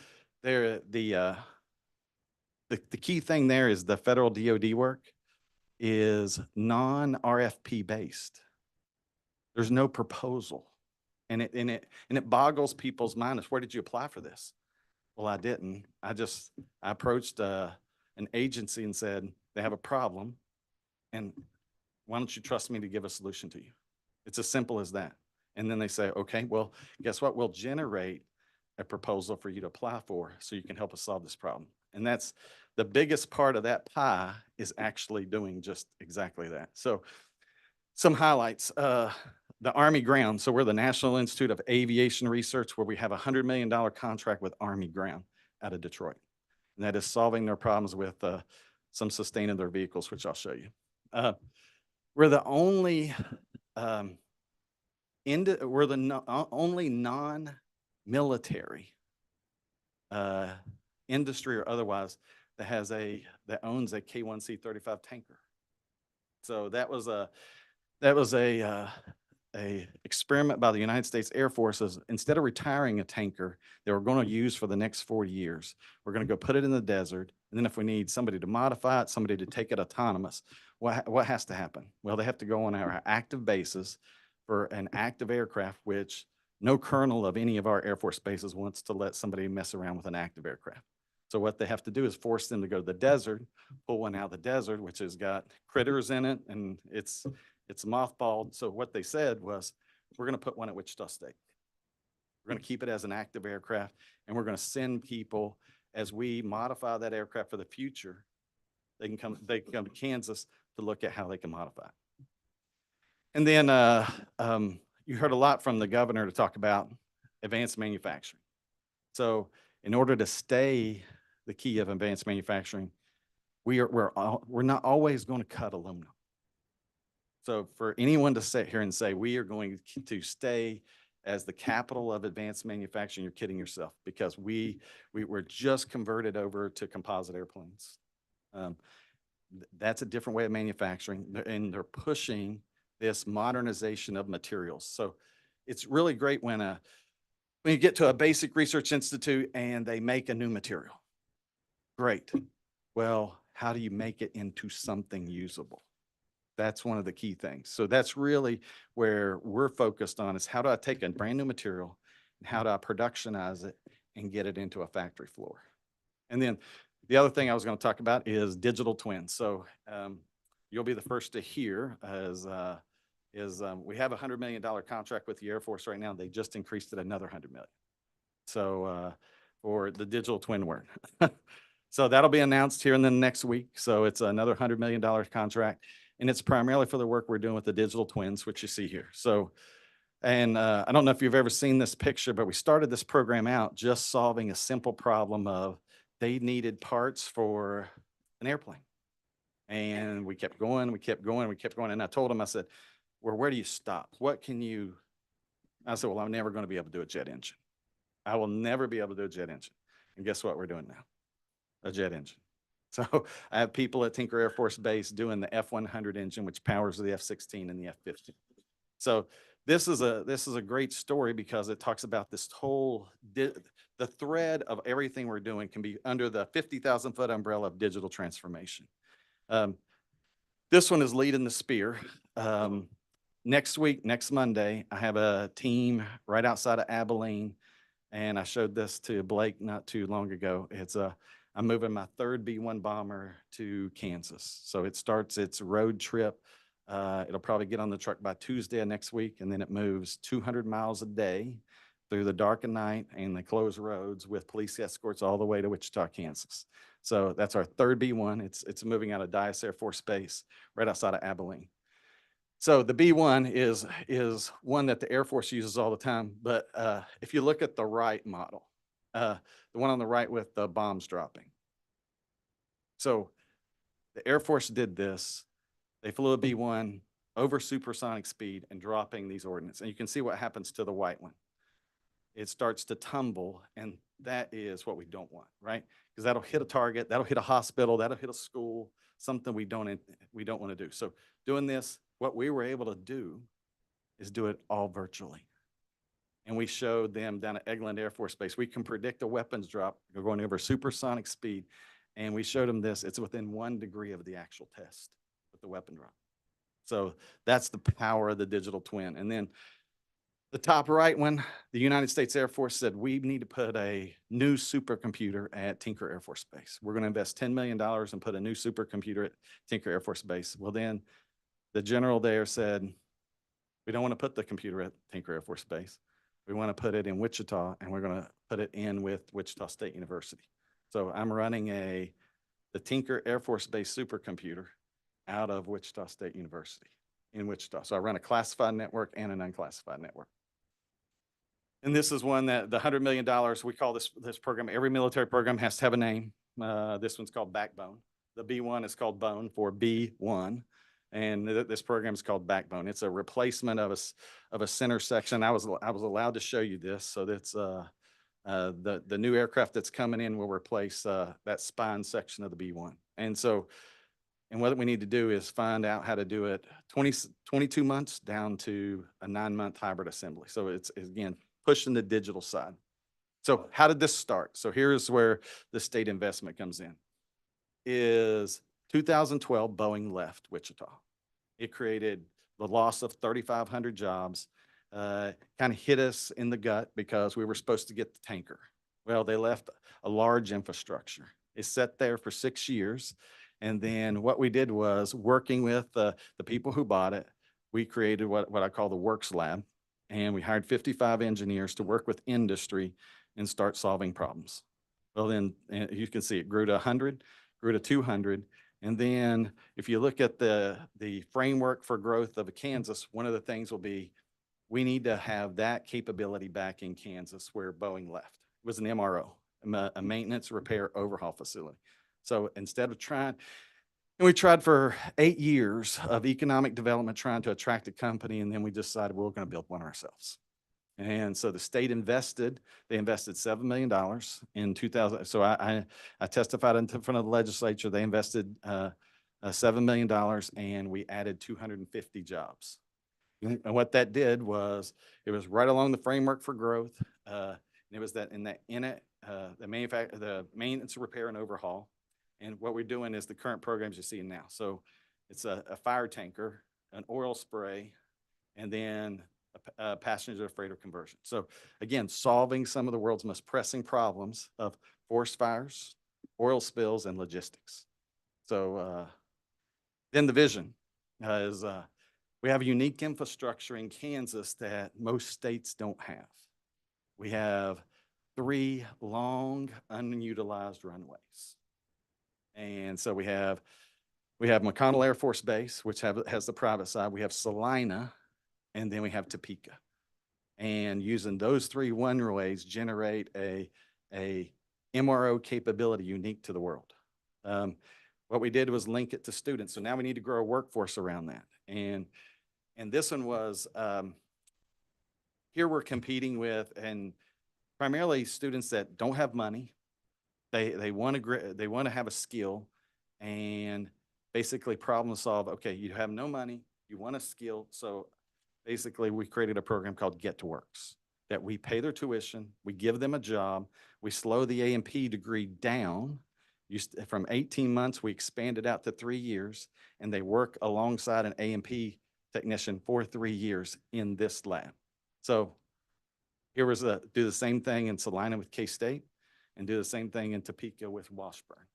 there, the key thing there is the federal DOD work is non-RFP based. There's no proposal. And it boggles people's minds. Where did you apply for this? Well, I didn't. I approached an agency and said, they have a problem, and why don't you trust me to give a solution to you? It's as simple as that. And then they say, okay, well, guess what? We'll generate a proposal for you to apply for, so you can help us solve this problem. And that's the biggest part of that pie, is actually doing just exactly that. So some highlights, the Army Ground. So we're the National Institute of Aviation Research, where we have a $100 million contract with Army Ground out of Detroit. And that is solving their problems with some sustaining their vehicles, which I'll show you. We're the only only non-military industry or otherwise that owns a K-1C-35 tanker. So that was a experiment by the United States Air Force. Instead of retiring a tanker they were going to use for the next 40 years, we're going to go put it in the desert, and then if we need somebody to modify it, somebody to take it autonomous, what has to happen? Well, they have to go on our active bases for an active aircraft, which no colonel of any of our Air Force bases wants to let somebody mess around with an active aircraft. So what they have to do is force them to go to the desert, pull one out of the desert, which has got critters in it, and it's mothballed. So what they said was, we're going to put one at Wichita State. We're going to keep it as an active aircraft, and we're going to send people, as we modify that aircraft for the future, they can come to Kansas to look at how they can modify it. And then you heard a lot from the governor to talk about advanced manufacturing. So in order to stay the key of advanced manufacturing, we're not always going to cut aluminum. So for anyone to sit here and say, we are going to stay as the capital of advanced manufacturing, you're kidding yourself, because we were just converted over to composite airplanes. That's a different way of manufacturing, and they're pushing this modernization of materials. So it's really great when you get to a basic research institute and they make a new material. Great. Well, how do you make it into something usable? That's one of the key things. So that's really where we're focused on, is how do I take a brand new material and how do I productionize it and get it into a factory floor? And then the other thing I was going to talk about is digital twins. So you'll be the first to hear we have a $100 million contract with the Air Force right now. They just increased it another $100 million. So for the digital twin work. So that'll be announced here in the next week. So it's another $100 million contract. And it's primarily for the work we're doing with the digital twins, which you see here. So, and I don't know if you've ever seen this picture, but we started this program out just solving a simple problem of they needed parts for an airplane. And we kept going, we kept going, we kept going. And I told them, I said, well, where do you stop? What can you, I said, well, I'm never going to be able to do a jet engine. I will never be able to do a jet engine. And guess what we're doing now? A jet engine. So I have people at Tinker Air Force Base doing the F-100 engine, which powers the F-16 and the F-15. So this is a great story because it talks about this whole, the thread of everything we're doing can be under the 50,000 foot umbrella of digital transformation. This one is leading the spear. Next week, next Monday, I have a team right outside of Abilene, and I showed this to Blake not too long ago. I'm moving my third B-1 bomber to Kansas. So it starts its road trip. It'll probably get on the truck by Tuesday of next week, and then it moves 200 miles a day through the dark of night and the closed roads with police escorts all the way to Wichita, Kansas. So that's our third B-1. It's moving out of Dyess Air Force Base right outside of Abilene. So the B-1 is one that the Air Force uses all the time. But if you look at the right model, the one on the right with the bombs dropping. So the Air Force did this. They flew a B-1 over supersonic speed and dropping these ordnance. And you can see what happens to the white one. It starts to tumble, and that is what we don't want, right? Because that'll hit a target, that'll hit a hospital, that'll hit a school, something we don't want to do. So doing this, what we were able to do is do it all virtually. And we showed them down at Eglin Air Force Base, we can predict a weapons drop going over supersonic speed. And we showed them this, it's within 1 degree of the actual test with the weapon drop. So that's the power of the digital twin. And then the top right one, the United States Air Force said, we need to put a new supercomputer at Tinker Air Force Base. We're going to invest $10 million and put a new supercomputer at Tinker Air Force Base. Well, then the general there said, we don't want to put the computer at Tinker Air Force Base. We want to put it in Wichita, and we're going to put it in with Wichita State University. So I'm running the Tinker Air Force Base supercomputer out of Wichita State University in Wichita. So I run a classified network and an unclassified network. And this is one that the $100 million, we call this program, every military program has to have a name. This one's called Backbone. The B-1 is called Bone for B-1. And this program is called Backbone. It's a replacement of a center section. I was allowed to show you this. So that's the new aircraft that's coming in will replace that spine section of the B-1. And so, and what we need to do is find out how to do it 22 months down to a 9-month hybrid assembly. So it's again, pushing the digital side. So how did this start? So here's where the state investment comes in. Is 2012, Boeing left Wichita. It created the loss of 3,500 jobs, kind of hit us in the gut because we were supposed to get the tanker. Well, they left a large infrastructure. It sat there for 6 years. And then what we did was working with the people who bought it, we created what I call the Works Lab. And we hired 55 engineers to work with industry and start solving problems. Well, then you can see it grew to 100, grew to 200. And then if you look at the framework for growth of Kansas, one of the things will be, we need to have that capability back in Kansas where Boeing left. It was an MRO, a maintenance, repair, overhaul facility. So instead of trying, and we tried for 8 years of economic development trying to attract a company, and then we decided we're going to build one ourselves. And so the state invested, they invested $7 million in 2000. So I testified in front of the legislature. They invested $7 million, and we added 250 jobs. And what that did was, it was right along the framework for growth. And it was that the maintenance, repair, and overhaul. And what we're doing is the current programs you're seeing now. So it's a fire tanker, an oil spray, and then a passenger freighter conversion. So again, solving some of the world's most pressing problems of forest fires, oil spills, and logistics. So then the vision is we have a unique infrastructure in Kansas that most states don't have. We have 3 long unutilized runways. And so we have McConnell Air Force Base, which has the private side. We have Salina, and then we have Topeka. And using those three runways generate a MRO capability unique to the world. What we did was link it to students. So now we need to grow a workforce around that. And this one was, here we're competing with, and primarily students that don't have money. They want to have a skill and basically problem solve. Okay, you have no money, you want a skill. So basically we created a program called Get to Works that we pay their tuition, we give them a job, we slow the A&P degree down. From 18 months, we expanded out to 3 years, and they work alongside an A&P technician for 3 years in this lab. So here was do the same thing in Salina with K-State and do the same thing in Topeka with Washburn.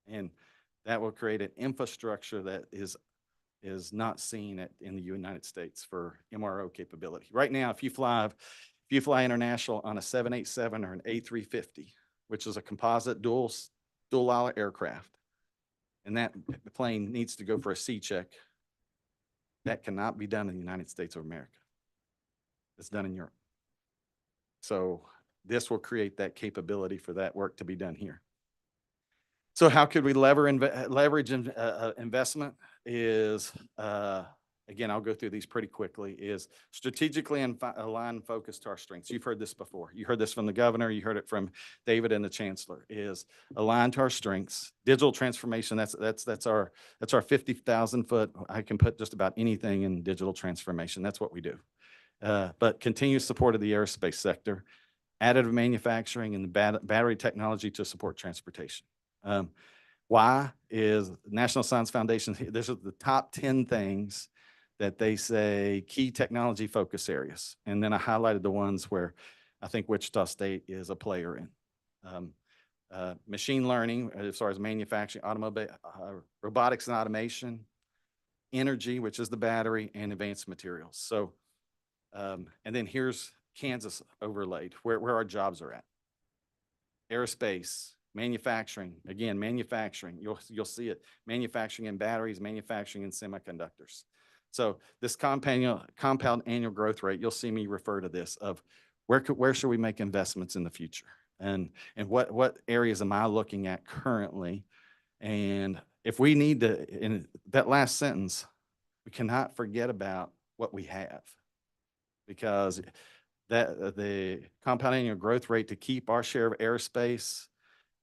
And that will create an infrastructure that is not seen in the United States for MRO capability. Right now, if you fly international on a 787 or an A350, which is a composite dual aisle aircraft, and that plane needs to go for a C check, that cannot be done in the United States of America. It's done in Europe. So this will create that capability for that work to be done here. So how could we leverage investment is, again, I'll go through these pretty quickly, is strategically align focus to our strengths. You've heard this before. You heard this from the governor. You heard it from David and the chancellor, is align to our strengths. Digital transformation, that's our 50,000 foot. I can put just about anything in digital transformation. That's what we do. But continued support of the aerospace sector, additive manufacturing, and the battery technology to support transportation. Why is National Science Foundation, this is the top 10 things that they say key technology focus areas. And then I highlighted the ones where I think Wichita State is a player in. Machine learning, as far as manufacturing, automobile, robotics and automation, energy, which is the battery, and advanced materials. So, and then here's Kansas overlaid, where our jobs are at. Aerospace, manufacturing, again, manufacturing, you'll see it. Manufacturing in batteries, manufacturing in semiconductors. So this compound annual growth rate, you'll see me refer to this of where should we make investments in the future? And what areas am I looking at currently? And if we need to, in that last sentence, we cannot forget about what we have, because that the compound annual growth rate to keep our share of aerospace,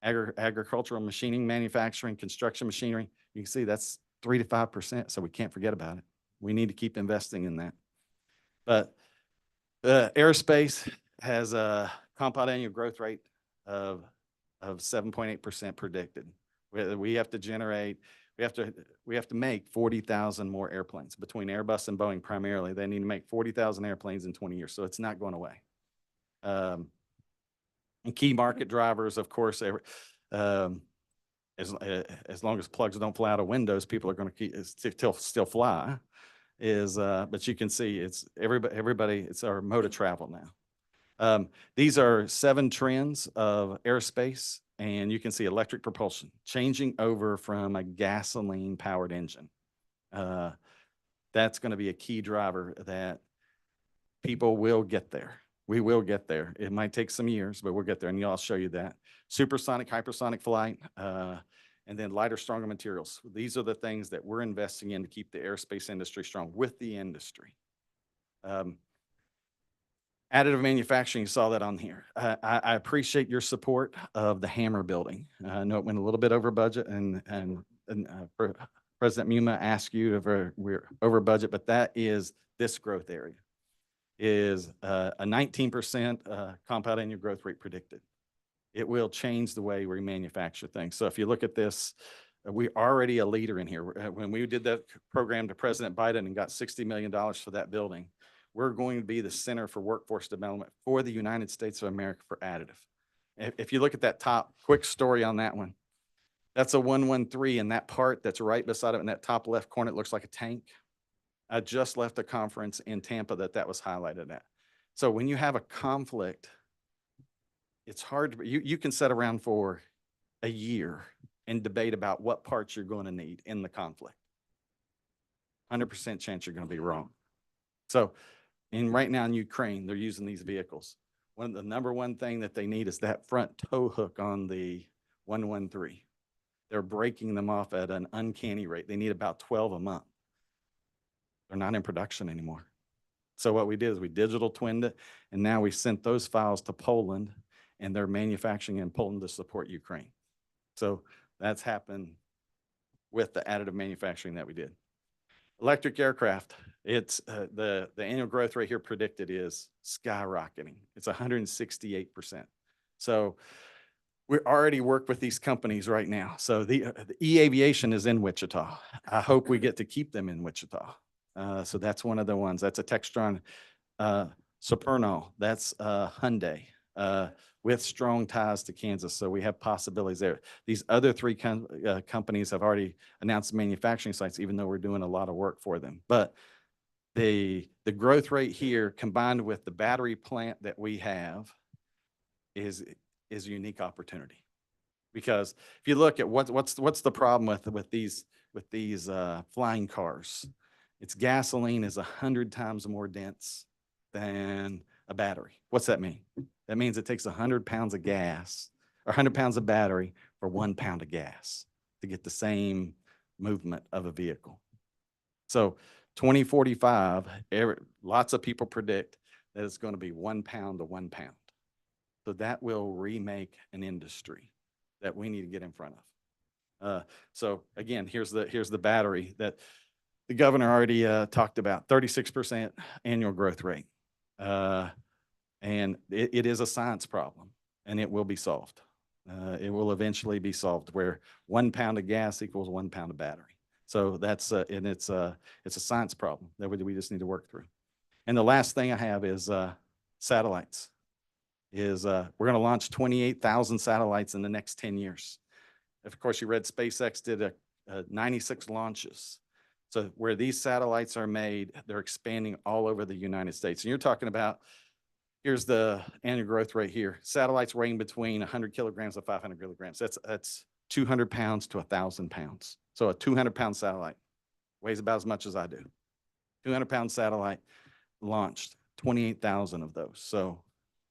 agricultural, machining, manufacturing, construction machinery, you can see that's 3 to 5%. So we can't forget about it. We need to keep investing in that. But aerospace has a compound annual growth rate of 7.8% predicted. We have to generate, we have to make 40,000 more airplanes between Airbus and Boeing primarily. They need to make 40,000 airplanes in 20 years. So it's not going away. And key market drivers, of course, as long as plugs don't fly out of windows, people are going to still fly. But you can see it's everybody. It's our mode of travel now. These are 7 trends of aerospace, and you can see electric propulsion changing over from a gasoline-powered engine. That's going to be a key driver that people will get there. We will get there. It might take some years, but we'll get there, and I'll show you that. Supersonic, hypersonic flight, and then lighter, stronger materials. These are the things that we're investing in to keep the aerospace industry strong with the industry. Additive manufacturing, you saw that on here. I appreciate your support of the Hammer building. I know it went a little bit over budget, and President Muma asked you if we're over budget, but that is this growth area. Is a 19% compound annual growth rate predicted. It will change the way we manufacture things. So if you look at this, we're already a leader in here. When we did that program to President Biden and got $60 million for that building, we're going to be the center for workforce development for the United States of America for additive. If you look at that top, quick story on that one, that's a 113, and that part that's right beside it in that top left corner, it looks like a tank. I just left a conference in Tampa that was highlighted at. So when you have a conflict, it's hard. You can sit around for a year and debate about what parts you're going to need in the conflict. 100% chance you're going to be wrong. So, right now in Ukraine, they're using these vehicles. The number one thing that they need is that front tow hook on the 113. They're breaking them off at an uncanny rate. They need about 12 a month. They're not in production anymore. So what we did is we digital twinned it, and now we sent those files to Poland, and they're manufacturing in Poland to support Ukraine. So that's happened with the additive manufacturing that we did. Electric aircraft, it's the annual growth rate here predicted is skyrocketing. It's 168%. So we already work with these companies right now. So the e-aviation is in Wichita. I hope we get to keep them in Wichita. So that's one of the ones. That's a Textron Supernal. That's Hyundai with strong ties to Kansas. So we have possibilities there. These other three companies have already announced manufacturing sites, even though we're doing a lot of work for them. But the growth rate here combined with the battery plant that we have is a unique opportunity. Because if you look at what's the problem with these flying cars, its gasoline is 100 times more dense than a battery. What's that mean? That means it takes 100 pounds of gas or 100 pounds of battery for 1 pound of gas to get the same movement of a vehicle. So 2045, lots of people predict that it's going to be 1 pound to 1 pound. So that will remake an industry that we need to get in front of. So again, here's the battery that the governor already talked about, 36% annual growth rate. And it is a science problem, and it will be solved. It will eventually be solved where 1 pound of gas equals 1 pound of battery. So that's, and it's a science problem that we just need to work through. And the last thing I have is satellites. We're going to launch 28,000 satellites in the next 10 years. Of course, you read SpaceX did 96 launches. So where these satellites are made, they're expanding all over the United States. And you're talking about, here's the annual growth rate here. Satellites weighing between 100 kilograms to 500 kilograms. That's 200 pounds to 1,000 pounds. So a 200-pound satellite weighs about as much as I do. 200-pound satellite launched, 28,000 of those. So,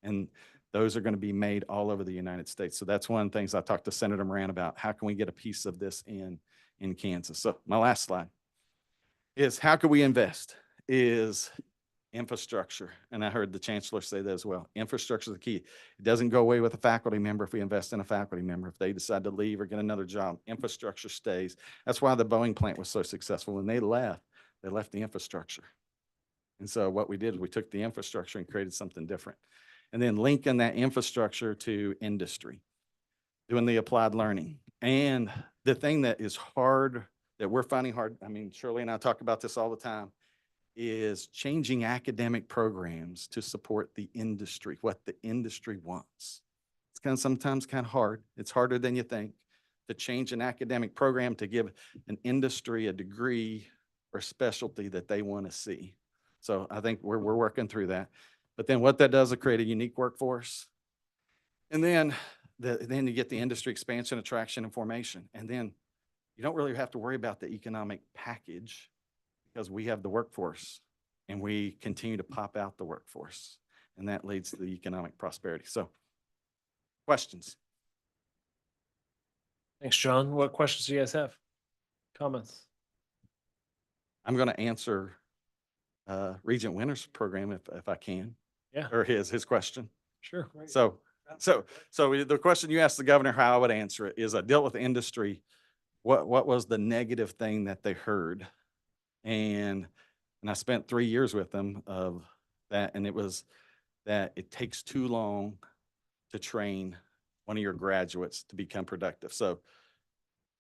and those are going to be made all over the United States. So that's one of the things I talked to Senator Moran about. How can we get a piece of this in Kansas? So my last slide is how can we invest is infrastructure. And I heard the chancellor say that as well. Infrastructure is the key. It doesn't go away with a faculty member if we invest in a faculty member. If they decide to leave or get another job, infrastructure stays. That's why the Boeing plant was so successful. When they left the infrastructure. And so what we did is we took the infrastructure and created something different. And then linking that infrastructure to industry, doing the applied learning. And the thing that is hard, that we're finding hard, I mean, Shirley and I talk about this all the time, is changing academic programs to support the industry, what the industry wants. It's sometimes kind of hard. It's harder than you think to change an academic program to give an industry a degree or specialty that they want to see. So I think we're working through that. But then what that does is create a unique workforce. And then you get the industry expansion, attraction, and formation. And then you don't really have to worry about the economic package because we have the workforce and we continue to pop out the workforce. And that leads to the economic prosperity. So questions? Thanks, John. What questions do you guys have? Comments? I'm going to answer Regent Winter's program if I can. Yeah. Or his question. Sure. So the question you asked the governor, how I would answer it is I dealt with industry. What was the negative thing that they heard? And I spent 3 years with them of that. And it was that it takes too long to train one of your graduates to become productive. So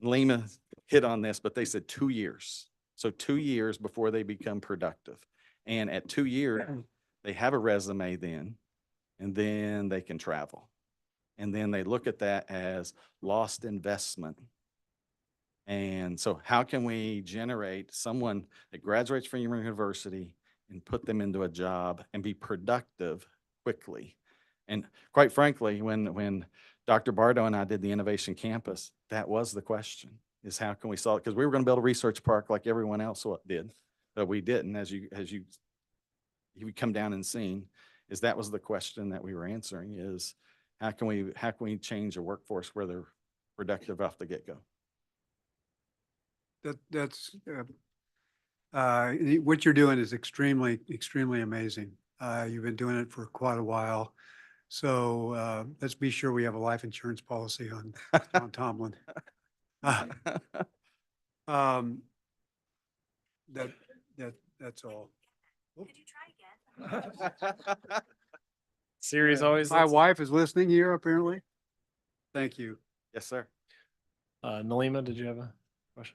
Lima hit on this, but they said 2 years. So 2 years before they become productive. And at 2 years, they have a resume then, and then they can travel. And then they look at that as lost investment. And so how can we generate someone that graduates from your university and put them into a job and be productive quickly? And quite frankly, when Dr. Bardo and I did the Innovation Campus. That was the question, is how can we solve it? Because we were going to build a research park like everyone else did, but we didn't, as you would come down and seen, is that was the question that we were answering, is how can we change a workforce where they're productive off the get-go? That's, what you're doing is extremely, extremely amazing. You've been doing it for quite a while. So, let's be sure we have a life insurance policy on Tomlin. Um, that's all. Siri's always. My listening. wife is listening here, apparently. Thank you. Yes, sir. Nalima, did you have a question?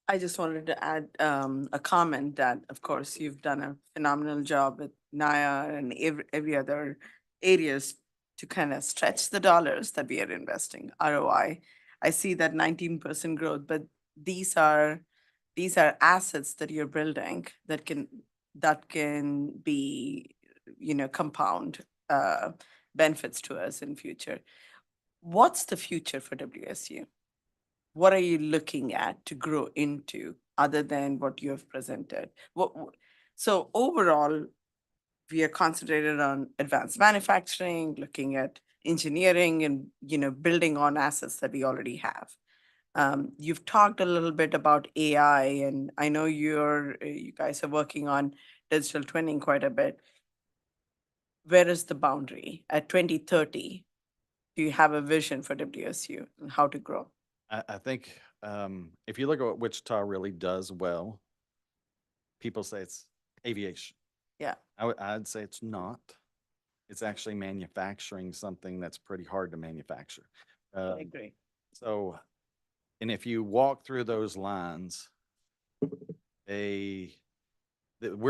I just wanted to add a comment that, of course, you've done a phenomenal job with NIA and every other areas to kind of stretch the dollars that we are investing, ROI. I see that 19% growth, but these are assets that you're building that can be, compound benefits to us in future. What's the future for WSU? What are you looking at to grow into other than what you have presented? So overall, we are concentrated on advanced manufacturing, looking at engineering and, building on assets that we already have. You've talked a little bit about AI, and I know you guys are working on digital twinning quite a bit. Where is the boundary at 2030? Do you have a vision for WSU and how to grow? I think if you look at what Wichita really does well, people say it's aviation. Yeah. I'd say it's not. It's actually manufacturing something that's pretty hard to manufacture. I agree. So, and if you walk through those lines, we're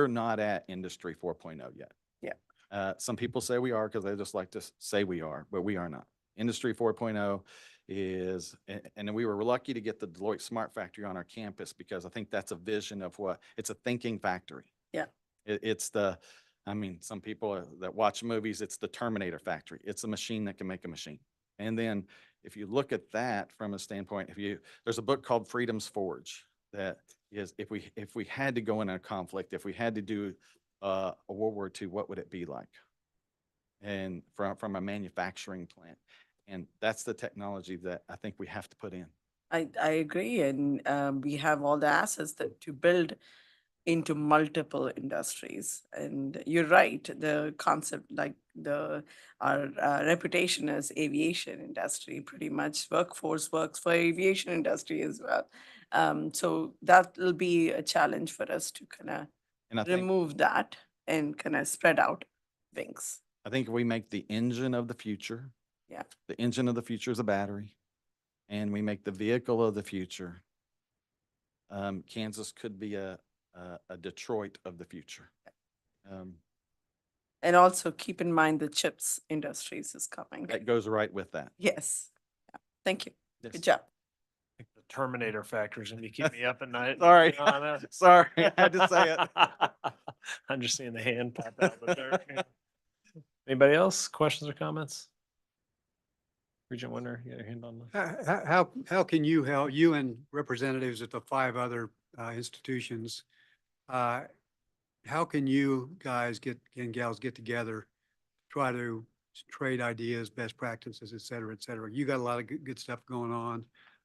not at Industry 4.0 yet. Yeah. Some people say we are because they just like to say we are, but we are not. Industry 4.0 is, and we were lucky to get the Deloitte Smart Factory on our campus because I think that's a vision of it's a thinking factory. Yeah. It's some people that watch movies, it's the Terminator factory. It's a machine that can make a machine. And then if you look at that from a standpoint, there's a book called Freedom's Forge that is, if we had to go in a conflict, if we had to do a World War II, what would it be like? And from a manufacturing plant. And that's the technology that I think we have to put in. I agree. And we have all the assets to build into multiple industries. And you're right, the concept, like our reputation as aviation industry, pretty much workforce works for aviation industry as well. So that will be a challenge for us to kind And I of think, remove that and kind of spread out wings. I think if we make the engine of the future, Yeah. the engine of the future is a battery, and we make the vehicle of the future, Kansas could be a Detroit of the future. And also keep in mind the chips industries is coming. That goes right with that. Yes. Yeah. Thank you. Yes. Good job. The Terminator factory's gonna be keeping me up at night. Sorry. You know, Sorry, I had to say it. I'm just seeing the hand pop out of the dirt. Anybody else? Questions or comments? Regent Winter, you got your hand on the. How can you and representatives at the 5 other institutions, how can you guys and gals get together, try to trade ideas, best practices, et cetera, et cetera? You got a lot of good stuff going on.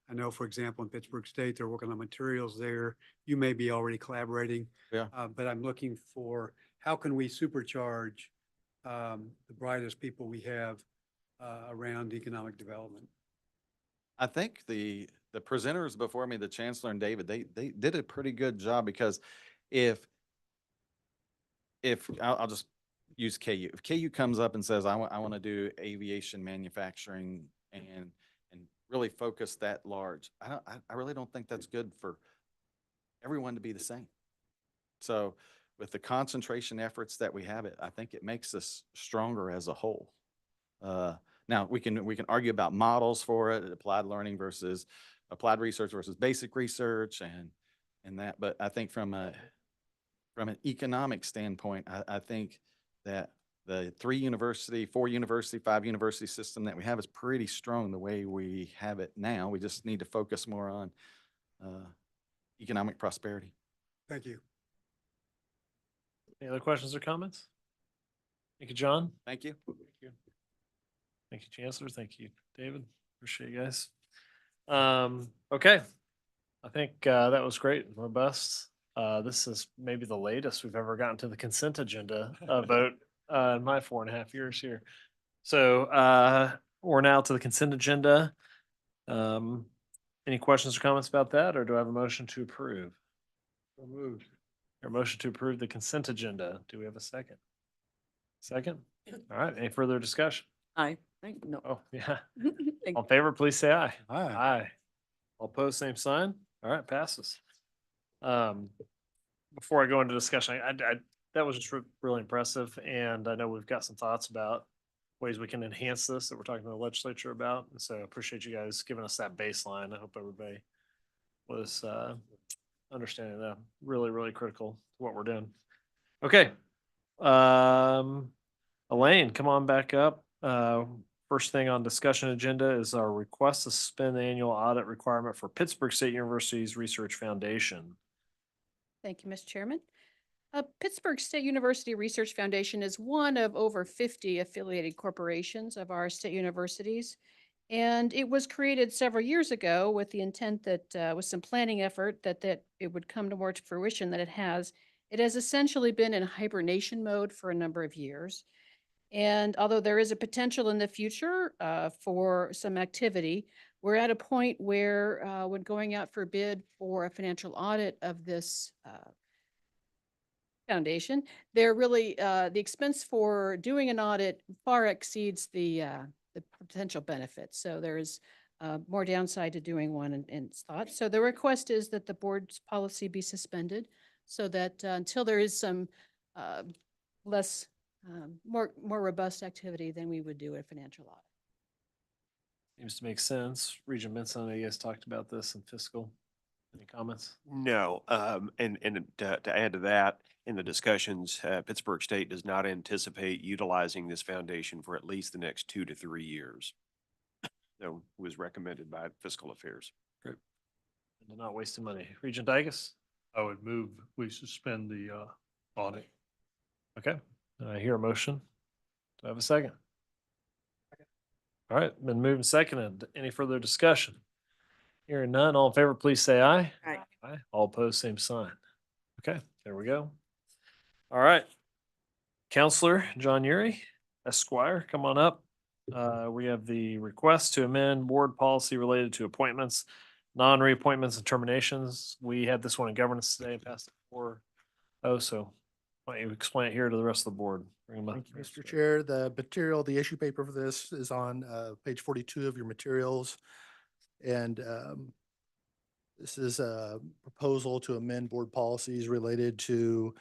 I know, for example, in Pittsburgh State, they're working on materials there. You may be already collaborating. Yeah. But I'm looking for, how can we supercharge the brightest people we have around economic development? I think the presenters before me, the Chancellor and David, they did a pretty good job because if I'll just use KU. If KU comes up and says, I want to do aviation manufacturing and really focus that large, I really don't think that's good for everyone to be the same. So with the concentration efforts that we have, I think it makes us stronger as a whole. Now we can argue about models for it, applied learning versus applied research versus basic research and that, but I think from an economic standpoint, I think that the 3 university, 4 university, 5 university system that we have is pretty strong the way we have it now. We just need to focus more on economic prosperity. Thank you. Any other questions or comments? Thank you, John. Thank you. Thank you, Chancellor. Thank you, David. Appreciate you guys. Okay. I think that was great and robust. This is maybe the latest we've ever gotten to the consent agenda vote in my 4.5 years here. So we're now to the consent agenda. Any questions or comments about that, or do I have a motion to approve? So moved. Or motion to approve the consent agenda. Do we have a second? Second? All right. Any further discussion? I think, no. Oh, yeah. Thank All in favor, please say aye. Aye. Aye. All opposed, same sign. All right, passes. Before I go into discussion, that was just really impressive, and I know we've got some thoughts about ways we can enhance this that we're talking to the legislature about. And so I appreciate you guys giving us that baseline. I hope everybody was understanding that. Really, really critical to what we're doing. Okay. Elaine, come on back up. First thing on discussion agenda is our request to suspend the annual audit requirement for Pittsburgh State University's Research Foundation. Thank you, Mr. Chairman. Pittsburgh State University Research Foundation is one of over 50 affiliated corporations of our state universities. And it was created several years ago with the intent that with some planning effort that it would come to more to fruition that it has. It has essentially been in hibernation mode for a number of years. And although there is a potential in the future for some activity, we're at a point where when going out for bid for a financial audit of this foundation, they're really, the expense for doing an audit far exceeds the potential benefits. So there's more downside to doing one in thought. So the request is that the board's policy be suspended so that until there is some less more robust activity than we would do a financial audit. Seems to make sense. Regent Benson, I know you guys talked about this in fiscal. Any comments? No, and to add to that, in the discussions, Pittsburgh State does not anticipate utilizing this foundation for at least the next 2 to 3 years. So was recommended by Fiscal Affairs. Great. And they're not wasting money. Regent Digas? I would move, we suspend the audit. Okay. I hear a motion. Do I have a second? All right, been moved and seconded. Any further discussion? Hearing none, all in favor, please say aye. Aye. Aye. All opposed, same sign. Okay, there we go. All right. Counselor John Uri, Esquire, come on up. We have the request to amend board policy related to appointments, non-reappointments and terminations. We had this one in governance today and passed it for. Oh, so why don't you explain it here to the rest of the board? Bring 'em up. Thank you, Mr. Chair. The material, the issue paper for this is on page 42 of your materials. And this is a proposal to amend board policies related to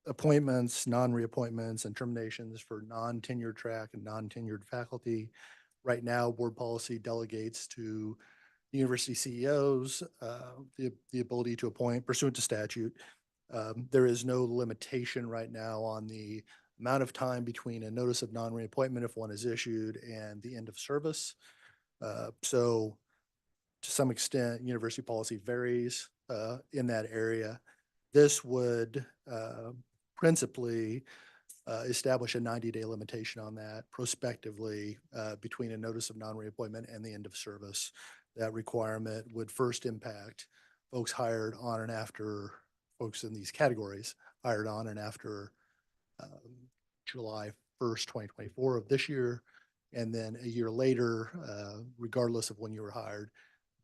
appointments, non-reappointments, and terminations for non-tenured track and non-tenured faculty. Right now, board policy delegates to university CEOs the ability to appoint pursuant to statute. There is no limitation right now on the amount of time between a notice of non-reappointment, if one is issued, and the end of service. So to some extent, university policy varies in that area. This would principally establish a 90-day limitation on that prospectively between a notice of non-reappointment and the end of service. That requirement would first impact folks hired on and after, folks in these categories hired on and after July 1st, 2024 of this year. And then a year later, regardless of when you were hired,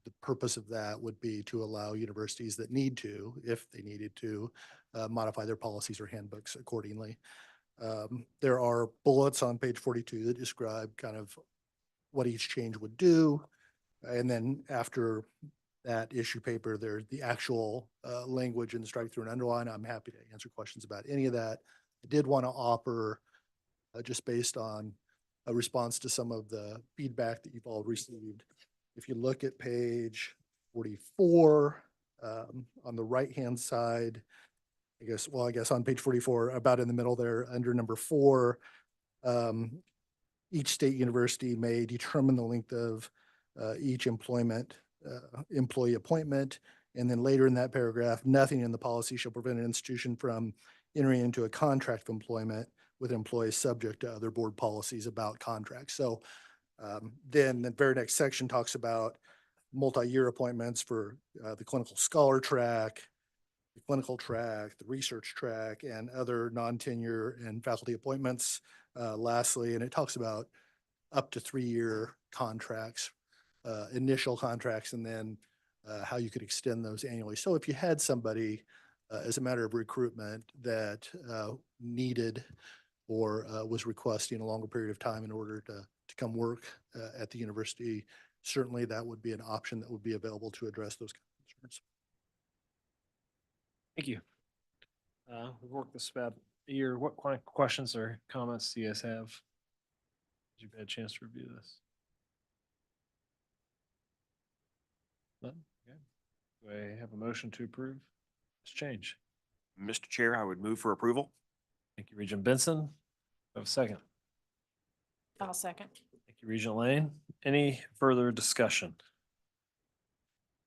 the purpose of that would be to allow universities that need to, if they needed to, modify their policies or handbooks accordingly. There are bullets on page 42 that describe kind of what each change would do. And then after that issue paper, there's the actual language in the strike through and underline. I'm happy to answer questions about any of that. I did want to offer, just based on a response to some of the feedback that you've all received. If you look at page 44, on the right-hand side, I guess on page 44, about in the middle there, under number 4, each state university may determine the length of each employee appointment. And then later in that paragraph, nothing in the policy shall prevent an institution from entering into a contract of employment with employees subject to other board policies about contracts. So then the very next section talks about multi-year appointments for the clinical scholar track, the clinical track, the research track, and other non-tenure and faculty appointments. Lastly, and it talks about up to 3-year contracts, initial contracts, and then how you could extend those annually. So if you had somebody as a matter of recruitment that needed or was requesting a longer period of time in order to come work at the university, certainly that would be an option that would be available to address those concerns. Thank you. We've worked this about a year. What questions or comments do you guys have? Did you have a chance to review this? None? Okay. Do I have a motion to approve this change? Mr. Chair, I would move for approval. Thank you, Regent Benson. Do I have a second? I'll second. Thank you, Regent Lane. Any further discussion?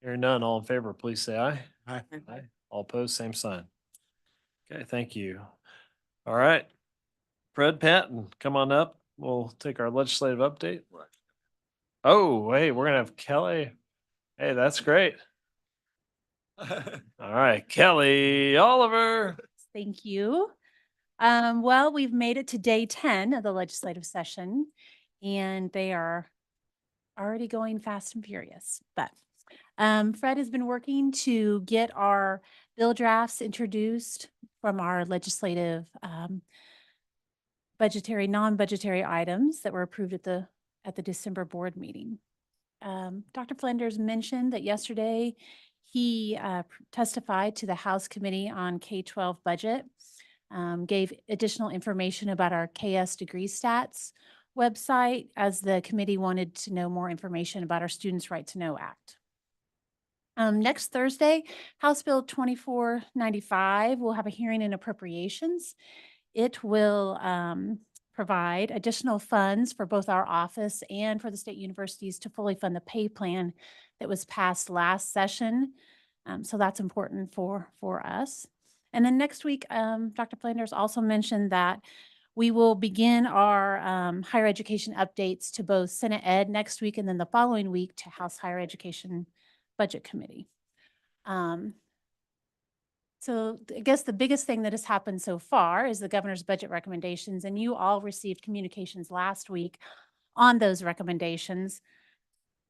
Hearing none, all in favor, please say aye. Aye. Aye. All opposed, same sign. Okay, thank you. All right. Fred Patton, come on up. We'll take our legislative update. Oh, wait, we're gonna have Kelly. Hey, that's great. All right, Kelly Oliver. Thank you. Well, we've made it to day 10 of the legislative session, and they are already going fast and furious. But Fred has been working to get our bill drafts introduced from our legislative non-budgetary items that were approved at the December board meeting. Dr. Flanders mentioned that yesterday he testified to the House Committee on K-12 budget, gave additional information about our KS Degree Stats website, as the committee wanted to know more information about our Students' Right to Know Act. Next Thursday, House Bill 2495 will have a hearing in appropriations. It will provide additional funds for both our office and for the state universities to fully fund the pay plan that was passed last session. So that's important for us. And then next week, Dr. Flanders also mentioned that we will begin our higher education updates to both Senate Ed next week, and then the following week to House Higher Education Budget Committee. So I guess the biggest thing that has happened so far is the governor's budget recommendations, and you all received communications last week on those recommendations.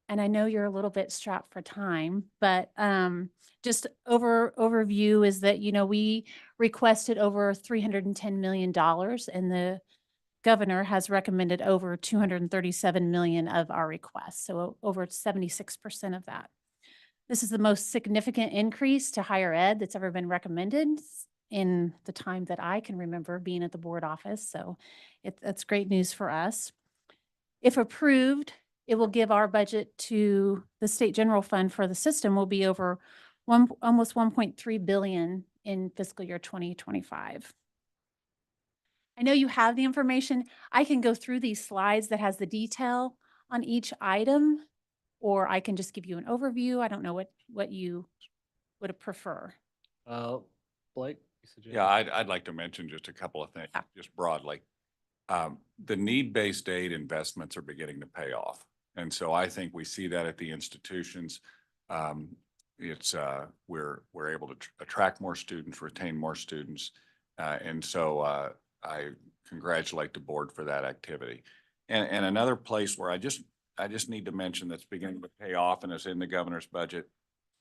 And I know you're a little bit strapped for time, but just overview is that, we requested over $310 million, and the governor has recommended over $237 million of our requests, so over 76% of that. This is the most significant increase to higher ed that's ever been recommended in the time that I can remember being at the board office. So that's great news for us. If approved, it will give our budget to the state general fund for the system will be over almost 1.3 billion in fiscal year 2025. I know you have the information. I can go through these slides that has the detail on each item, or I can just give you an overview. I don't know what you would prefer. Blake? Yeah, I'd like to mention just a couple of things, just broadly. The need-based aid investments are beginning to pay off. And so I think we see that at the institutions. We're able to attract more students, retain more students. And so I congratulate the board for that activity. And another place where I just need to mention that's beginning to pay off and is in the governor's budget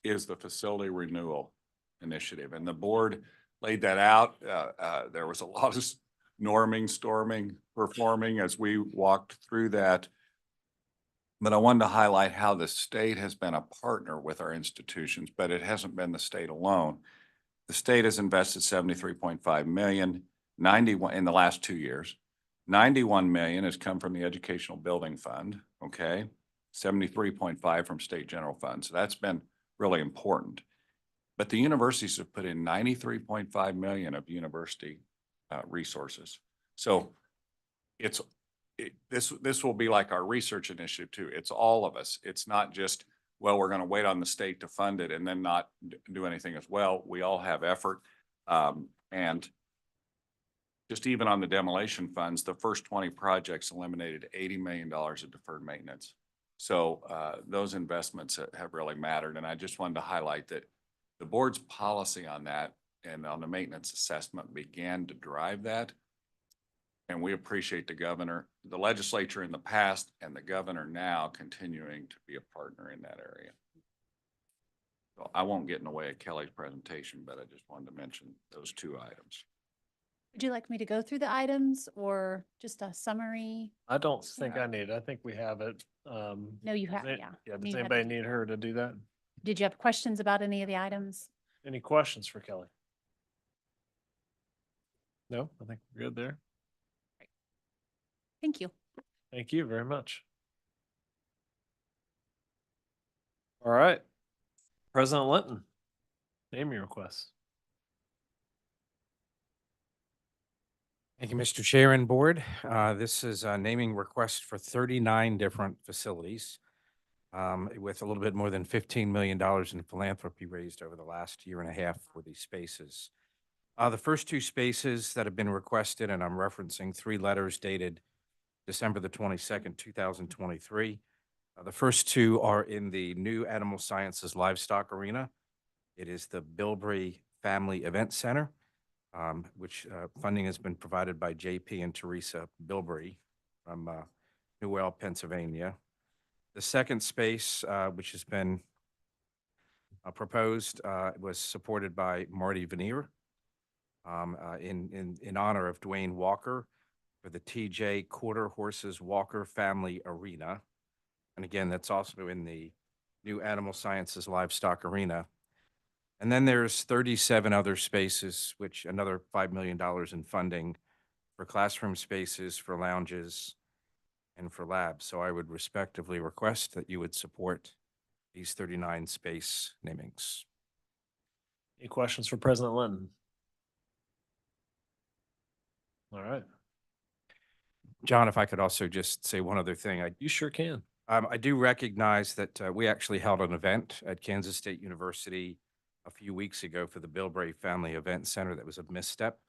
is the facility renewal initiative. And the board laid that out. There was a lot of norming, storming, performing as we walked through that. But I wanted to highlight how the state has been a partner with our institutions, but it hasn't been the state alone. The state has invested $73.5 million, 91 in the last 2 years. 91 million has come from the Educational Building Fund, okay? 73.5 from state general fund. So that's been really important. But the universities have put in 93.5 million of university resources. So this will be like our research initiative too. It's all of us. It's not just, well, we're going to wait on the state to fund it and then not do anything as well. We all have effort. And just even on the demolition funds, the first 20 projects eliminated $80 million of deferred maintenance. So those investments have really mattered. And I just wanted to highlight that the board's policy on that and on the maintenance assessment began to drive that. And we appreciate the governor, the legislature in the past, and the governor now continuing to be a partner in that area. So I won't get in the way of Kelly's presentation, but I just wanted to mention those two items. Would you like me to go through the items or just a summary? I don't think I need it. I think we have it. No, you have, does it- yeah. Yeah, You does have anybody to- need her to do that? Did you have questions about any of the items? Any questions for Kelly? No, I think we're good there. Thank you. Thank you very much. All right. President Linton, name your request. Thank you, Mr. Chair and Board. This is a naming request for 39 different facilities with a little bit more than $15 million in philanthropy raised over the last year and a half for these spaces. The first two spaces that have been requested, and I'm referencing 3 letters dated December the 22nd, 2023. The first 2 are in the new Animal Sciences Livestock Arena. It is the Bilbrey Family Event Center, which funding has been provided by JP and Teresa Bilbrey from Newell, Pennsylvania. The second space, which has been proposed, was supported by Marty Veneer in honor of Dwayne Walker for the TJ Quarter Horses Walker Family Arena. And again, that's also in the new Animal Sciences Livestock Arena. And then there's 37 other spaces, which another $5 million in funding for classroom spaces, for lounges, and for labs. So I would respectively request that you would support these 39 space namings. Any questions for President Linton? All right. John, if I could also just say one other thing. You sure can. I do recognize that we actually held an event at Kansas State University a few weeks ago for the Bilbrey Family Event Center. That was a misstep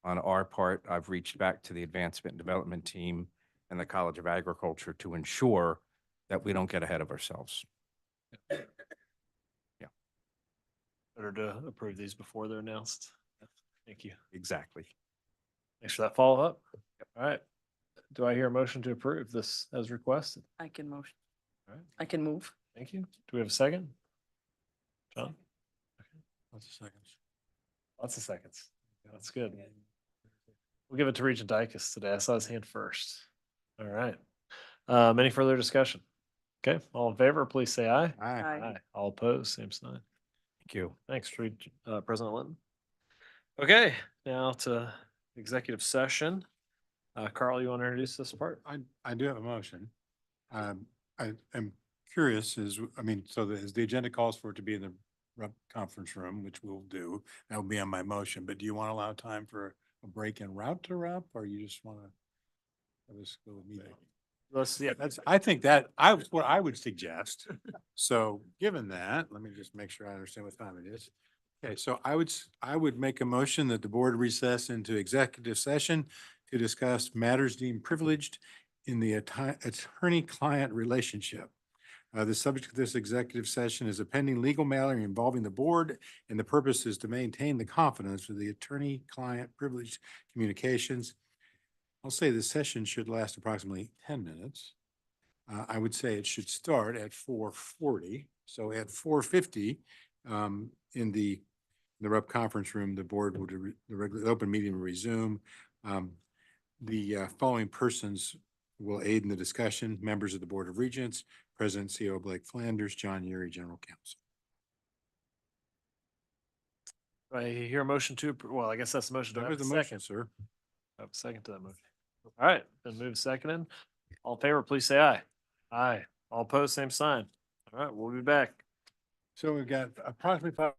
on our part. I've reached back to the Advancement and Development team and the College of Agriculture to ensure that we don't get ahead of ourselves. Yeah. Better to approve these before they're announced. Thank you. Exactly. Thanks for that follow-up. All right. Do I hear a motion to approve this as requested? I can motion. All right. I can move. Thank you. Do we have a second? John? Lots of seconds. Lots of seconds. That's good. We'll give it to Regent Dicus today. I saw his hand first. All right. Any further discussion? Okay, all in favor, please say aye. Aye. All opposed, same sign. Thank you. Thanks, President Linton. Okay, now to executive session. Carl, you want to introduce this part? I do have a motion. I am curious so as the agenda calls for it to be in the conference room, which we'll do, that will be on my motion, but do you want to allow time for a break en route to RUP, or you just want to have us go with meeting? I think that's what I would suggest. So given that, let me just make sure I understand what time it is. Okay, so I would make a motion that the board recess into executive session to discuss matters deemed privileged in the attorney-client relationship. The subject of this executive session is a pending legal matter involving the board, and the purpose is to maintain the confidence of the attorney-client privileged communications. I'll say the session should last approximately 10 minutes. I would say it should start at 4:40. So at 4:50, in the RUP conference room, the board would, the regular open meeting will resume. The following persons will aid in the discussion: members of the Board of Regents, President CO Blake Flanders, John Yeary, General Counsel. I hear a motion to approve. Well, I guess that's the motion. Do I That have was a the motion, second? sir. I have a second to that motion. All right, then move seconded. All in favor, please say aye. Aye. All opposed, same sign. All right, we'll be back. So we've got approximately 5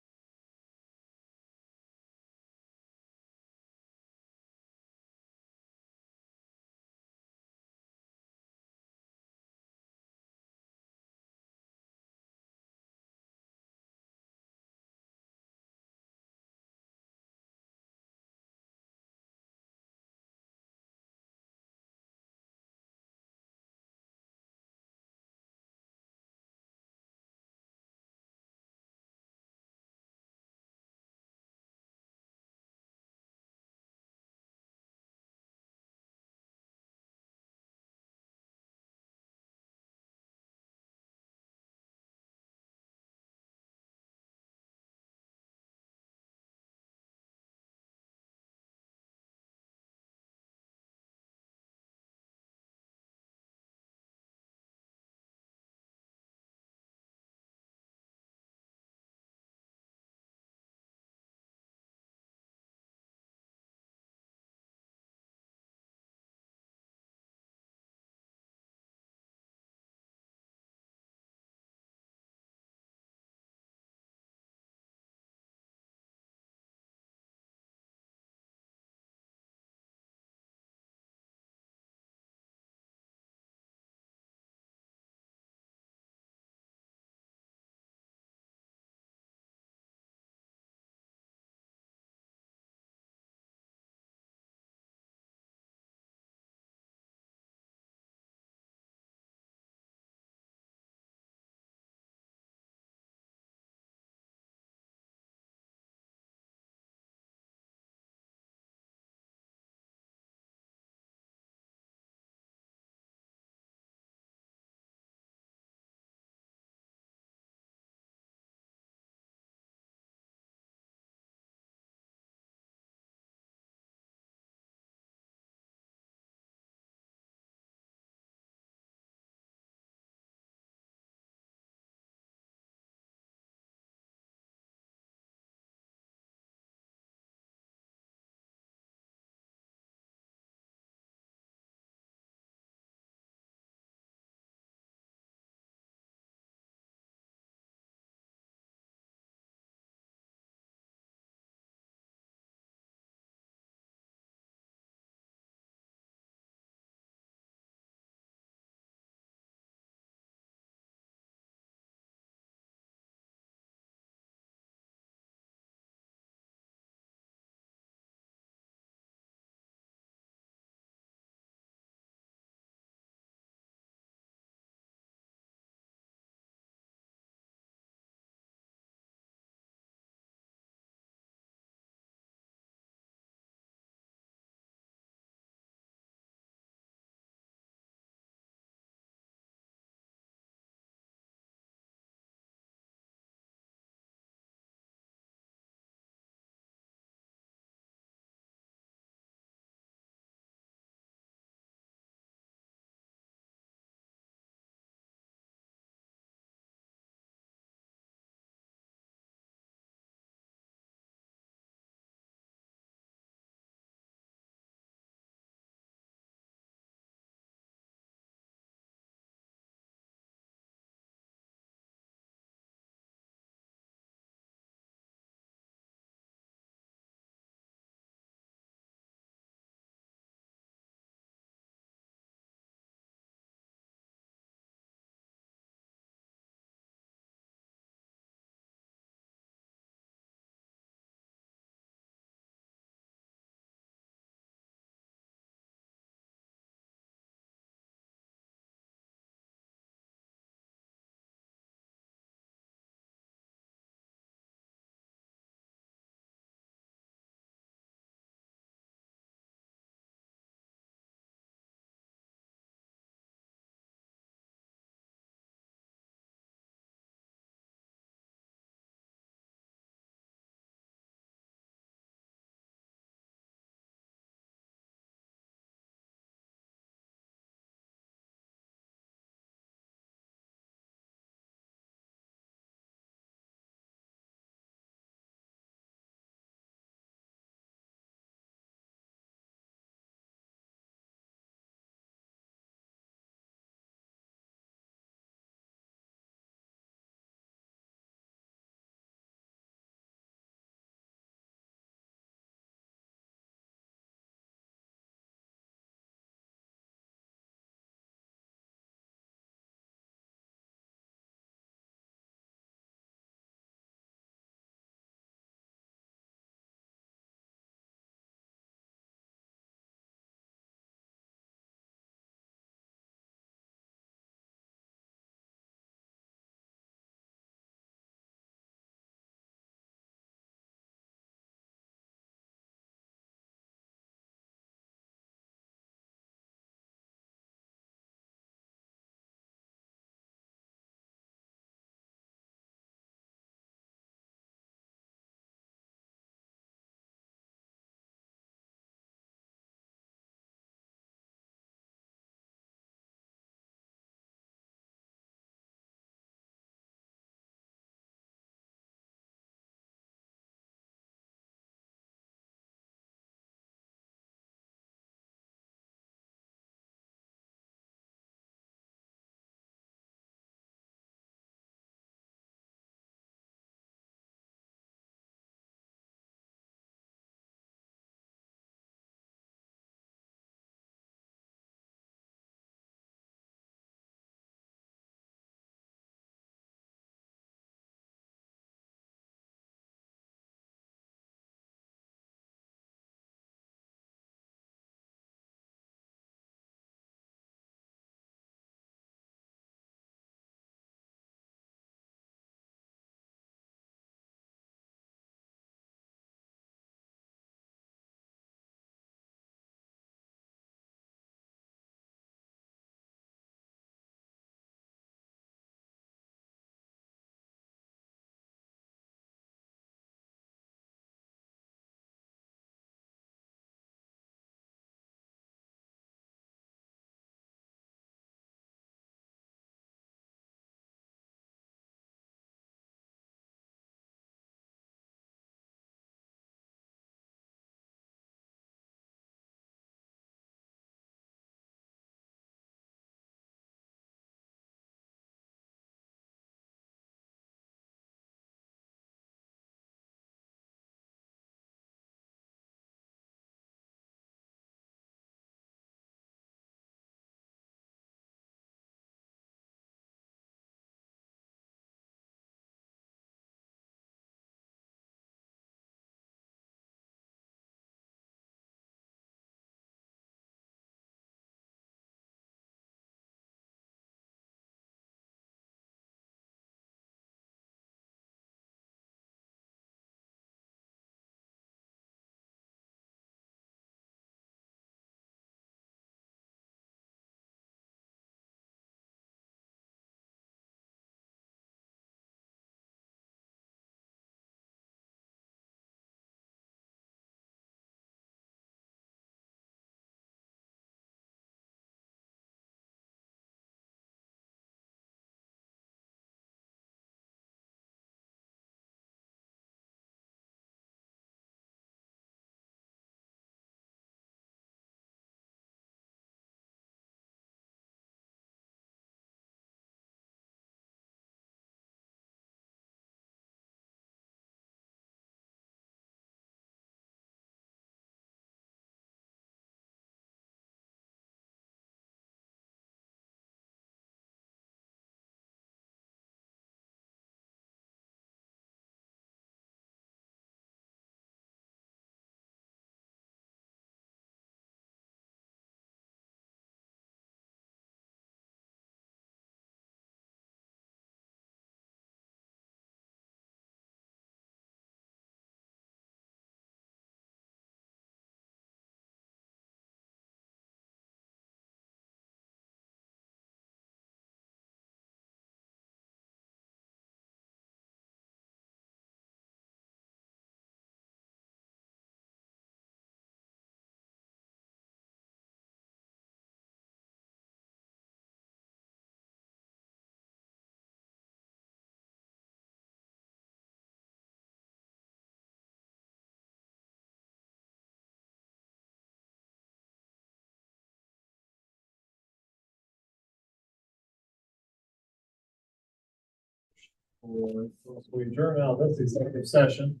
We adjourn out of this executive session.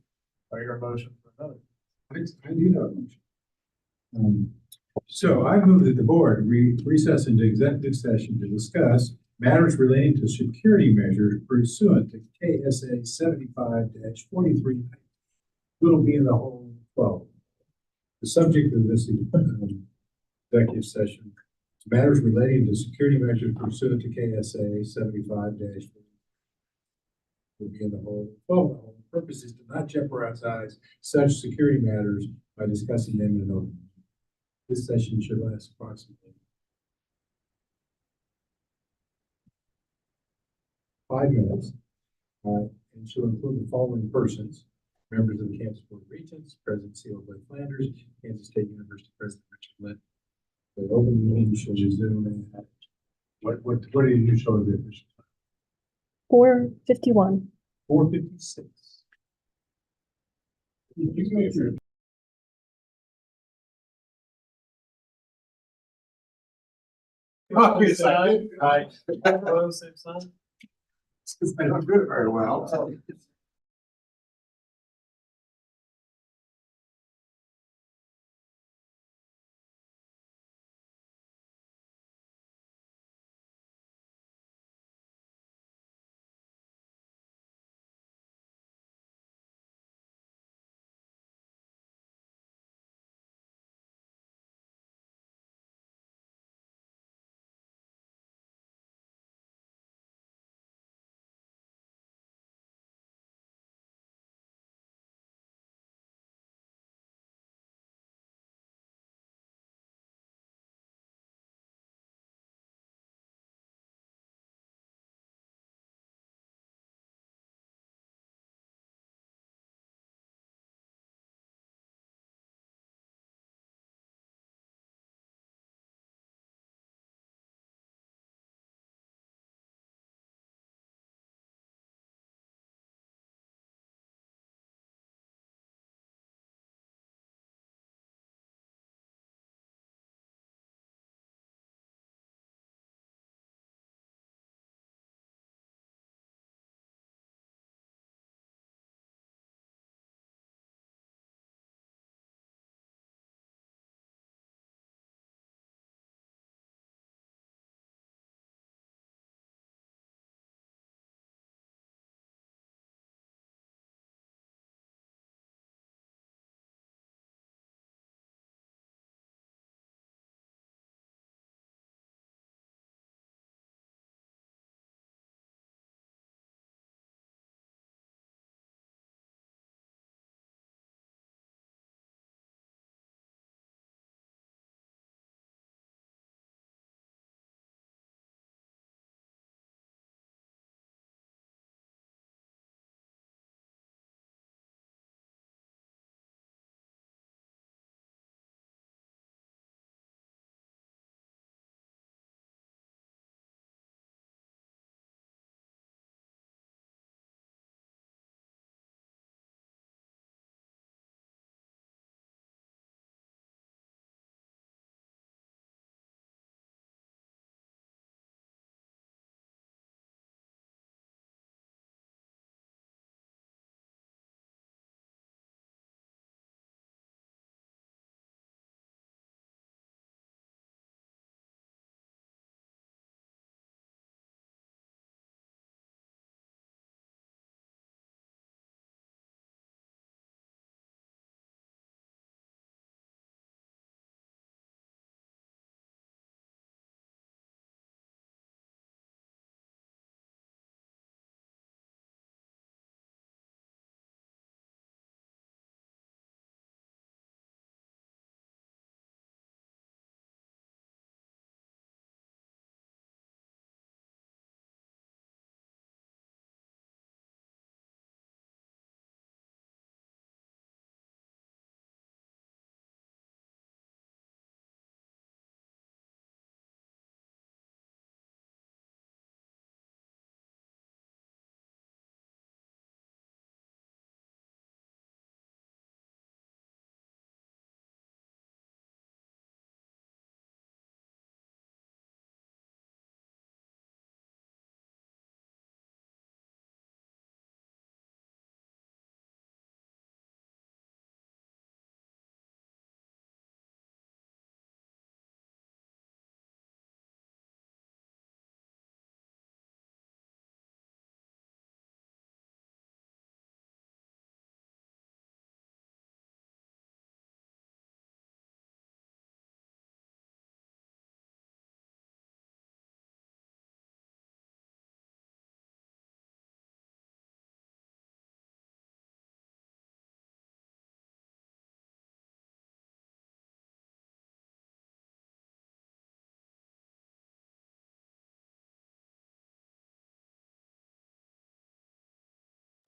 I hear a motion for another. I do know. So I move that the board recess into executive session to discuss matters relating to security measures pursuant to KSA 75-43, little b in the whole 12. The subject of this executive session is matters relating to security measures pursuant to KSA 75 will be in the whole 12. The purpose is to not jeopardize such security matters by discussing them in an open. This session should last approximately 5 minutes, and shall include the following persons: members of the Kansas Board of Regents, President C.O. Blake Flanders, Kansas State University President Richard Litt. The open meeting shall resume at, what do you usually do? 4:51. 4:56. Obvious, I Same sign. I don't do it very well.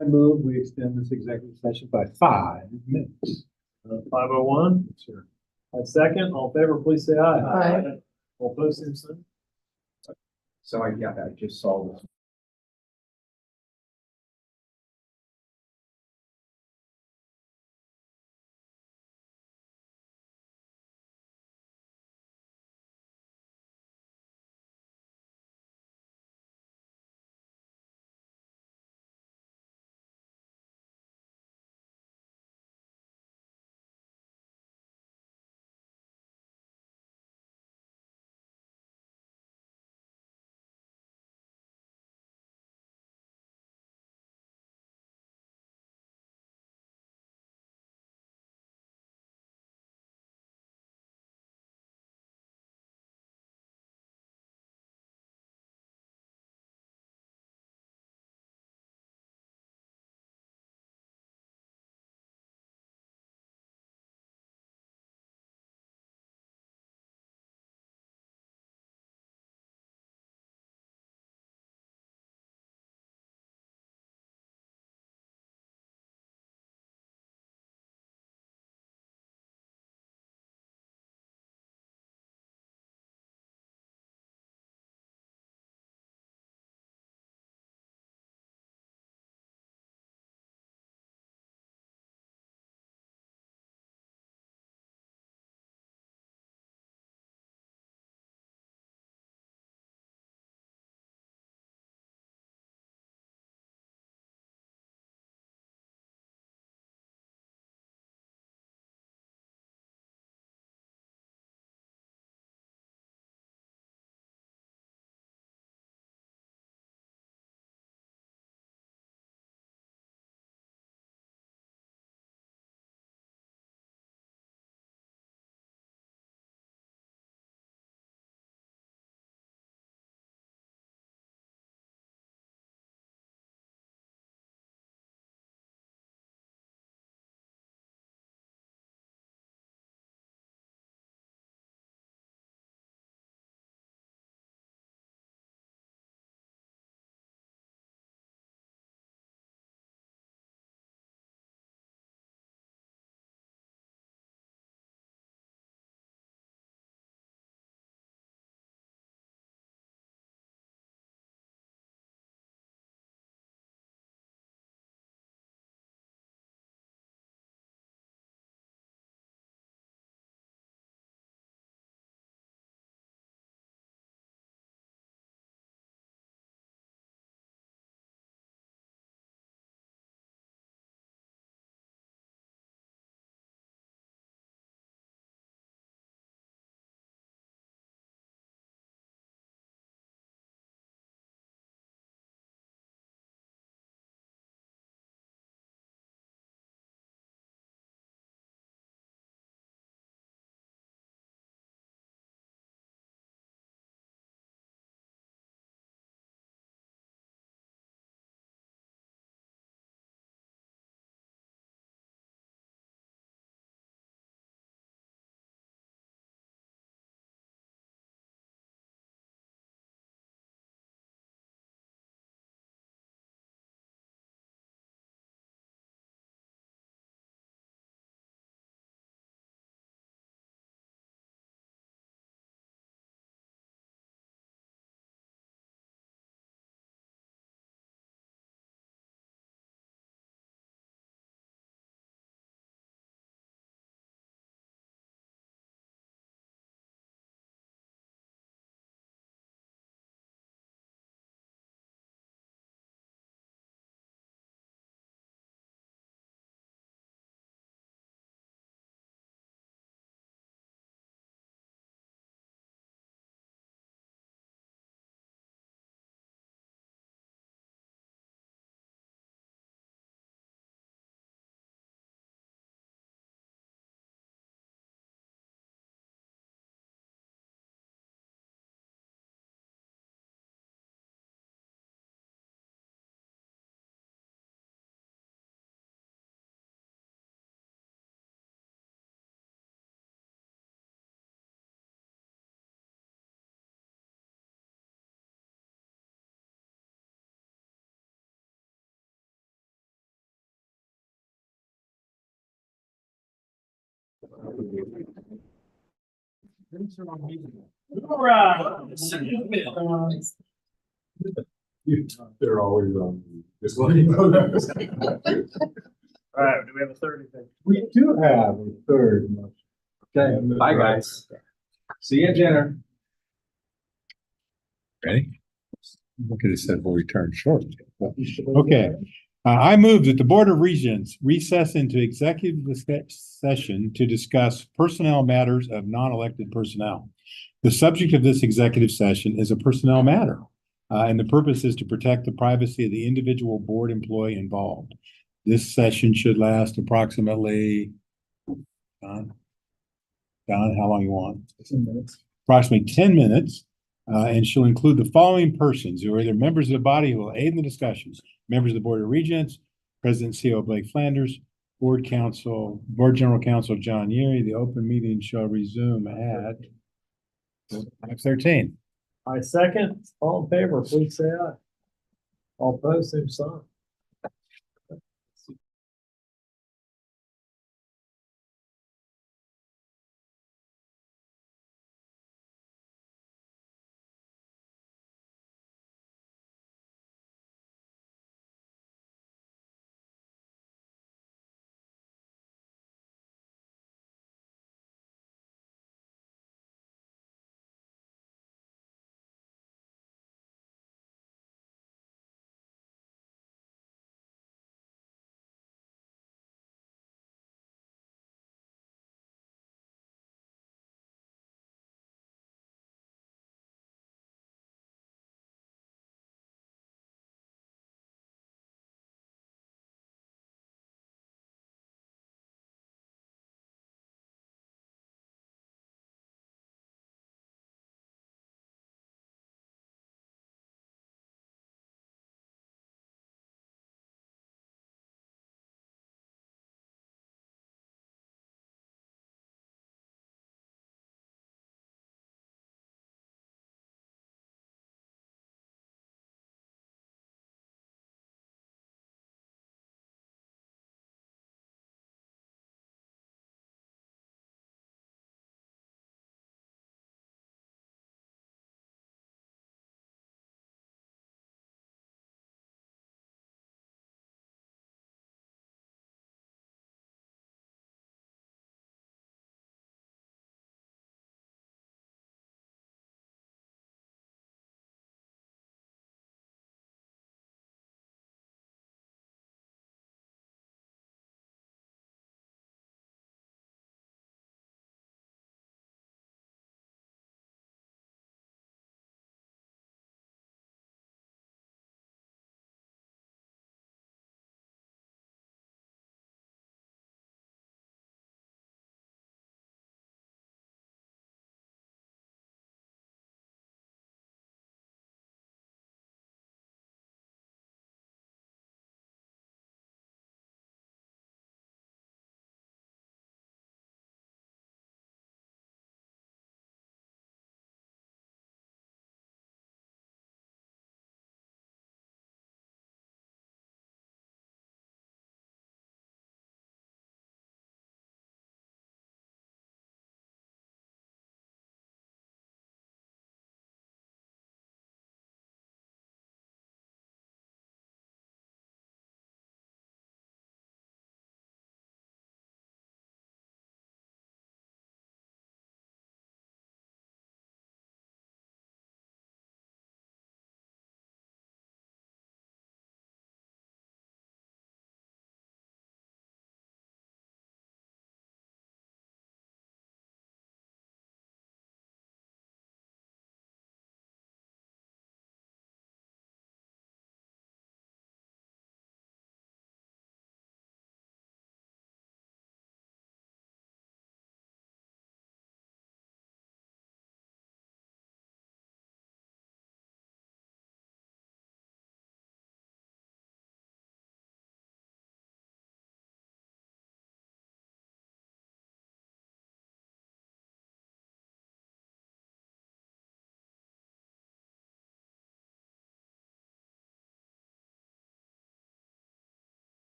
I move we extend this executive session by 5 minutes. 5:01. Sure. A second, all in favor, please say aye. Aye. All opposed, same sign. So I just saw this. They're always on. All right, do we have a third thing? We do have a third motion. Okay, bye, guys. See you at dinner. Ready? Look at it, said we'll return shortly. Okay, I move that the Board of Regents recess into executive session to discuss personnel matters of non-elected personnel. The subject of this executive session is a personnel matter, and the purpose is to protect the privacy of the individual board employee involved. This session should last approximately, Don, how long you want? 10 minutes. Approximately 10 minutes. And she'll include the following persons who are either members of the body who will aid in the discussions, members of the Board of Regents, President CEO Blake Flanders, Board General Counsel John Yeary. The open meeting shall resume at 5:13. I second. All in favor, please say aye. All opposed, same sign.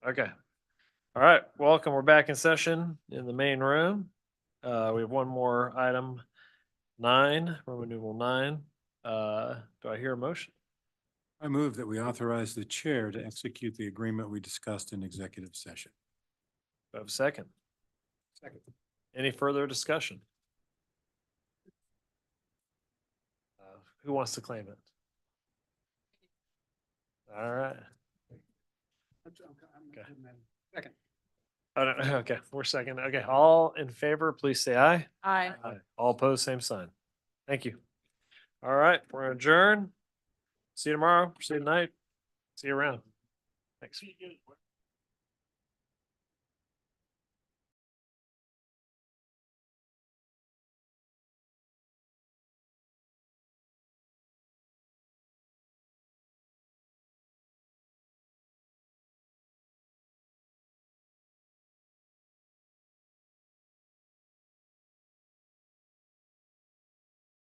Okay. All right, welcome. We're back in session in the main room. We have one more item, 9, Roman numeral 9. Do I hear a motion? I move that we authorize the chair to execute the agreement we discussed in executive session. Do I have a second? Second. Any further discussion? Who wants to claim it? All right. Okay. Second. Oh, no, okay, we're second. Okay, all in favor, please say aye. Aye. All opposed, same sign. Thank you. All right, we're gonna adjourn. See you tomorrow. See you tonight. See you around. Thanks.